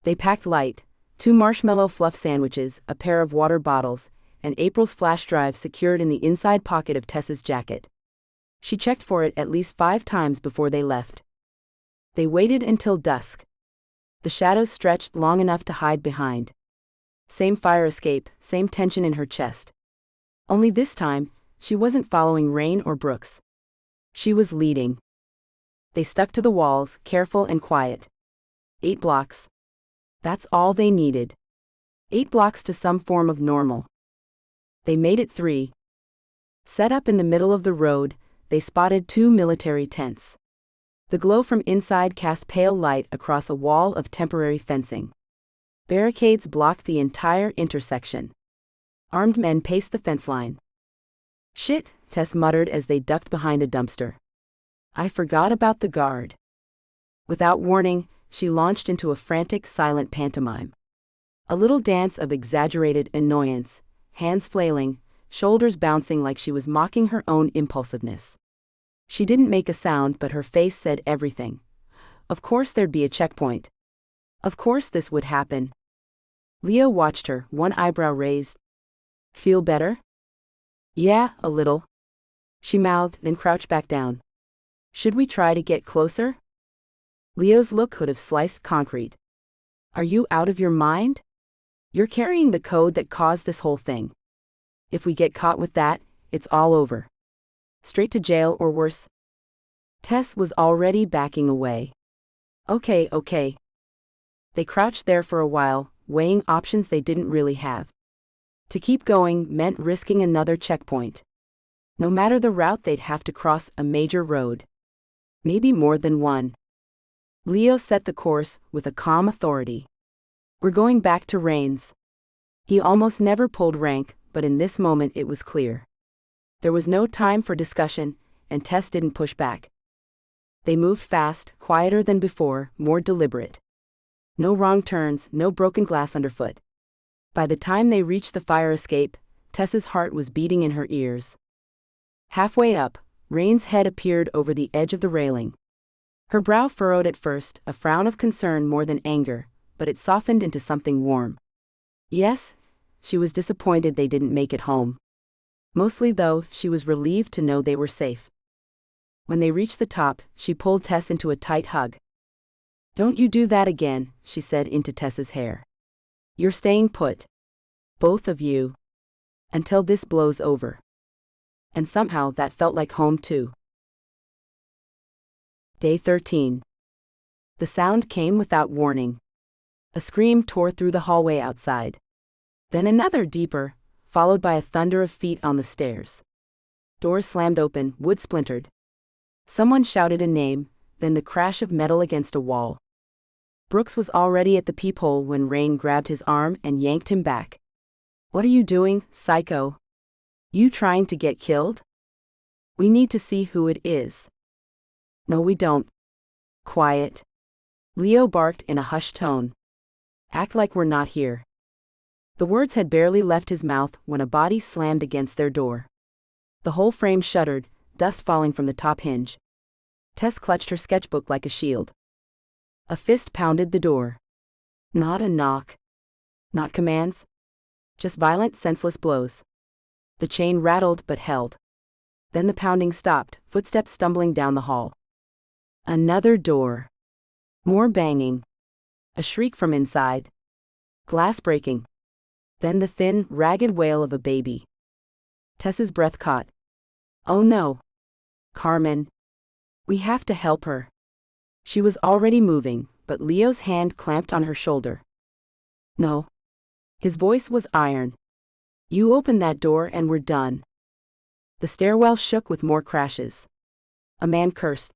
They packed light, 2 marshmallow fluff sandwiches, a pair of water bottles, and April's flash drive secured in the inside pocket of Tess's jacket. She checked for it at least 5 times before they left. They waited until dusk. The shadows stretched long enough to hide behind. Same fire escape, same tension in her chest. Only this time, she wasn't following Rain or Brooks. She was leading. They stuck to the walls, careful and quiet. 8 blocks. That's all they needed. 8 blocks to some form of normal. They made it 3. Set up in the middle of the road, they spotted 2 military tents. The glow from inside cast pale light across a wall of temporary fencing. Barricades blocked the entire intersection. Armed men paced the fence line. Shit, Tess muttered as they ducked behind a dumpster. I forgot about the guard. Without warning, she launched into a frantic, silent pantomime. A little dance of exaggerated annoyance, hands flailing, shoulders bouncing like she was mocking her own impulsiveness. She didn't make a sound, but her face said everything. Of course there'd be a checkpoint. Of course this would happen. Leo watched her, one eyebrow raised. Feel better? Yeah, a little. She mouthed, then crouched back down. Should we try to get closer? Leo's look could have sliced concrete. Are you out of your mind? You're carrying the code that caused this whole thing. If we get caught with that, it's all over. Straight to jail or worse. Tess was already backing away. Okay. They crouched there for a while, weighing options they didn't really have. To keep going meant risking another checkpoint. No matter the route, they'd have to cross a major road. Maybe more than one. Leo set the course with a calm authority. We're going back to Rain's. He almost never pulled rank, but in this moment it was clear. There was no time for discussion, and Tess didn't push back. They moved fast, quieter than before, more deliberate. No wrong turns, no broken glass underfoot. By the time they reached the fire escape, Tess's heart was beating in her ears. Halfway up, Rain's head appeared over the edge of the railing. Her brow furrowed at first, a frown of concern more than anger, but it softened into something warm. Yes, she was disappointed they didn't make it home. Mostly though, she was relieved to know they were safe. When they reached the top, she pulled Tess into a tight hug. Don't you do that again, she said into Tess's hair. You're staying put. Both of you. Until this blows over. And somehow that felt like home too. Day 13. The sound came without warning. A scream tore through the hallway outside. Then another deeper, followed by a thunder of feet on the stairs. Doors slammed open, wood splintered. Someone shouted a name, then the crash of metal against a wall. Brooks was already at the peephole when Rain grabbed his arm and yanked him back. What are you doing, psycho? You trying to get killed? We need to see who it is. No, we don't. Quiet. Leo barked in a hushed tone. Act like we're not here. The words had barely left his mouth when a body slammed against their door. The whole frame shuddered, dust falling from the top hinge. Tess clutched her sketchbook like a shield. A fist pounded the door. Not a knock. Not commands. Just violent, senseless blows. The chain rattled but held. Then the pounding stopped, footsteps stumbling down the hall. Another door. More banging. A shriek from inside. Glass breaking. Then the thin, ragged wail of a baby. Tess's breath caught. Oh no. Carmen. We have to help her. She was already moving, but Leo's hand clamped on her shoulder. No. His voice was iron. You open that door and we're done. The stairwell shook with more crashes. A man cursed.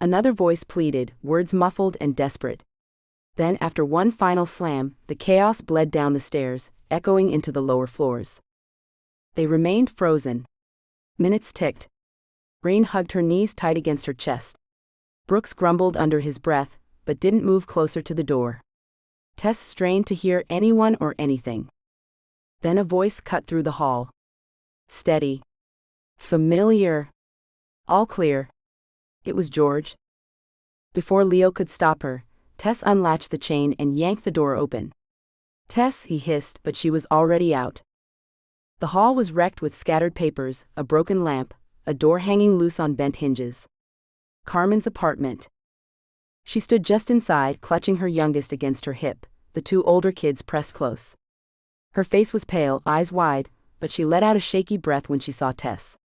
Another voice pleaded, words muffled and desperate. Then, after one final slam, the chaos bled down the stairs, echoing into the lower floors. They remained frozen. Minutes ticked. Rain hugged her knees tight against her chest. Brooks grumbled under his breath, but didn't move closer to the door. Tess strained to hear anyone or anything. Then a voice cut through the hall. Steady. Familiar. All clear. It was George. Before Leo could stop her, Tess unlatched the chain and yanked the door open. Tess, he hissed, but she was already out. The hall was wrecked with scattered papers, a broken lamp, a door hanging loose on bent hinges. Carmen's apartment. She stood just inside, clutching her youngest against her hip, the two older kids pressed close. Her face was pale, eyes wide, but she let out a shaky breath when she saw Tess.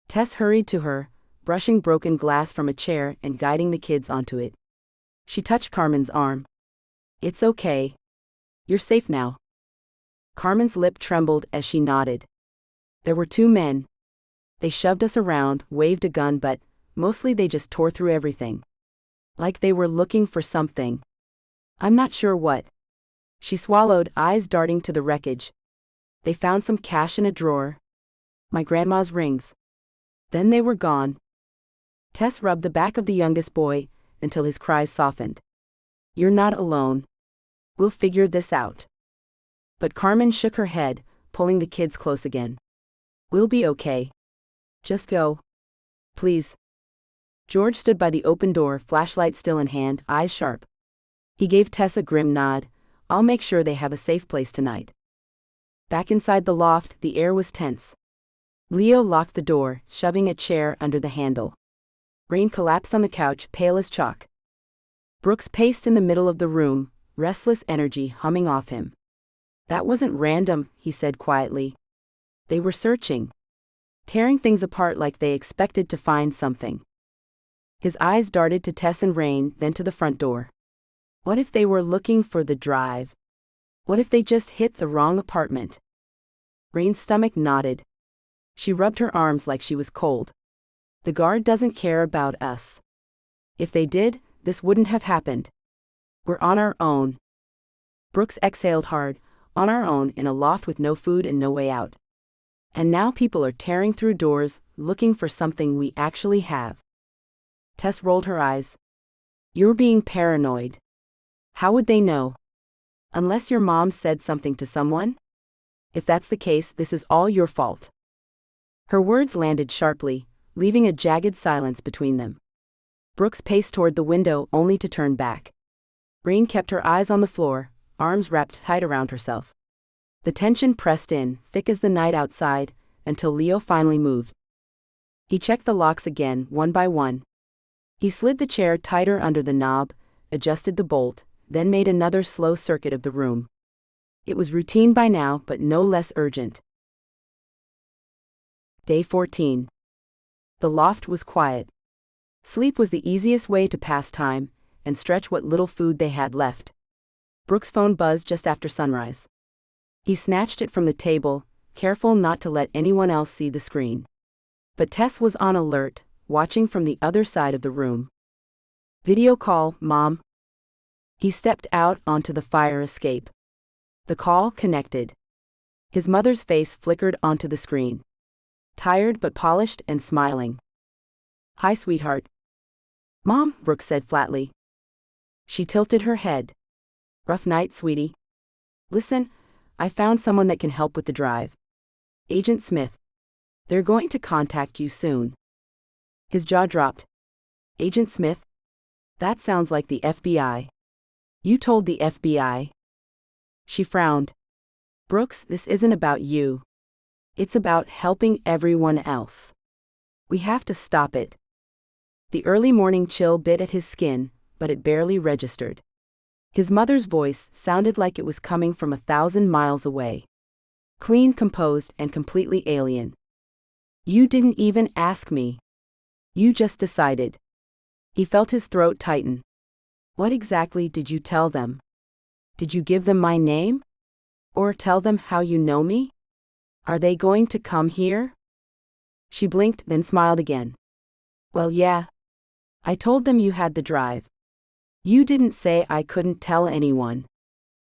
Tess hurried to her, brushing broken glass from a chair and guiding the kids onto it. She touched Carmen's arm. It's okay. You're safe now. Carmen's lip trembled as she nodded. There were two men. They shoved us around, waved a gun, but mostly they just tore through everything. Like they were looking for something. I'm not sure what. She swallowed, eyes darting to the wreckage. They found some cash in a drawer. My grandma's rings. Then they were gone. Tess rubbed the back of the youngest boy until his cries softened. You're not alone. We'll figure this out. But Carmen shook her head, pulling the kids close again. We'll be okay. Just go. Please. George stood by the open door, flashlight still in hand, eyes sharp. He gave Tess a grim nod. I'll make sure they have a safe place tonight. Back inside the loft, the air was tense. Leo locked the door, shoving a chair under the handle. Rain collapsed on the couch, pale as chalk. Brooks paced in the middle of the room, restless energy humming off him. That wasn't random, he said quietly. They were searching. Tearing things apart like they expected to find something. His eyes darted to Tess and Rain, then to the front door. What if they were looking for the drive? What if they just hit the wrong apartment? Rain's stomach knotted. She rubbed her arms like she was cold. The guard doesn't care about us. If they did, this wouldn't have happened. We're on our own. Brooks exhaled hard, on our own in a loft with no food and no way out. And now people are tearing through doors, looking for something we actually have. Tess rolled her eyes. You're being paranoid. How would they know? Unless your mom said something to someone? If that's the case, this is all your fault. Her words landed sharply, leaving a jagged silence between them. Brooks paced toward the window only to turn back. Rain kept her eyes on the floor, arms wrapped tight around herself. The tension pressed in, thick as the night outside, until Leo finally moved. He checked the locks again, one by one. He slid the chair tighter under the knob, adjusted the bolt, then made another slow circuit of the room. It was routine by now, but no less urgent. Day 14. The loft was quiet. Sleep was the easiest way to pass time and stretch what little food they had left. Brooks' phone buzzed just after sunrise. He snatched it from the table, careful not to let anyone else see the screen. But Tess was on alert, watching from the other side of the room. Video call, Mom. He stepped out onto the fire escape. The call connected. His mother's face flickered onto the screen. Tired but polished and smiling. Hi, sweetheart. Mom, Brooks said flatly. She tilted her head. Rough night, sweetie. Listen, I found someone that can help with the drive. Agent Smith. They're going to contact you soon. His jaw dropped. Agent Smith? That sounds like the FBI. You told the FBI? She frowned. Brooks, this isn't about you. It's about helping everyone else. We have to stop it. The early morning chill bit at his skin, but it barely registered. His mother's voice sounded like it was coming from 1,000 miles away. Clean, composed, and completely alien. You didn't even ask me. You just decided. He felt his throat tighten. What exactly did you tell them? Did you give them my name? Or tell them how you know me? Are they going to come here? She blinked, then smiled again. Well, yeah. I told them you had the drive. You didn't say I couldn't tell anyone.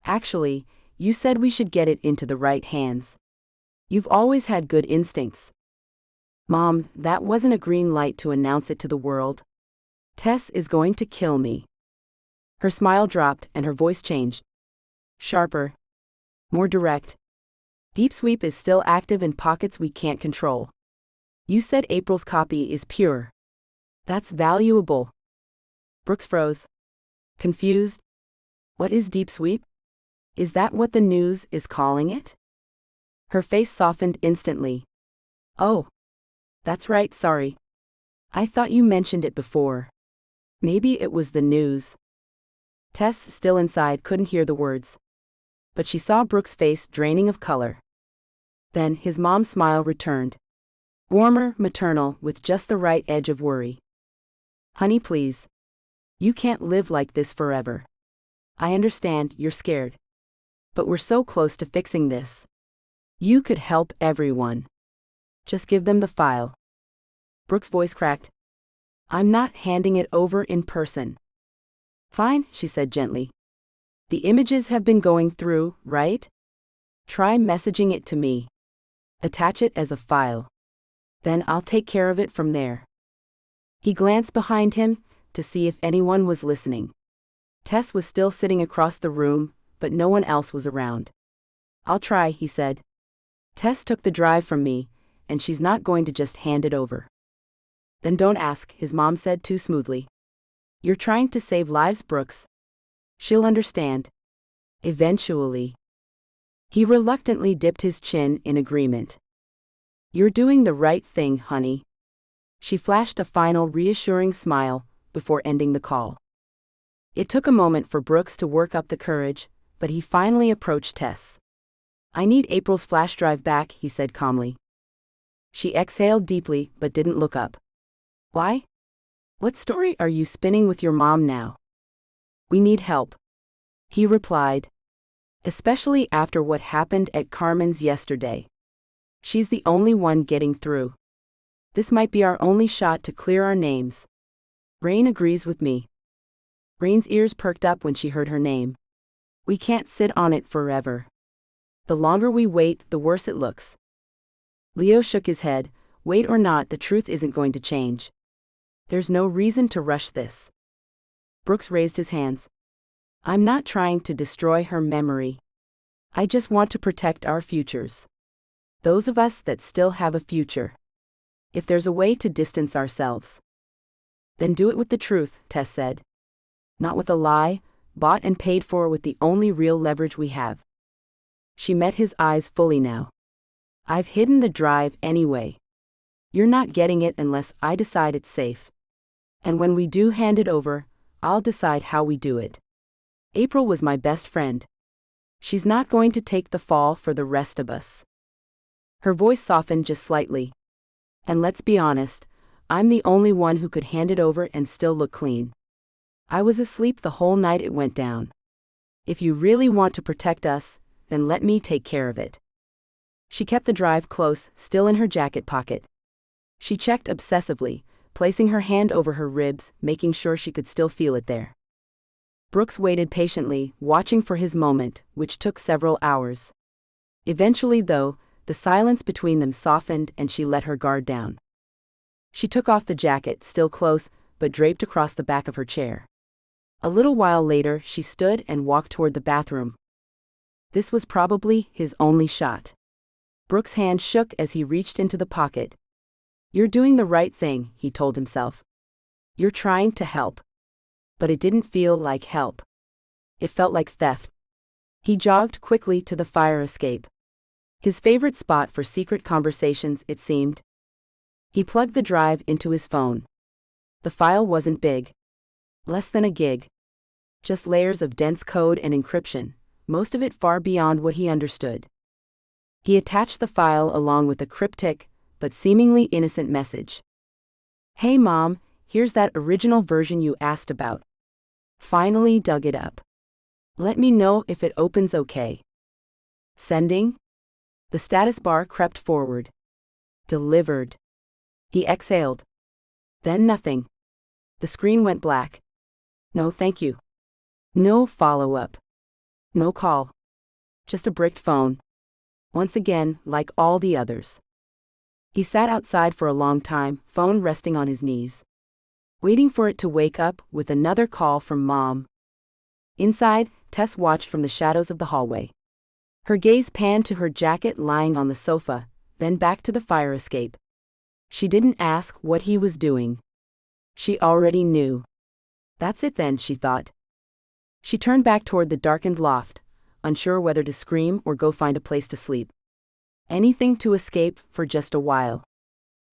Actually, you said we should get it into the right hands. You've always had good instincts. Mom, that wasn't a green light to announce it to the world. Tess is going to kill me. Her smile dropped and her voice changed. Sharper. More direct. Deep Sweep is still active in pockets we can't control. You said April's copy is pure. That's valuable. Brooks froze. Confused. What is Deep Sweep? Is that what the news is calling it? Her face softened instantly. Oh. That's right, sorry. I thought you mentioned it before. Maybe it was the news. Tess, still inside, couldn't hear the words. But she saw Brooks' face draining of color. Then his mom's smile returned. Warmer, maternal, with just the right edge of worry. Honey, please. You can't live like this forever. I understand you're scared. But we're so close to fixing this. You could help everyone. Just give them the file. Brooks' voice cracked. I'm not handing it over in person. Fine, she said gently. The images have been going through, right? Try messaging it to me. Attach it as a file. Then I'll take care of it from there. He glanced behind him to see if anyone was listening. Tess was still sitting across the room, but no one else was around. I'll try, he said. Tess took the drive from me, and she's not going to just hand it over. Then don't ask, his mom said too smoothly. You're trying to save lives, Brooks. She'll understand. Eventually. He reluctantly dipped his chin in agreement. You're doing the right thing, honey. She flashed a final reassuring smile before ending the call. It took a moment for Brooks to work up the courage, but he finally approached Tess. I need April's flash drive back, he said calmly. She exhaled deeply but didn't look up. Why? What story are you spinning with your mom now? We need help. He replied. Especially after what happened at Carmen's yesterday. She's the only one getting through. This might be our only shot to clear our names. Rain agrees with me. Rain's ears perked up when she heard her name. We can't sit on it forever. The longer we wait, the worse it looks. Leo shook his head. Wait or not, the truth isn't going to change. There's no reason to rush this. Brooks raised his hands. I'm not trying to destroy her memory. I just want to protect our futures. Those of us that still have a future. If there's a way to distance ourselves, then do it with the truth, Tess said. Not with a lie, bought and paid for with the only real leverage we have. She met his eyes fully now. I've hidden the drive anyway. You're not getting it unless I decide it's safe. And when we do hand it over, I'll decide how we do it. April was my best friend. She's not going to take the fall for the rest of us. Her voice softened just slightly. And let's be honest, I'm the only one who could hand it over and still look clean. I was asleep the whole night it went down. If you really want to protect us, then let me take care of it. She kept the drive close, still in her jacket pocket. She checked obsessively, placing her hand over her ribs, making sure she could still feel it there. Brooks waited patiently, watching for his moment, which took several hours. Eventually, though, the silence between them softened and she let her guard down. She took off the jacket, still close, but draped across the back of her chair. A little while later, she stood and walked toward the bathroom. This was probably his only shot. Brooks' hand shook as he reached into the pocket. You're doing the right thing, he told himself. You're trying to help. But it didn't feel like help. It felt like theft. He jogged quickly to the fire escape. His favorite spot for secret conversations, it seemed. He plugged the drive into his phone. The file wasn't big. Less than a gig. Just layers of dense code and encryption, most of it far beyond what he understood. He attached the file along with a cryptic, but seemingly innocent message. Hey Mom, here's that original version you asked about. Finally dug it up. Let me know if it opens okay. Sending? The status bar crept forward. Delivered. He exhaled. Then nothing. The screen went black. No thank you. No follow-up. No call. Just a bricked phone. Once again, like all the others. He sat outside for a long time, phone resting on his knees, waiting for it to wake up with another call from Mom. Inside, Tess watched from the shadows of the hallway. Her gaze panned to her jacket lying on the sofa, then back to the fire escape. She didn't ask what he was doing. She already knew. That's it then, she thought. She turned back toward the darkened loft, unsure whether to scream or go find a place to sleep. Anything to escape for just a while.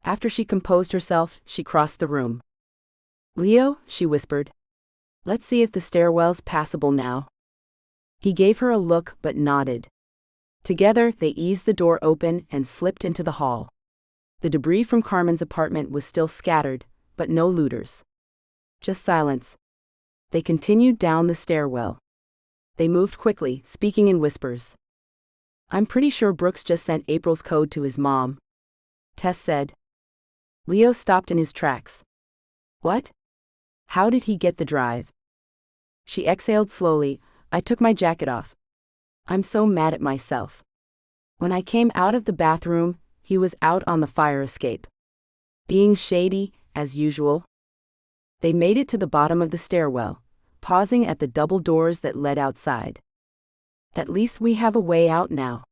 After she composed herself, she crossed the room. Leo, she whispered. Let's see if the stairwell's passable now. He gave her a look but nodded. Together, they eased the door open and slipped into the hall. The debris from Carmen's apartment was still scattered, but no looters. Just silence. They continued down the stairwell. They moved quickly, speaking in whispers. I'm pretty sure Brooks just sent April's code to his mom, Tess said. Leo stopped in his tracks. What? How did he get the drive? She exhaled slowly. I took my jacket off. I'm so mad at myself. When I came out of the bathroom, he was out on the fire escape. Being shady, as usual. They made it to the bottom of the stairwell, pausing at the double doors that led outside. At least we have a way out now,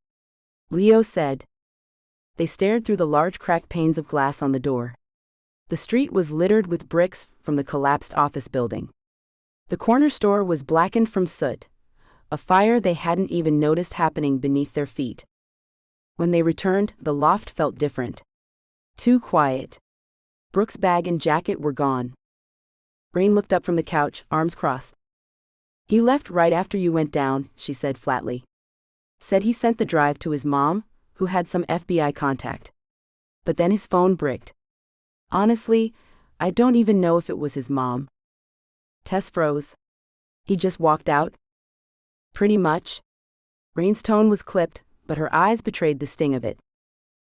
Leo said. They stared through the large cracked panes of glass on the door. The street was littered with bricks from the collapsed office building. The corner store was blackened from soot, a fire they hadn't even noticed happening beneath their feet. When they returned, the loft felt different. Too quiet. Brooks' bag and jacket were gone. Rain looked up from the couch, arms crossed. He left right after you went down, she said flatly. Said he sent the drive to his mom, who had some FBI contact. But then his phone bricked. Honestly, I don't even know if it was his mom. Tess froze. He just walked out? Pretty much. Rain's tone was clipped, but her eyes betrayed the sting of it.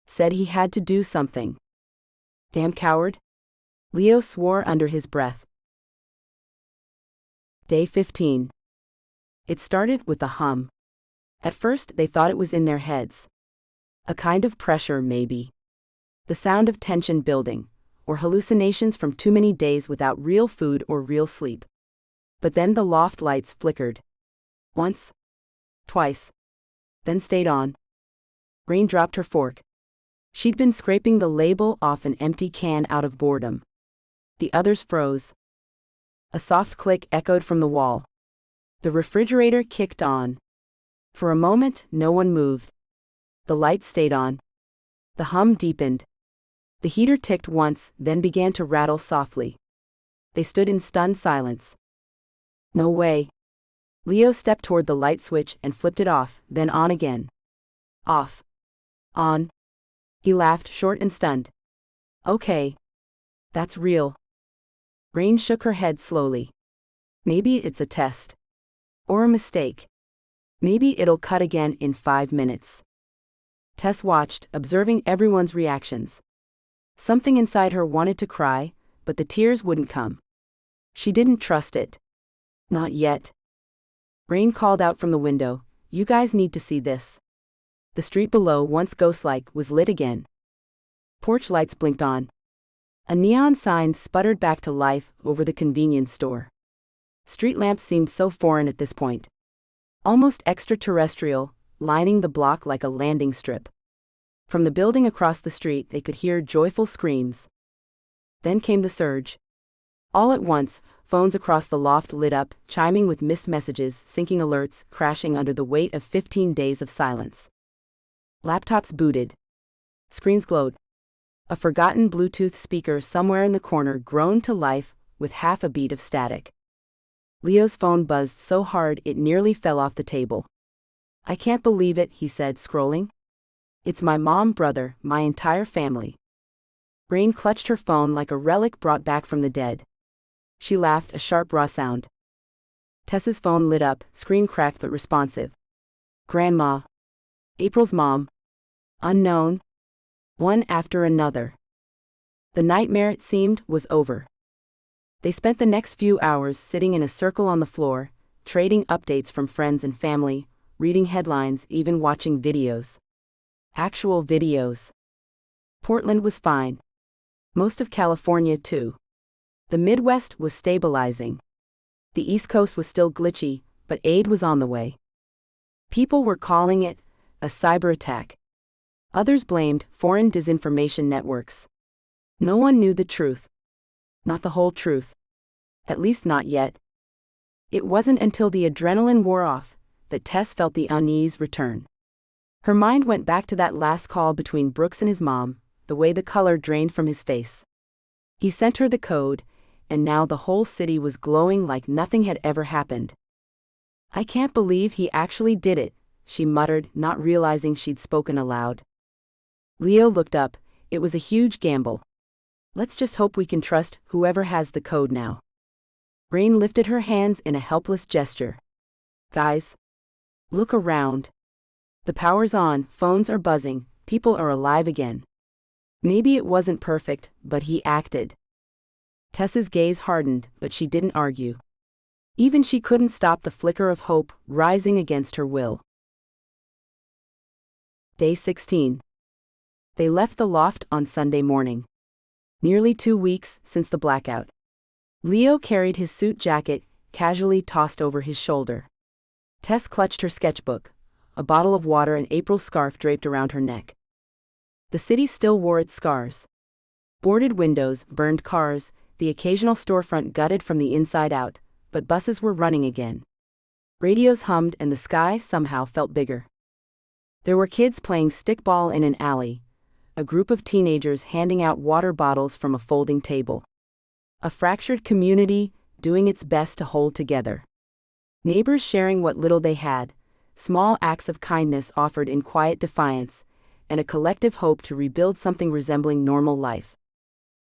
Said he had to do something. Damn coward. Leo swore under his breath. Day 15. It started with a hum. At first, they thought it was in their heads. A kind of pressure, maybe. The sound of tension building, or hallucinations from too many days without real food or real sleep. But then the loft lights flickered. Once. Twice. Then stayed on. Rain dropped her fork. She'd been scraping the label off an empty can out of boredom. The others froze. A soft click echoed from the wall. The refrigerator kicked on. For a moment, no one moved. The light stayed on. The hum deepened. The heater ticked once, then began to rattle softly. They stood in stunned silence. No way. Leo stepped toward the light switch and flipped it off, then on again. Off. On. He laughed, short and stunned. Okay. That's real. Rain shook her head slowly. Maybe it's a test. Or a mistake. Maybe it'll cut again in 5 minutes. Tess watched, observing everyone's reactions. Something inside her wanted to cry, but the tears wouldn't come. She didn't trust it. Not yet. Rain called out from the window, You guys need to see this. The street below, once ghost-like, was lit again. Porch lights blinked on. A neon sign sputtered back to life over the convenience store. Street lamps seemed so foreign at this point. Almost extraterrestrial, lining the block like a landing strip. From the building across the street they could hear joyful screams. Then came the surge. All at once, phones across the loft lit up, chiming with missed messages, syncing alerts, crashing under the weight of 15 days of silence. Laptops booted. Screens glowed. A forgotten Bluetooth speaker somewhere in the corner groaned to life, with half a beat of static. Leo's phone buzzed so hard it nearly fell off the table. "I can't believe it," he said, scrolling. "It's my mom, brother, my entire family." Rain clutched her phone like a relic brought back from the dead. She laughed, a sharp raw sound. Tess's phone lit up, screen cracked but responsive. "Grandma. April's mom. Unknown." One after another. The nightmare, it seemed, was over. They spent the next few hours sitting in a circle on the floor, trading updates from friends and family, reading headlines, even watching videos. Actual videos. Portland was fine. Most of California, too. The Midwest was stabilizing. The East Coast was still glitchy, but aid was on the way. People were calling it a cyber attack. Others blamed foreign disinformation networks. No one knew the truth. Not the whole truth. At least not yet. It wasn't until the adrenaline wore off that Tess felt the unease return. Her mind went back to that last call between Brooks and his mom, the way the color drained from his face. He sent her the code, and now the whole city was glowing like nothing had ever happened. "I can't believe he actually did it," she muttered, not realizing she'd spoken aloud. Leo looked up. It was a huge gamble. "Let's just hope we can trust whoever has the code now." Rain lifted her hands in a helpless gesture. "Guys. Look around. The power's on, phones are buzzing, people are alive again." Maybe it wasn't perfect, but he acted. Tess's gaze hardened, but she didn't argue. Even she couldn't stop the flicker of hope rising against her will. Day 16. They left the loft on Sunday morning. Nearly 2 weeks since the blackout. Leo carried his suit jacket, casually tossed over his shoulder. Tess clutched her sketchbook, a bottle of water and April's scarf draped around her neck. The city still wore its scars. Boarded windows, burned cars, the occasional storefront gutted from the inside out, but buses were running again. Radios hummed and the sky somehow felt bigger. There were kids playing stickball in an alley, a group of teenagers handing out water bottles from a folding table. A fractured community doing its best to hold together. Neighbors sharing what little they had, small acts of kindness offered in quiet defiance, and a collective hope to rebuild something resembling normal life.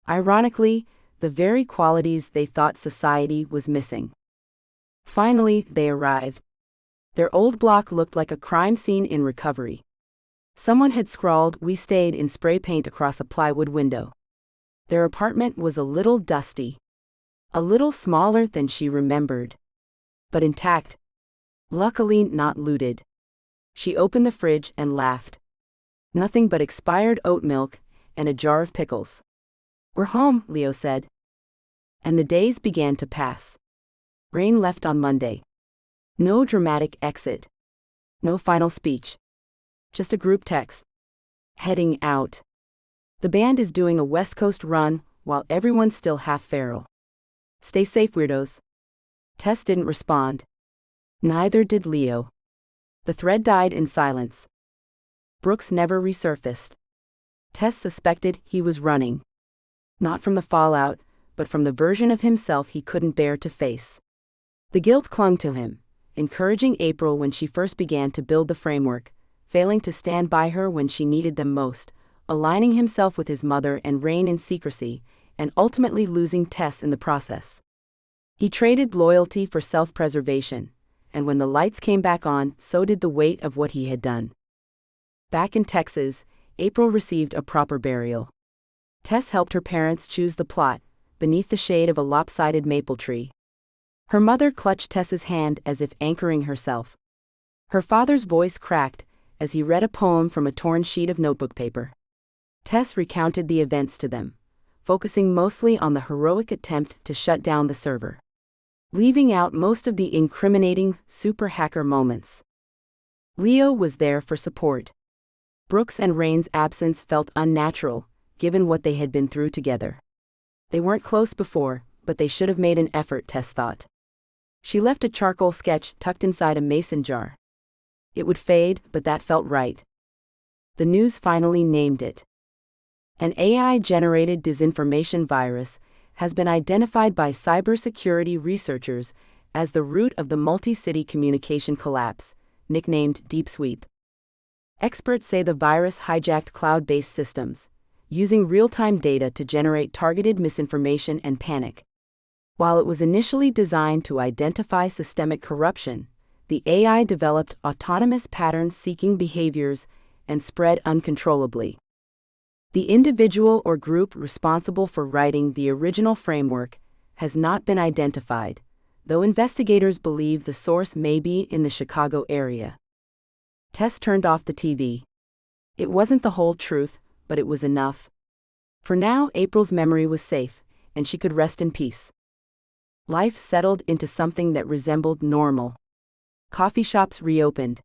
Ironically, the very qualities they thought society was missing. Finally, they arrived. Their old block looked like a crime scene in recovery. Someone had scrawled "We stayed" in spray paint across a plywood window. Their apartment was a little dusty. A little smaller than she remembered. But intact. Luckily not looted. She opened the fridge and laughed. Nothing but expired oat milk and a jar of pickles. "We're home," Leo said. And the days began to pass. Rain left on Monday. No dramatic exit. No final speech. Just a group text. Heading out. The band is doing a West Coast run while everyone's still half feral. Stay safe, weirdos. Tess didn't respond. Neither did Leo. The thread died in silence. Brooks never resurfaced. Tess suspected he was running. Not from the fallout, but from the version of himself he couldn't bear to face. The guilt clung to him, encouraging April when she first began to build the framework, failing to stand by her when she needed them most, aligning himself with his mother and Rain in secrecy, and ultimately losing Tess in the process. He traded loyalty for self-preservation, and when the lights came back on, so did the weight of what he had done. Back in Texas, April received a proper burial. Tess helped her parents choose the plot, beneath the shade of a lopsided maple tree. Her mother clutched Tess's hand as if anchoring herself. Her father's voice cracked as he read a poem from a torn sheet of notebook paper. Tess recounted the events to them, focusing mostly on the heroic attempt to shut down the server, leaving out most of the incriminating super hacker moments. Leo was there for support. Brooks and Rain's absence felt unnatural, given what they had been through together. They weren't close before, but they should have made an effort, Tess thought. She left a charcoal sketch tucked inside a mason jar. It would fade, but that felt right. The news finally named it. An AI-generated disinformation virus has been identified by cybersecurity researchers as the root of the multi-city communication collapse, nicknamed Deep Sweep. Experts say the virus hijacked cloud-based systems, using real-time data to generate targeted misinformation and panic. While it was initially designed to identify systemic corruption, the AI developed autonomous pattern-seeking behaviors and spread uncontrollably. The individual or group responsible for writing the original framework has not been identified, though investigators believe the source may be in the Chicago area. Tess turned off the TV. It wasn't the whole truth, but it was enough. For now, April's memory was safe, and she could rest in peace. Life settled into something that resembled normal. Coffee shops reopened.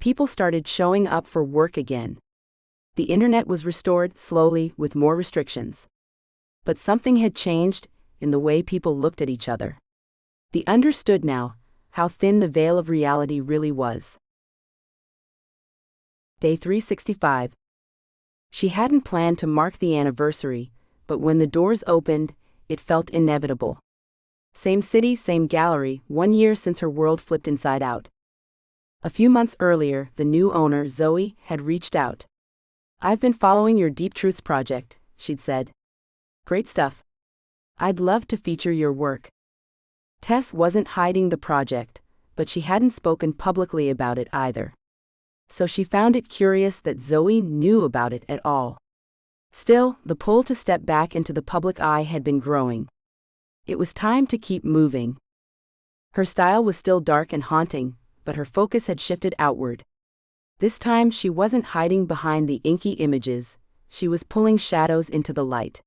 People started showing up for work again. The internet was restored slowly with more restrictions. But something had changed in the way people looked at each other. They understood now how thin the veil of reality really was. Day 365. She hadn't planned to mark the anniversary, but when the doors opened, it felt inevitable. Same city, same gallery, 1 year since her world flipped inside out. A few months earlier, the new owner, Zoe, had reached out. "I've been following your Deep Truths project," she'd said. "Great stuff. I'd love to feature your work." Tess wasn't hiding the project, but she hadn't spoken publicly about it either. So she found it curious that Zoe knew about it at all. Still, the pull to step back into the public eye had been growing. It was time to keep moving. Her style was still dark and haunting, but her focus had shifted outward. This time she wasn't hiding behind the inky images, she was pulling shadows into the light.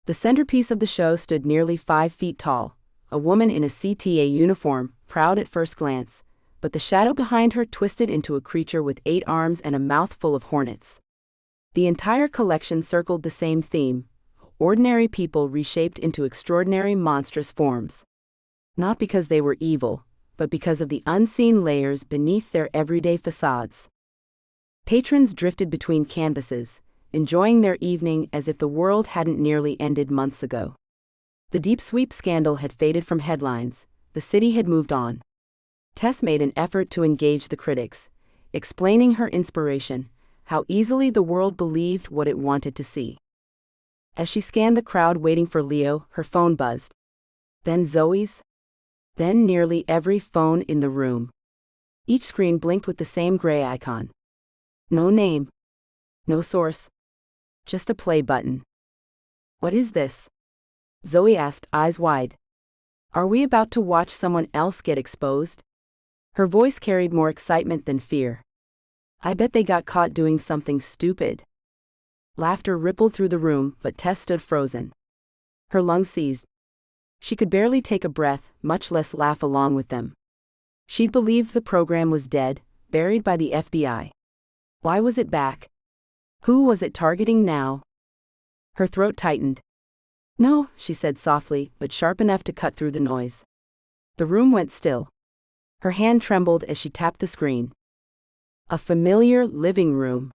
The centerpiece of the show stood nearly 5 feet tall, a woman in a CTA uniform, proud at first glance, but the shadow behind her twisted into a creature with 8 arms and a mouth full of hornets. The entire collection circled the same theme: ordinary people reshaped into extraordinary monstrous forms. Not because they were evil, but because of the unseen layers beneath their everyday facades. Patrons drifted between canvases, enjoying their evening as if the world hadn't nearly ended months ago. The Deep Sweep scandal had faded from headlines, the city had moved on. Tess made an effort to engage the critics, explaining her inspiration, how easily the world believed what it wanted to see. As she scanned the crowd waiting for Leo, her phone buzzed. Then Zoe's. Then nearly every phone in the room. Each screen blinked with the same gray icon. No name. No source. Just a play button. "What is this?" Zoe asked, eyes wide. "Are we about to watch someone else get exposed?" Her voice carried more excitement than fear. "I bet they got caught doing something stupid." Laughter rippled through the room, but Tess stood frozen. Her lungs seized. She could barely take a breath, much less laugh along with them. She'd believed the program was dead, buried by the FBI. Why was it back? Who was it targeting now? Her throat tightened. "No," she said softly, but sharp enough to cut through the noise. The room went still. Her hand trembled as she tapped the screen. A familiar living room.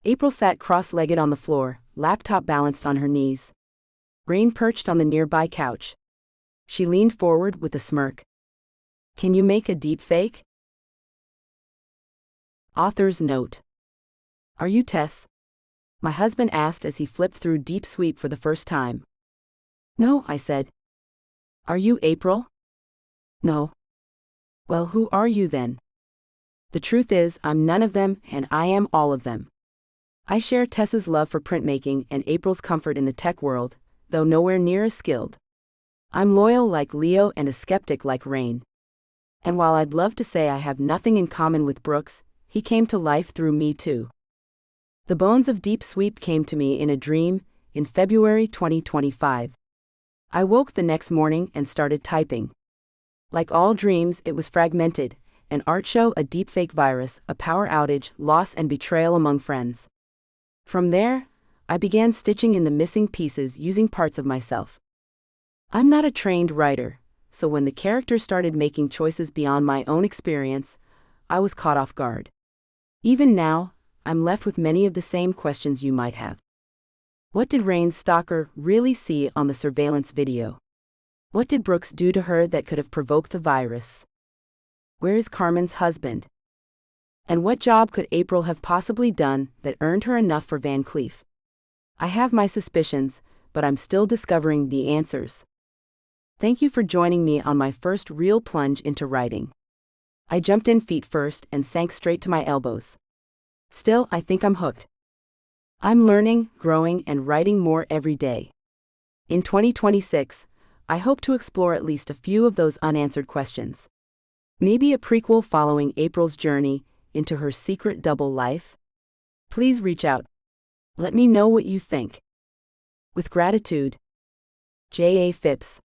April sat cross-legged on the floor, laptop balanced on her knees. Rain perched on the nearby couch. She leaned forward with a smirk. "Can you make a deep fake?" Author's note. "Are you Tess?" my husband asked as he flipped through Deep Sweep for the first time. "No," I said. "Are you April?" "No." "Well, who are you then?" "The truth is, I'm none of them, and I am all of them." I share Tess's love for printmaking and April's comfort in the tech world, though nowhere near as skilled. I'm loyal like Leo and a skeptic like Rain. And while I'd love to say I have nothing in common with Brooks, he came to life through me too. The bones of Deep Sweep came to me in a dream, in February 2025. I woke the next morning and started typing. Like all dreams, it was fragmented, an art show, a deepfake virus, a power outage, loss and betrayal among friends. From there, I began stitching in the missing pieces using parts of myself. I'm not a trained writer, so when the characters started making choices beyond my own experience, I was caught off guard. Even now, I'm left with many of the same questions you might have. What did Rain's stalker really see on the surveillance video? What did Brooks do to her that could have provoked the virus? Where is Carmen's husband? And what job could April have possibly done that earned her enough for Van Cleef? I have my suspicions, but I'm still discovering the answers. Thank you for joining me on my first real plunge into writing. I jumped in feet first and sank straight to my elbows. Still, I think I'm hooked. I'm learning, growing, and writing more every day. In 2026, I hope to explore at least a few of those unanswered questions. Maybe a prequel following April's journey into her secret double life? Please reach out. Let me know what you think. With gratitude, PHIIPS.